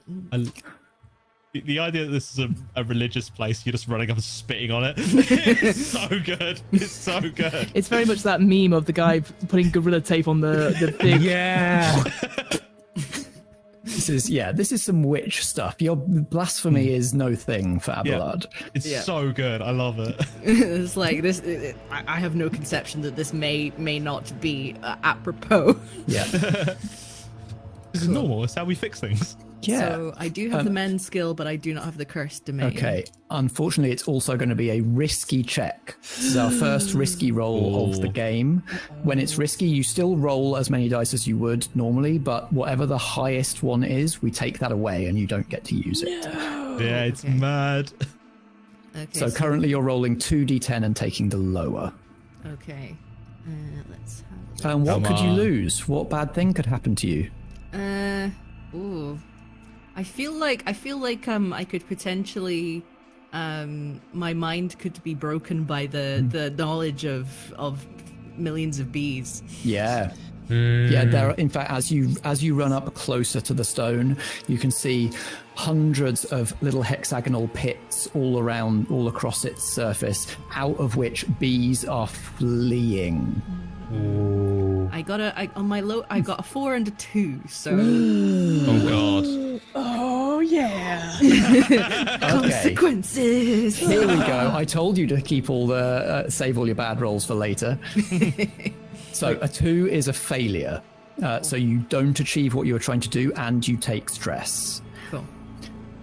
The idea that this is a religious place, you're just running up and spitting on it. It's so good. It's so good. It's very much that meme of the guy putting gorilla tape on the big... Yeah. This is some witch stuff. Your blasphemy is no thing for Abelard. Yeah. It's so good. I love it. It's like this. I have no conception that this may not be apropos. Yeah. This is normal. It's how we fix things. Yeah. So I do have the mend skill, but I do not have the cursed domain. Okay. Unfortunately, it's also going to be a risky check. This is our first risky roll of the game. When it's risky, you still roll as many dice as you would normally, but whatever the highest one is, we take that away and you don't get to use it. Yeah, it's mad. Okay, so currently you're rolling 2d10 and taking the lower. Okay. Let's have. And what could you lose? What bad thing could happen to you? Ooh. I feel like I could potentially my mind could be broken by the knowledge of millions of bees. Yeah. Yeah, there are, in fact, as you run up closer to the stone, you can see hundreds of little hexagonal pits all across its surface, out of which bees are fleeing. Ooh. I got a 4 and a 2, so Oh god. Oh yeah. consequences. Here we go. I told you to keep all the save all your bad rolls for later. So a 2 is a failure. So you don't achieve what you were trying to do, and you take stress. Cool.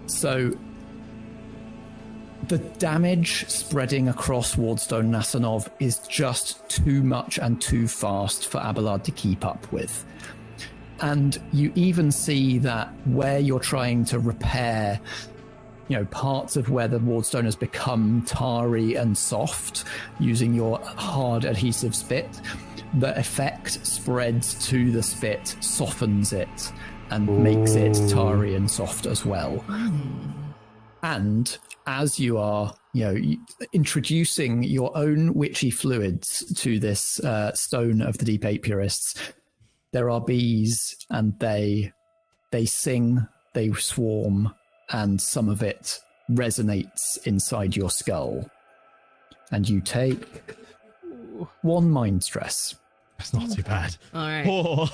So the damage spreading across Wardstone Nasanov is just too much and too fast for Abelard to keep up with. And you even see that where you're trying to repair, parts of where the Wardstone has become tarry and soft using your hard adhesive spit, the effect spreads to the spit, softens it, and makes it tarry and soft as well. And as you are, introducing your own witchy fluids to this stone of the Deep Eight Purists, there are bees, and they sing, they swarm, and some of it resonates inside your skull. And you take 1 mind stress. That's not too bad. All right. Oh.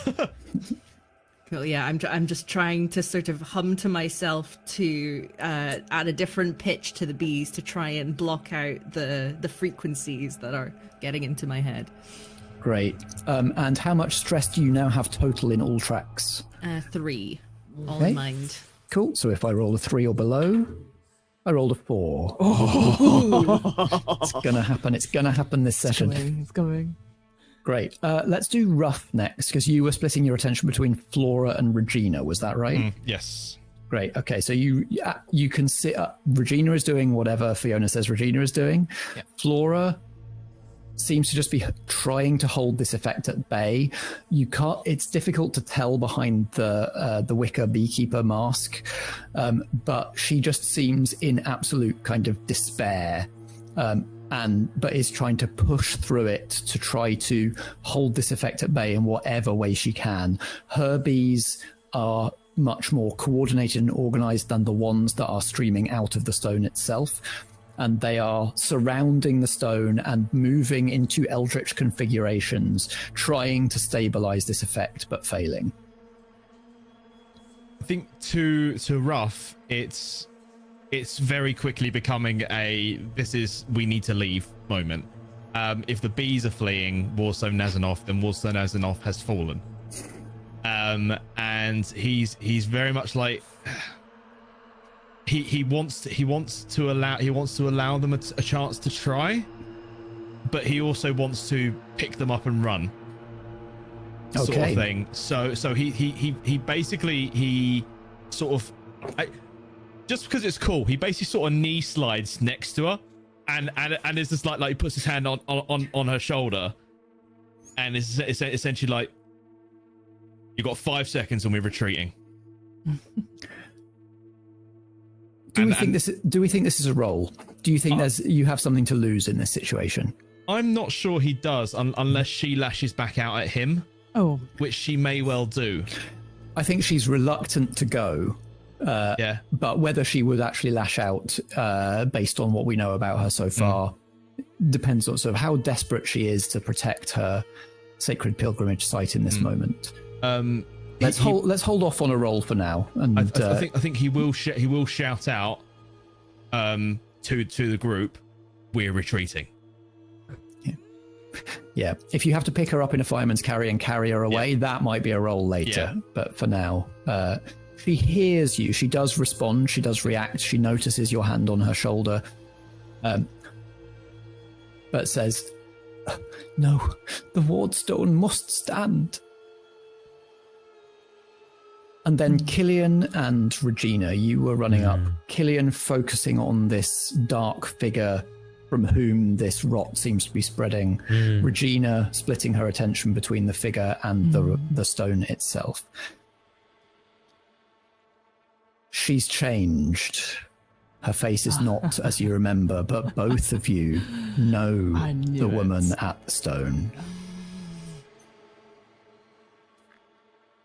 Cool. Yeah, I'm just trying to sort of hum to myself to add a different pitch to the bees to try and block out the frequencies that are getting into my head. Great. And how much stress do you now have total in all tracks? 3, all Okay. in mind. Cool. So if I roll a 3 or below, I rolled a 4. It's gonna happen. It's gonna happen this session. It's going. Great. Let's do rough next, because you were splitting your attention between Flora and Regina. Was that right? Yes. Great. Okay. So you can sit up. Regina is doing whatever Fiona says Regina is doing. Yeah. Flora seems to just be trying to hold this effect at bay. You can't. It's difficult to tell behind the wicker beekeeper mask, but she just seems in absolute kind of despair, but is trying to push through it to try to hold this effect at bay in whatever way she can. Her bees are much more coordinated and organized than the ones that are streaming out of the stone itself. And they are surrounding the stone and moving into eldritch configurations, trying to stabilize this effect, but failing. I think to rough, it's very quickly becoming we need to leave moment. If the bees are fleeing Warstone Nazanov, then Warstone Nazanov has fallen. And he's very much like he wants to allow them a chance to try, but he also wants to pick them up and run. Sort of thing. So he basically sort of just because it's cool, he basically sort of knee slides next to her, and it's just like he puts his hand on her shoulder, and it's essentially like, you got 5 seconds and we're retreating. Do we think this is a role? Do you think you have something to lose in this situation? I'm not sure he does, unless she lashes back out at him. Oh, which she may well do. I think she's reluctant to go. Yeah. But whether she would actually lash out, based on what we know about her so far, depends on sort of how desperate she is to protect her sacred pilgrimage site in this moment. Let's hold off on a roll for now. And I think he will shout out to the group, we're retreating. Yeah, if you have to pick her up in a fireman's carry and carry her away, that might be a roll later. Yeah. But for now, she hears you. She does respond. She does react. She notices your hand on her shoulder, but says, "No, the Wardstone must stand." And then Killian and Regina, you were running up. Killian focusing on this dark figure from whom this rot seems to be spreading. Regina splitting her attention between the figure and the stone itself. She's changed. Her face is not as you remember, but both of you know the woman at the stone.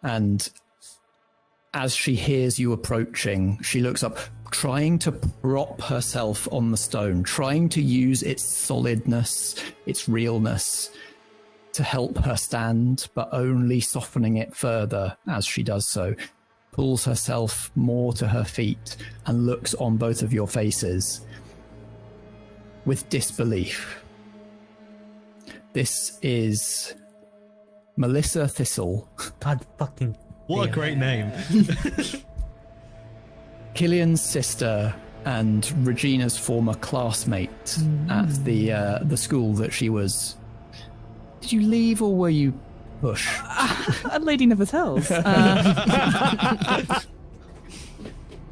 And as she hears you approaching, she looks up, trying to prop herself on the stone, trying to use its solidness, its realness to help her stand, but only softening it further as she does so. Pulls herself more to her feet and looks on both of your faces with disbelief. This is Melissa Thistle, God fucking. What a damn. great name. Killian's sister and Regina's former classmate at the school that she was. Did you leave or were you pushed? A lady never tells.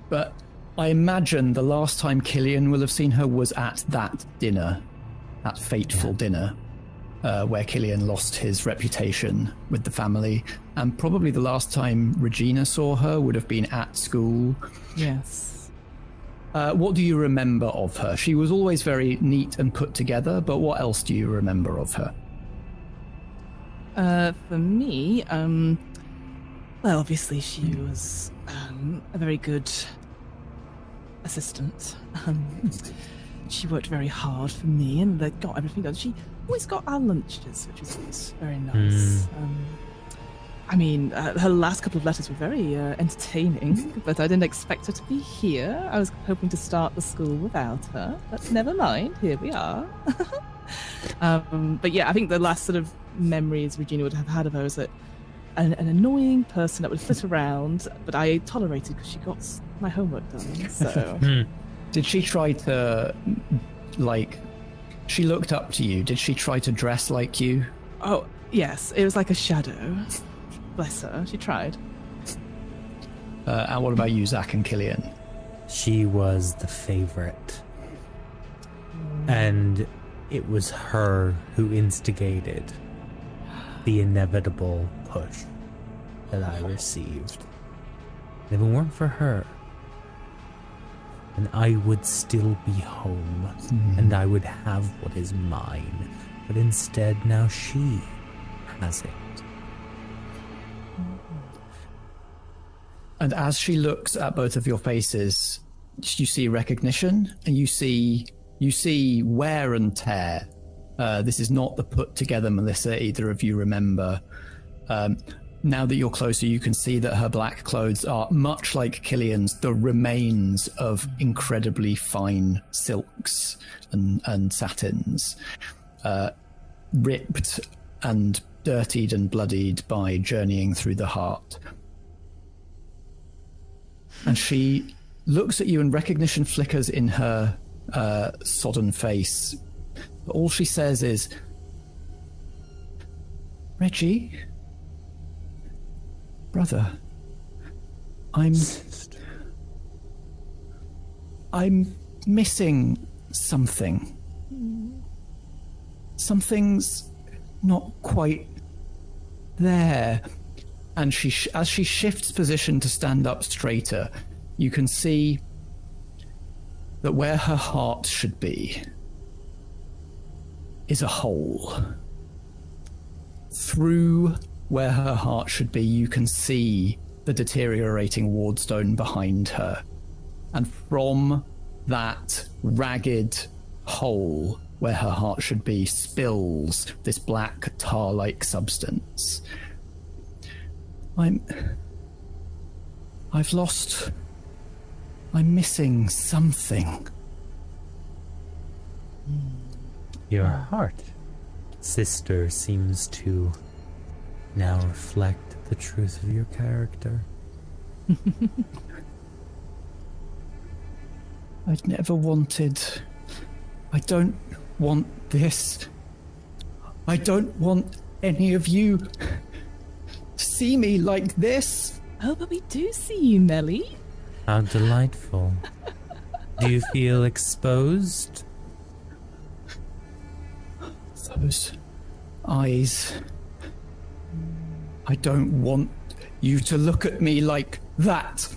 But I imagine the last time Killian will have seen her was at that dinner, that fateful dinner, where Killian lost his reputation with the family. And probably the last time Regina saw her would have been at school. Yes. What do you remember of her? She was always very neat and put together, but what else do you remember of her? For me, well, obviously she was a very good assistant. She worked very hard for me and got everything done. She always got our lunches, which was always very nice. I mean, her last couple of letters were very entertaining, but I didn't expect her to be here. I was hoping to start the school without her, but never mind, here we are. But yeah, I think the last sort of memories Regina would have had of her was that an annoying person that would flit around, but I tolerated because she got my homework done. So, Did she try to, like, she looked up to you? Did she try to dress like you? oh yes, it was like a shadow. Bless her, she tried. And what about you, Zack and Killian? She was the favorite. And it was her who instigated the inevitable push that I received. If it weren't for her, then I would still be home and I would have what is mine. But instead, now she has it. And as she looks at both of your faces, you see recognition, and you see wear and tear. This is not the put together Melissa either of you remember. Now that you're closer, you can see that her black clothes are much like Killian's, the remains of incredibly fine silks and satins, ripped and dirtied and bloodied by journeying through the heart. And she looks at you and recognition flickers in her sodden face. But all she says is, Reggie, brother, I'm missing something. Something's not quite there. And as she shifts position to stand up straighter, you can see that where her heart should be is a hole. Through where her heart should be, you can see the deteriorating wardstone behind her. And from that ragged hole where her heart should be spills this black tar-like substance. I'm missing something. Your heart, sister, seems to now reflect the truth of your character. I'd never wanted... I don't want this. I don't want any of you to see me like this. Oh, but we do see you, Melly. How delightful. Do you feel exposed? Those eyes. I don't want you to look at me like that.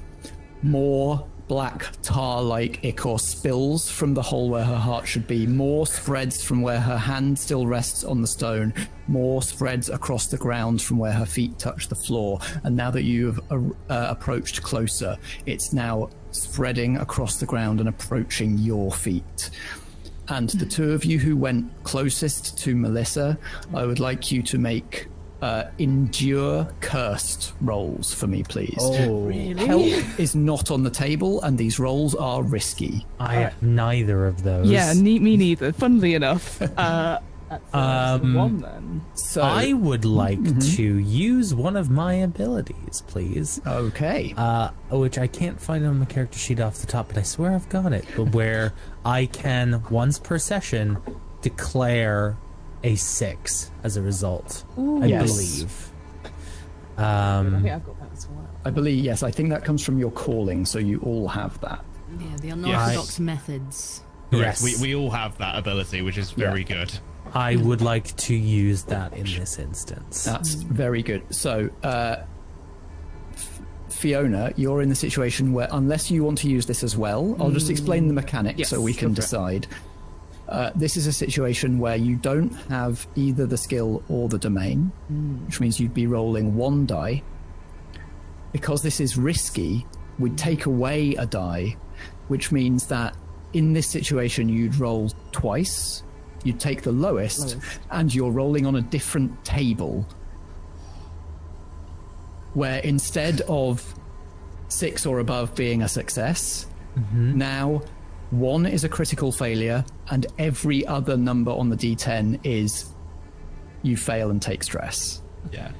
More black tar-like ichor spills from the hole where her heart should be. More spreads from where her hand still rests on the stone. More spreads across the ground from where her feet touch the floor. And now that you've approached closer, it's now spreading across the ground and approaching your feet. And the two of you who went closest to Melissa, I would like you to make endure cursed rolls for me, please. Oh, Really? Help is not on the table, and these rolls are risky. I have neither of those. Yeah, me neither. Funnily enough, That's the one then. So I would like to use one of my abilities, please. Okay. Which I can't find on the character sheet off the top, but I swear I've got it. But where I can, once per session, declare a 6 as a result. I believe. I think I've got that as well. I believe, yes. I think that comes from your calling, so you all have that. Yeah, the unorthodox methods. Correct. Yes. We all have that ability, which is very good. I would like to use that in this instance. That's very good. So, Fiona, you're in the situation where, unless you want to use this as well, I'll just explain the mechanics so we can decide. This is a situation where you don't have either the skill or the domain, which means you'd be rolling 1 die. Because this is risky, we'd take away a die, which means that in this situation you'd roll twice, you'd take the lowest, and you're rolling on a different table. Where instead of 6 or above being a success, now 1 is a critical failure, and every other number on the D10 is you fail and take stress. Yeah.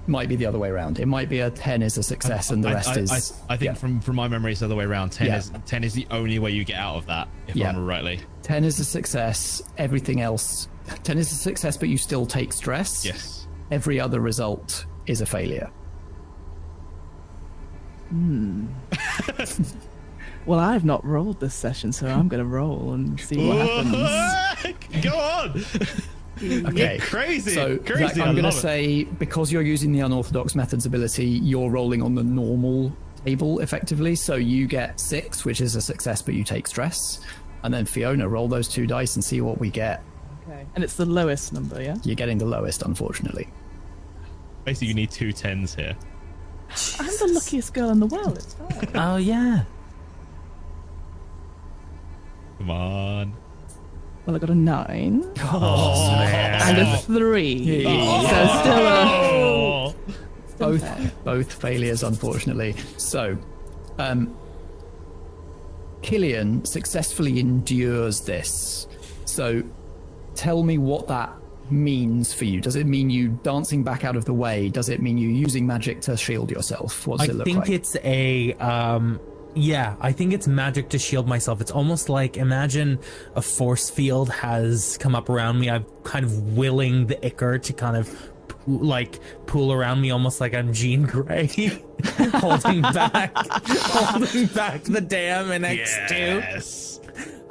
Might be the other way around. It might be a 10 is a success and the rest is... I think from my memory, it's the other way around. 10 is the only way you get out of that, if I remember rightly. 10 is a success. Everything else... 10 is a success, but you still take stress. Yes. Every other result is a failure. Well, I've not rolled this session, so I'm going to roll and see what happens. Go on! Okay. Crazy. So, crazy. Zack, I'm going to say, because you're using the Unorthodox Methods ability, you're rolling on the normal table, effectively. So you get 6, which is a success, but you take stress. And then Fiona, roll those 2 dice and see what we get. Okay. And it's the lowest number, yeah? You're getting the lowest, unfortunately. Basically, you need 2 10s here. I'm the luckiest girl in the world, it's fine. Oh, yeah. Come on. Well, I got a 9 Oh, and a 3. So still a... Both failures, unfortunately. So, Killian successfully endures this. So, tell me what that means for you. Does it mean you dancing back out of the way? Does it mean you using magic to shield yourself? What does it look like? I think it's a I think it's magic to shield myself. It's almost like, imagine a force field has come up around me. I'm kind of willing the Ichor to kind of pull around me, almost like I'm Jean Grey, holding back the dam in X2. Yes.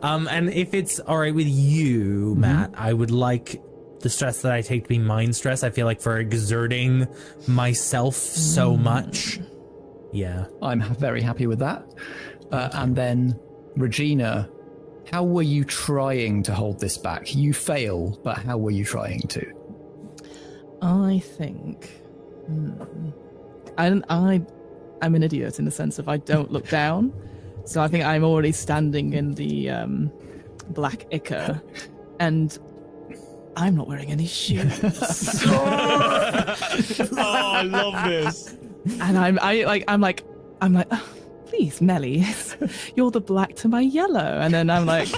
And if it's all right with you, Matt, I would like the stress that I take to be mind stress. I feel like for exerting myself so much. Yeah. I'm very happy with that. And then, Regina, how were you trying to hold this back? You fail, but how were you trying to? I think... I'm an idiot in the sense of I don't look down. So I think I'm already standing in the black Ichor, and I'm not wearing any shoes. Oh, I love this. And I'm like, oh, please, Melly, you're the black to my yellow. And then I'm like,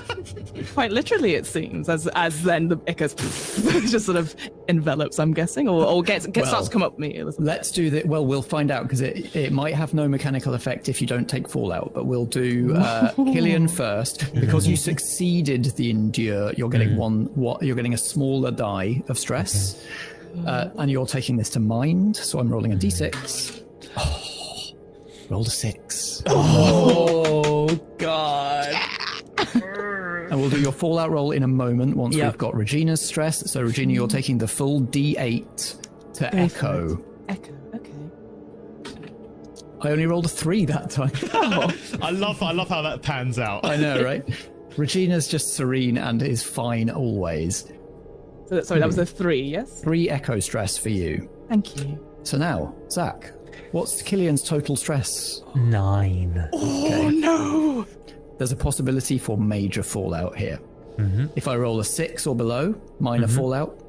quite literally, it seems, as then the Ichor just sort of envelops, I'm guessing, or starts to come up me. Let's do that. Well, we'll find out, because it might have no mechanical effect if you don't take fallout, but we'll do Killian first. Because you succeeded the endure, you're getting you're getting a smaller die of stress. And you're taking this to mind, so I'm rolling a d6. Rolled a 6. Oh, God. And we'll do your fallout roll in a moment once we've got Regina's stress. So, Regina, you're taking the full d8 to Echo. Echo, okay. I only rolled a 3 that time. I love how that pans out. I know, right? Regina's just serene and is fine always. So, sorry, that was a 3, yes? 3 Echo stress for you. Thank you. So now, Zack, what's Killian's total stress? 9. Oh, no! There's a possibility for major fallout here. If I roll a 6 or below, minor fallout.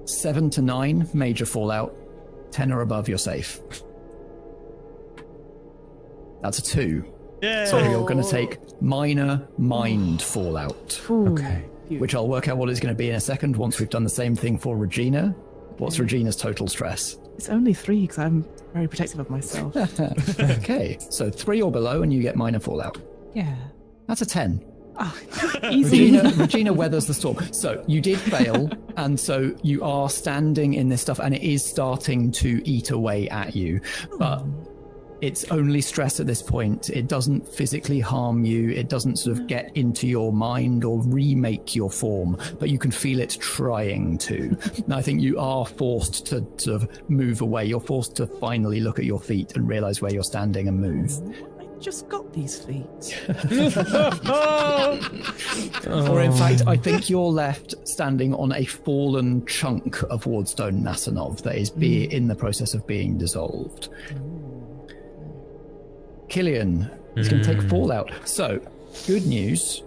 7 to 9, major fallout. 10 or above, you're safe. That's a 2. Yeah. So you're going to take minor mind fallout. Okay. which I'll work out what it's going to be in a second once we've done the same thing for Regina. What's Regina's total stress? It's only 3 because I'm very protective of myself. Okay, so 3 or below and you get minor fallout. Yeah. That's a 10. Oh, easy. Regina weathers the storm. So you did fail, and so you are standing in this stuff, and it is starting to eat away at you. But it's only stress at this point. It doesn't physically harm you. It doesn't sort of get into your mind or remake your form, but you can feel it trying to. And I think you are forced to sort of move away. You're forced to finally look at your feet and realize where you're standing and move. I just got these feet. Or in fact, I think you're left standing on a fallen chunk of Wardstone Nasanov that is in the process of being dissolved. Killian is going to take fallout. So, good news.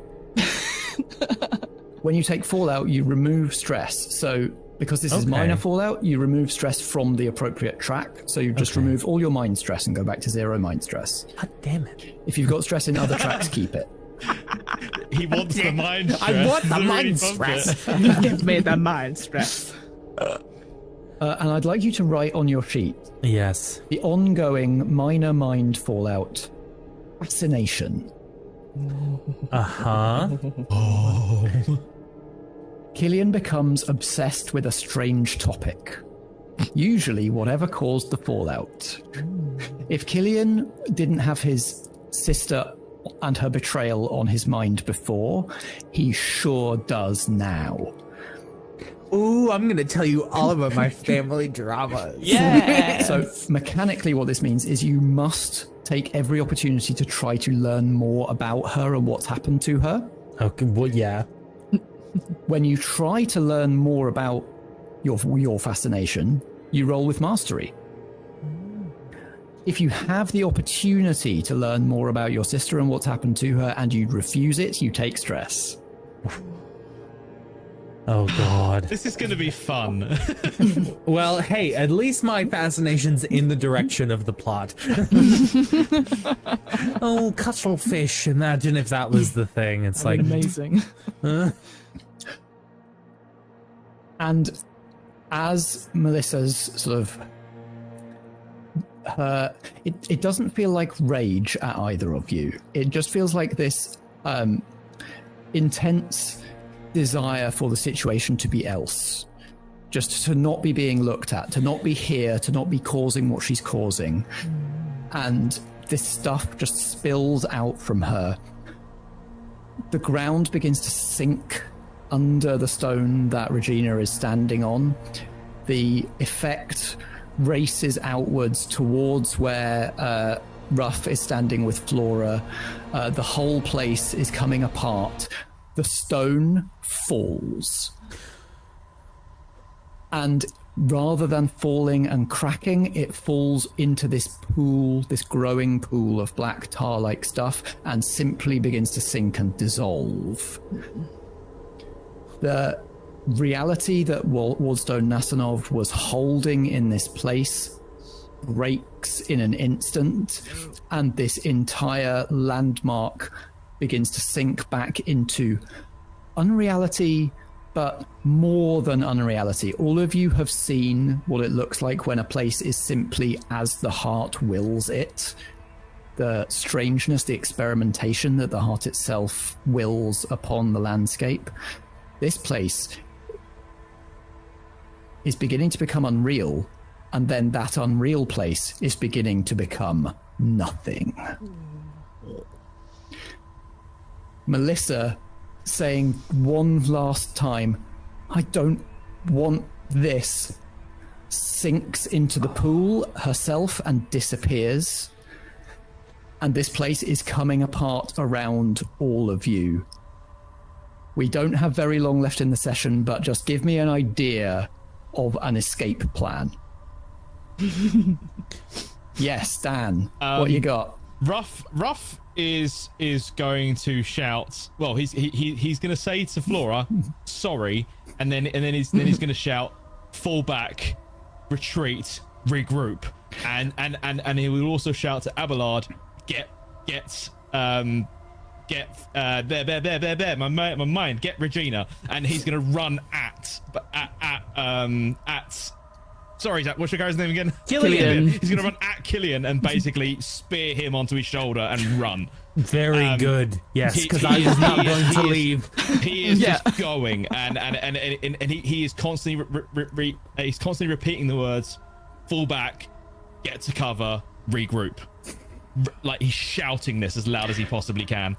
When you take fallout, you remove stress. So, because this is minor fallout, you remove stress from the appropriate track. So you just remove all your mind stress and go back to 0 mind stress. God damn it. If you've got stress in other tracks, keep it. He wants the mind stress. I want the He mind wants stress. it. Give me the mind stress. And I'd like you to write on your sheet Yes. the ongoing minor mind fallout fascination. Uh-huh. Killian becomes obsessed with a strange topic, usually whatever caused the fallout. If Killian didn't have his sister and her betrayal on his mind before, he sure does now. Ooh, I'm going to tell you all about my family dramas. Yeah. So mechanically what this means is you must take every opportunity to try to learn more about her and what's happened to her. Okay, well, yeah. When you try to learn more about your fascination, you roll with mastery. If you have the opportunity to learn more about your sister and what's happened to her and you refuse it, you take stress. Oh, God. This is going to be fun. Well, hey, at least my fascination's in the direction of the plot. Oh, cuttlefish. Imagine if that was the thing. It's like... amazing. And as Melissa's sort of it doesn't feel like rage at either of you. It just feels like this intense desire for the situation to be else. Just to not be being looked at, to not be here, to not be causing what she's causing. And this stuff just spills out from her. The ground begins to sink under the stone that Regina is standing on. The effect races outwards towards where Ruff is standing with Flora. The whole place is coming apart. The stone falls. And rather than falling and cracking, it falls into this pool, this growing pool of black tar-like stuff, and simply begins to sink and dissolve. The reality that Wardstone Nasanov was holding in this place breaks in an instant, and this entire landmark begins to sink back into unreality, but more than unreality. All of you have seen what it looks like when a place is simply as the heart wills it. The strangeness, the experimentation that the heart itself wills upon the landscape. This place is beginning to become unreal, and then that unreal place is beginning to become nothing. Melissa saying one last time, "I don't want this," sinks into the pool herself and disappears. And this place is coming apart around all of you. We don't have very long left in the session, but just give me an idea of an escape plan. Yes, Dan, what you got? Ruff is going to shout. Well, he's going to say to Flora, "Sorry," and then he's going to shout, "Fall back, retreat, regroup," and he will also shout to Abelard, "Get get there, my mind, get Regina, and he's gonna run at sorry, Zack, what's your guy's name again? Killian. He's gonna run at Killian and basically spear him onto his shoulder and run. Very good. Yes, because I was not going to leave. He is just going, and he is constantly he's constantly repeating the words, fall back, get to cover, regroup. Like he's shouting this as loud as he possibly can.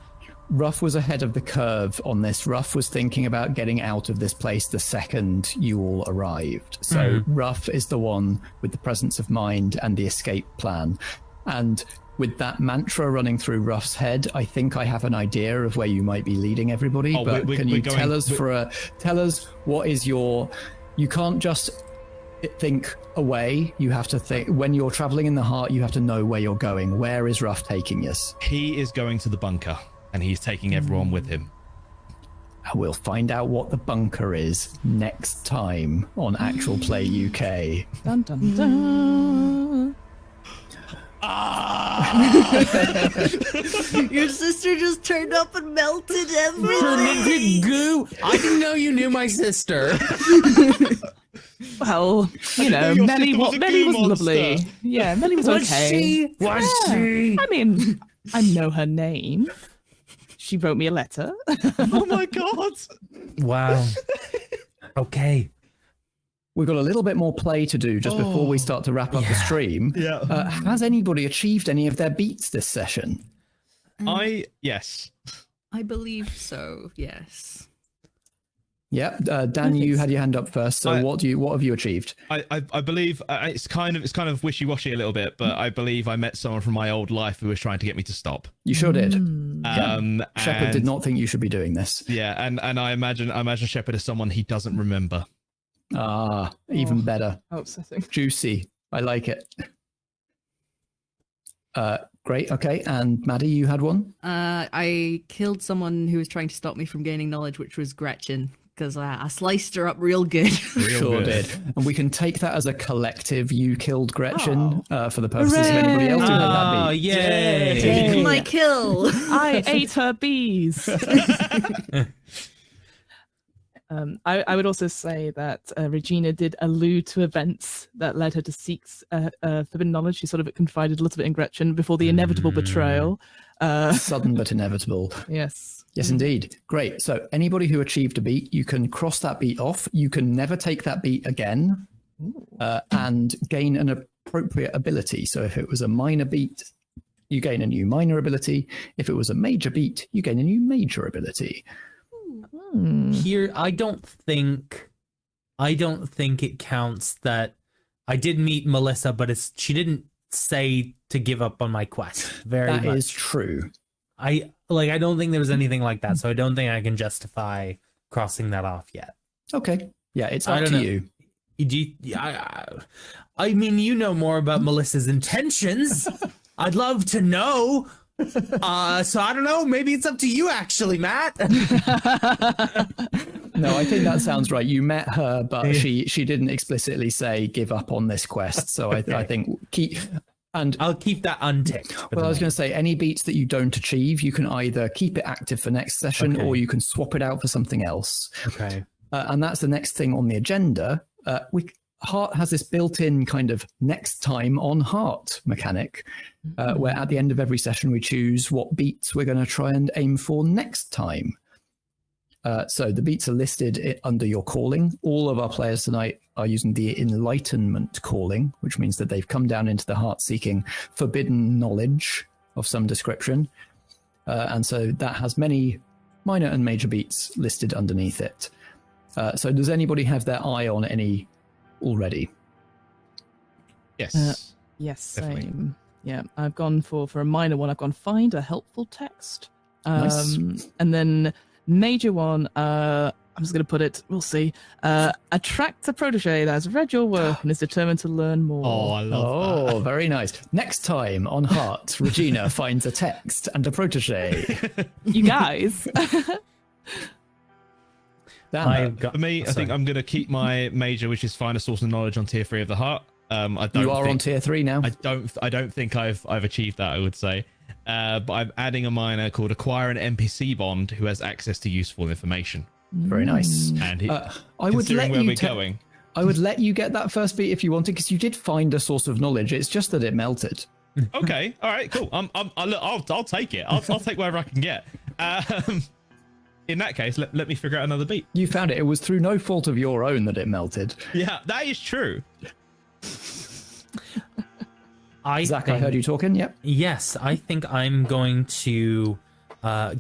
Ruff was ahead of the curve on this. Ruff was thinking about getting out of this place the second you all arrived. So Ruff is the one with the presence of mind and the escape plan. And with that mantra running through Ruff's head, I think I have an idea of where you might be leading everybody. But can you tell us what is your... You can't just think away. You have to think... When you're traveling in the heart, you have to know where you're going. Where is Ruff taking us? He is going to the bunker. And he's taking everyone with him. We'll find out what the bunker is next time on Actual Play UK. Dun, dun, dun. Your sister just turned up and melted everything. Fermented goo. I didn't know you knew my sister. Well, you know, Melly was lovely. Yeah, Melly was okay. Was she? I mean, I know her name. She wrote me a letter. Oh my god! Wow. Okay. We've got a little bit more play to do just before we start to wrap up the stream. Yeah. Has anybody achieved any of their beats this session? Yes. I believe so. Yes. Yeah, Dan, you had your hand up first. So what have you achieved? I believe it's kind of wishy-washy a little bit, but I believe I met someone from my old life who was trying to get me to stop. You sure did. and Shepard did not think you should be doing this. Yeah, and I imagine Shepard is someone he doesn't remember. Ah, even better. Upsetting. Juicy. I like it. Great. Okay, and Maddy, you had one. I killed someone who was trying to stop me from gaining knowledge, which was Gretchen. Because I sliced her up real good. Sure did. And we can take that as a collective. You killed Gretchen for the purposes of anybody else who had that beat. Yay! Take my kill. I ate her bees. I would also say that Regina did allude to events that led her to seek forbidden knowledge. She sort of confided a little bit in Gretchen before the inevitable betrayal. Sudden but inevitable. Yes. Yes, indeed. Great. So anybody who achieved a beat, you can cross that beat off. You can never take that beat again and gain an appropriate ability. So if it was a minor beat, you gain a new minor ability. If it was a major beat, you gain a new major ability. Here, I don't think it counts that I did meet Melissa, but she didn't say to give up on my quest. That is true. I don't think there was anything like that, so I don't think I can justify crossing that off yet. Okay. Yeah, it's up to you. I mean, you know more about Melissa's intentions. I'd love to know. So I don't know. Maybe it's up to you, actually, Matt. No, I think that sounds right. You met her, but she didn't explicitly say give up on this quest. So I think I'll keep that unticked. Well, I was going to say, any beats that you don't achieve, you can either keep it active for next session or you can swap it out for something else. Okay. And that's the next thing on the agenda. Heart has this built-in kind of next time on heart mechanic, where at the end of every session we choose what beats we're going to try and aim for next time. So the beats are listed under your calling. All of our players tonight are using the Enlightenment calling, which means that they've come down into the heart seeking forbidden knowledge of some description. And so that has many minor and major beats listed underneath it. So does anybody have their eye on any already? Yes. Yes, Definitely. same. Yeah, I've gone for a minor one. I've gone find a helpful text. Nice. And then major one, I'm just going to put it, we'll see. Attract a protege that has read your work and is determined to learn more. Oh, I love that. Oh, very nice. Next time on Heart, Regina finds a text and a protege. You guys. For me, I think I'm going to keep my major, which is find a source of knowledge, on tier 3 of the heart. You are on tier 3 now. I don't think I've achieved that, I would say. but I'm adding a minor called Acquire an NPC Bond who has access to useful information. Very nice. And I would let where you we're going. I would let you get that first beat if you wanted, because you did find a source of knowledge. It's just that it melted. Okay, all right, cool. I'll take it. I'll take whatever I can get. In that case, let me figure out another beat. You found it. It was through no fault of your own that it melted. Yeah, that is true. Zach, I heard you talking. Yep. Yes, I think I'm going to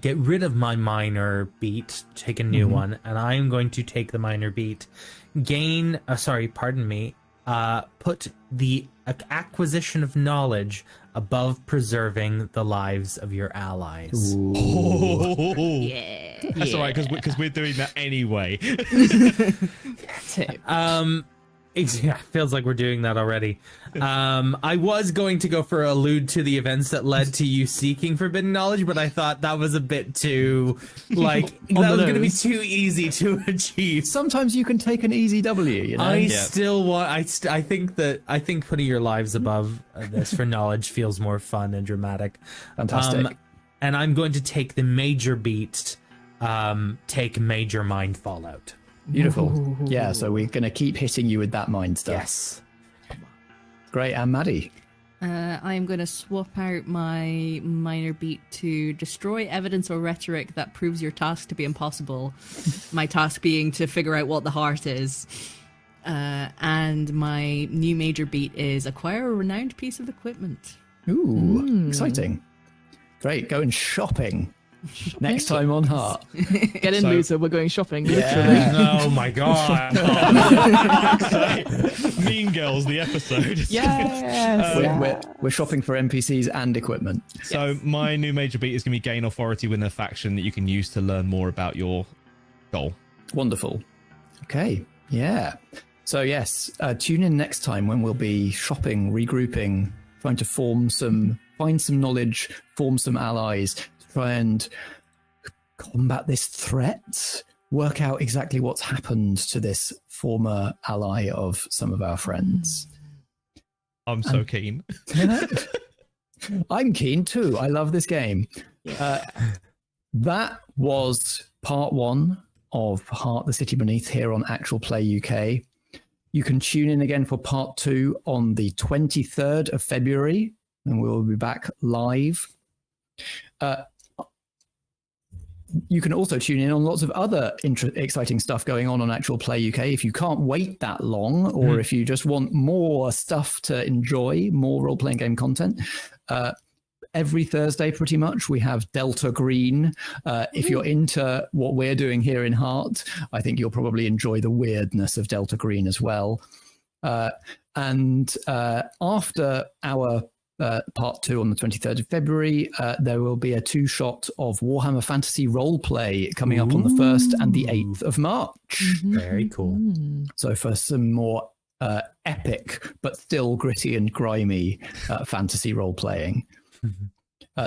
get rid of my minor beat, take a new one, and I'm going to take the minor beat, put the acquisition of knowledge above preserving the lives of your allies. Oh, Yeah. that's all right, because we're doing that anyway. Yeah, feels like we're doing that already. I was going to go for allude to the events that led to you seeking forbidden knowledge, but I thought that was a bit too, like, that was going to be too easy to achieve. Sometimes you can take an easy W, you know? I still want. I think putting your lives above this for knowledge feels more fun and dramatic. Fantastic. And I'm going to take the major beat. Take major mind fallout. Beautiful. Yeah, so we're going to keep hitting you with that mind stuff. Yes. Great. And Maddy? I'm going to swap out my minor beat to destroy evidence or rhetoric that proves your task to be impossible. My task being to figure out what the heart is. And my new major beat is acquire a renowned piece of equipment. Ooh, exciting. Great. Going shopping. Next time on Heart. Get in, loser. We're going shopping. Yeah. Oh my god. Mean Girls, the episode. Yes. We're shopping for NPCs and equipment. So my new major beat is going to be gain authority within a faction that you can use to learn more about your goal. Wonderful. Okay. Yeah. So yes, tune in next time when we'll be shopping, regrouping, trying to find some knowledge, form some allies, try and combat this threat, work out exactly what's happened to this former ally of some of our friends. I'm so keen. I'm keen too. I love this game. That was part 1 of Heart the City Beneath here on Actual Play UK. You can tune in again for part 2 on the 23rd of February, and we will be back live. You can also tune in on lots of other exciting stuff going on Actual Play UK. If you can't wait that long, or if you just want more stuff to enjoy, more role-playing game content, every Thursday pretty much we have Delta Green. If you're into what we're doing here in Heart, I think you'll probably enjoy the weirdness of Delta Green as well. And after our part 2 on the 23rd of February, there will be a 2-shot of Warhammer Fantasy Roleplay coming up on the 1st and the 8th of March. Very cool. So for some more epic but still gritty and grimy fantasy role-playing.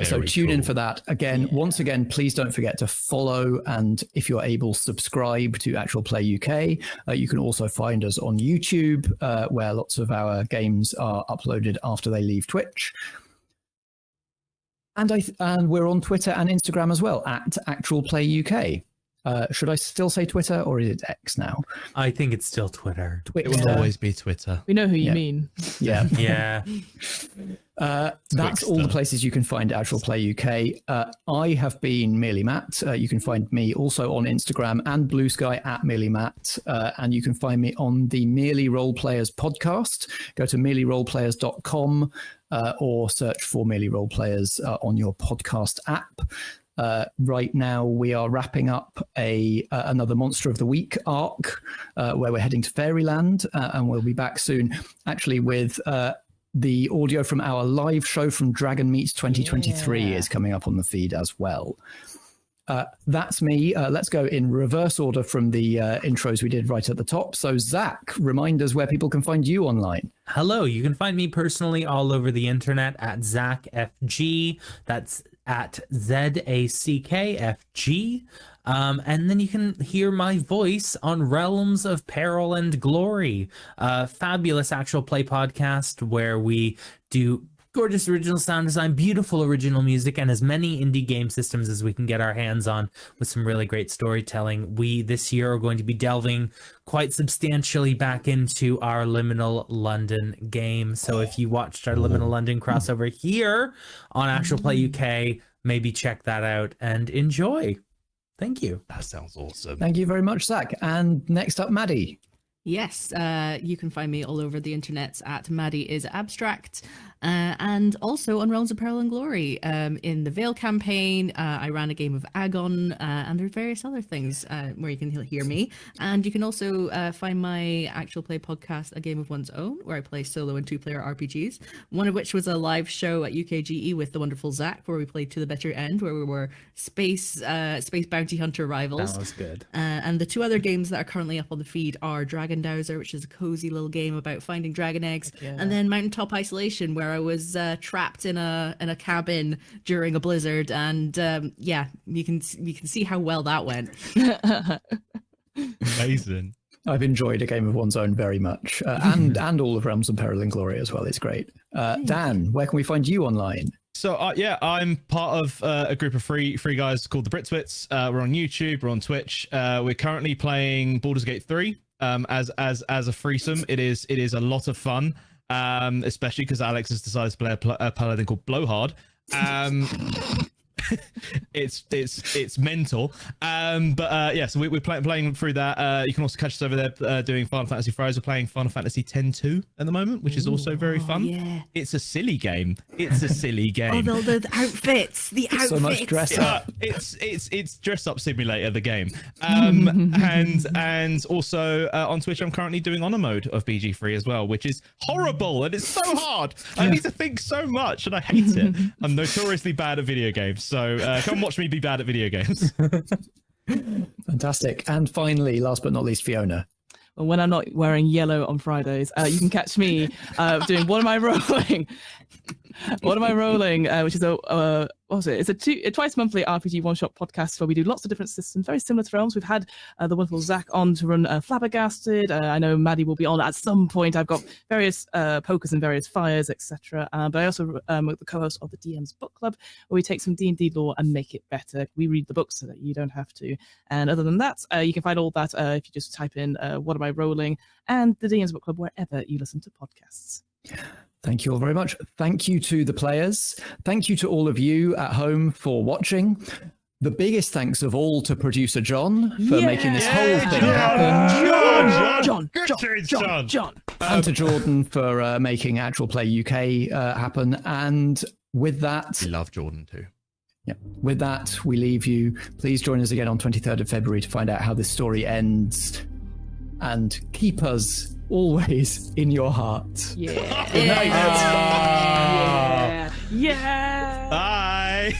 So tune in for that. Again, once again, please don't forget to follow, and if you're able, subscribe to Actual Play UK. You can also find us on YouTube, where lots of our games are uploaded after they leave Twitch. And we're on Twitter and Instagram as well, at Actual Play UK. Should I still say Twitter, or is it X now? I think it's still Twitter. It will always be Twitter. We know who you mean. Yeah. Yeah. That's all the places you can find Actual Play UK. I have been Merely Matt. You can find me also on Instagram and Blue Sky at Merely Matt. And you can find me on the Merely Roleplayers podcast. Go to merelyroleplayers.com or search for Merely Roleplayers on your podcast app. Right now we are wrapping up another Monster of the Week arc where we're heading to Fairyland, and we'll be back soon actually with the audio from our live show from Dragon Meets 2023 is coming up on the feed as well. That's me. Let's go in reverse order from the intros we did right at the top. So Zack, remind us where people can find you online. Hello, you can find me personally all over the internet at ZackFG. That's at ZackFG. And then you can hear my voice on Realms of Peril and Glory, a fabulous actual play podcast where we do gorgeous original sound design, beautiful original music, and as many indie game systems as we can get our hands on with some really great storytelling. We this year are going to be delving quite substantially back into our Liminal London game. So if you watched our Liminal London crossover here on Actual Play UK, maybe check that out and enjoy. Thank you. That sounds awesome. Thank you very much, Zack. And next up, Maddy. Yes, you can find me all over the internet at Maddy is Abstract, and also on Realms of Peril and Glory. In the Veil campaign, I ran a game of Agon, and there's various other things where you can hear me. And you can also find my Actual Play podcast, A Game of One's Own, where I play solo and two-player RPGs. One of which was a live show at UKGE with the wonderful Zack, where we played To the Bitter End, where we were space bounty hunter rivals. That was good. And the two other games that are currently up on the feed are Dragon Dowser, which is a cozy little game about finding dragon eggs, and then Mountaintop Isolation, where I was trapped in a cabin during a blizzard, and yeah, you can see how well that went. Amazing. I've enjoyed A Game of One's Own very much, and all of Realms of Peril and Glory as well. It's great. Dan, where can we find you online? So yeah, I'm part of a group of three guys called the Brit Twits. We're on YouTube, we're on Twitch. We're currently playing Baldur's Gate 3 as a threesome. It is a lot of fun, especially because Alex has decided to play a paladin called Blowhard. It's mental. Yeah, so we're playing through that. You can also catch us over there doing Final Fantasy Fridays. We're playing Final Fantasy X-2 at the moment, which is also very fun. Yeah. It's a silly game. Oh, the outfits, the outfits. So much dress up. It's dress up simulator, the game. And also on Twitch, I'm currently doing honor mode of BG3 as well, which is horrible and it's so hard. I need to think so much and I hate it. I'm notoriously bad at video games, so come watch me be bad at video games. Fantastic. And finally, last but not least, Fiona. Well, when I'm not wearing yellow on Fridays, you can catch me doing What Am I Rolling? What Am I Rolling? Which is what was it? It's a twice monthly RPG one-shot podcast where we do lots of different systems, very similar to Realms. We've had the wonderful Zack on to run Flabbergasted. I know Maddy will be on at some point. I've got various pokers and various fires, etc. But I also am the co-host of the DM's Book Club, where we take some D&D lore and make it better. We read the books so that you don't have to. And other than that, you can find all that if you just type in What Am I Rolling and the DM's Book Club wherever you listen to podcasts. Thank you all very much. Thank you to the players. Thank you to all of you at home for watching. The biggest thanks of all to producer John for making this whole thing happen. John. And to Jordan for making Actual Play UK happen. And with that... We love Jordan too. Yeah. With that, we leave you. Please join us again on 23rd of February to find out how this story ends. And keep us always in your heart. Yeah. Good night. Yeah. Bye.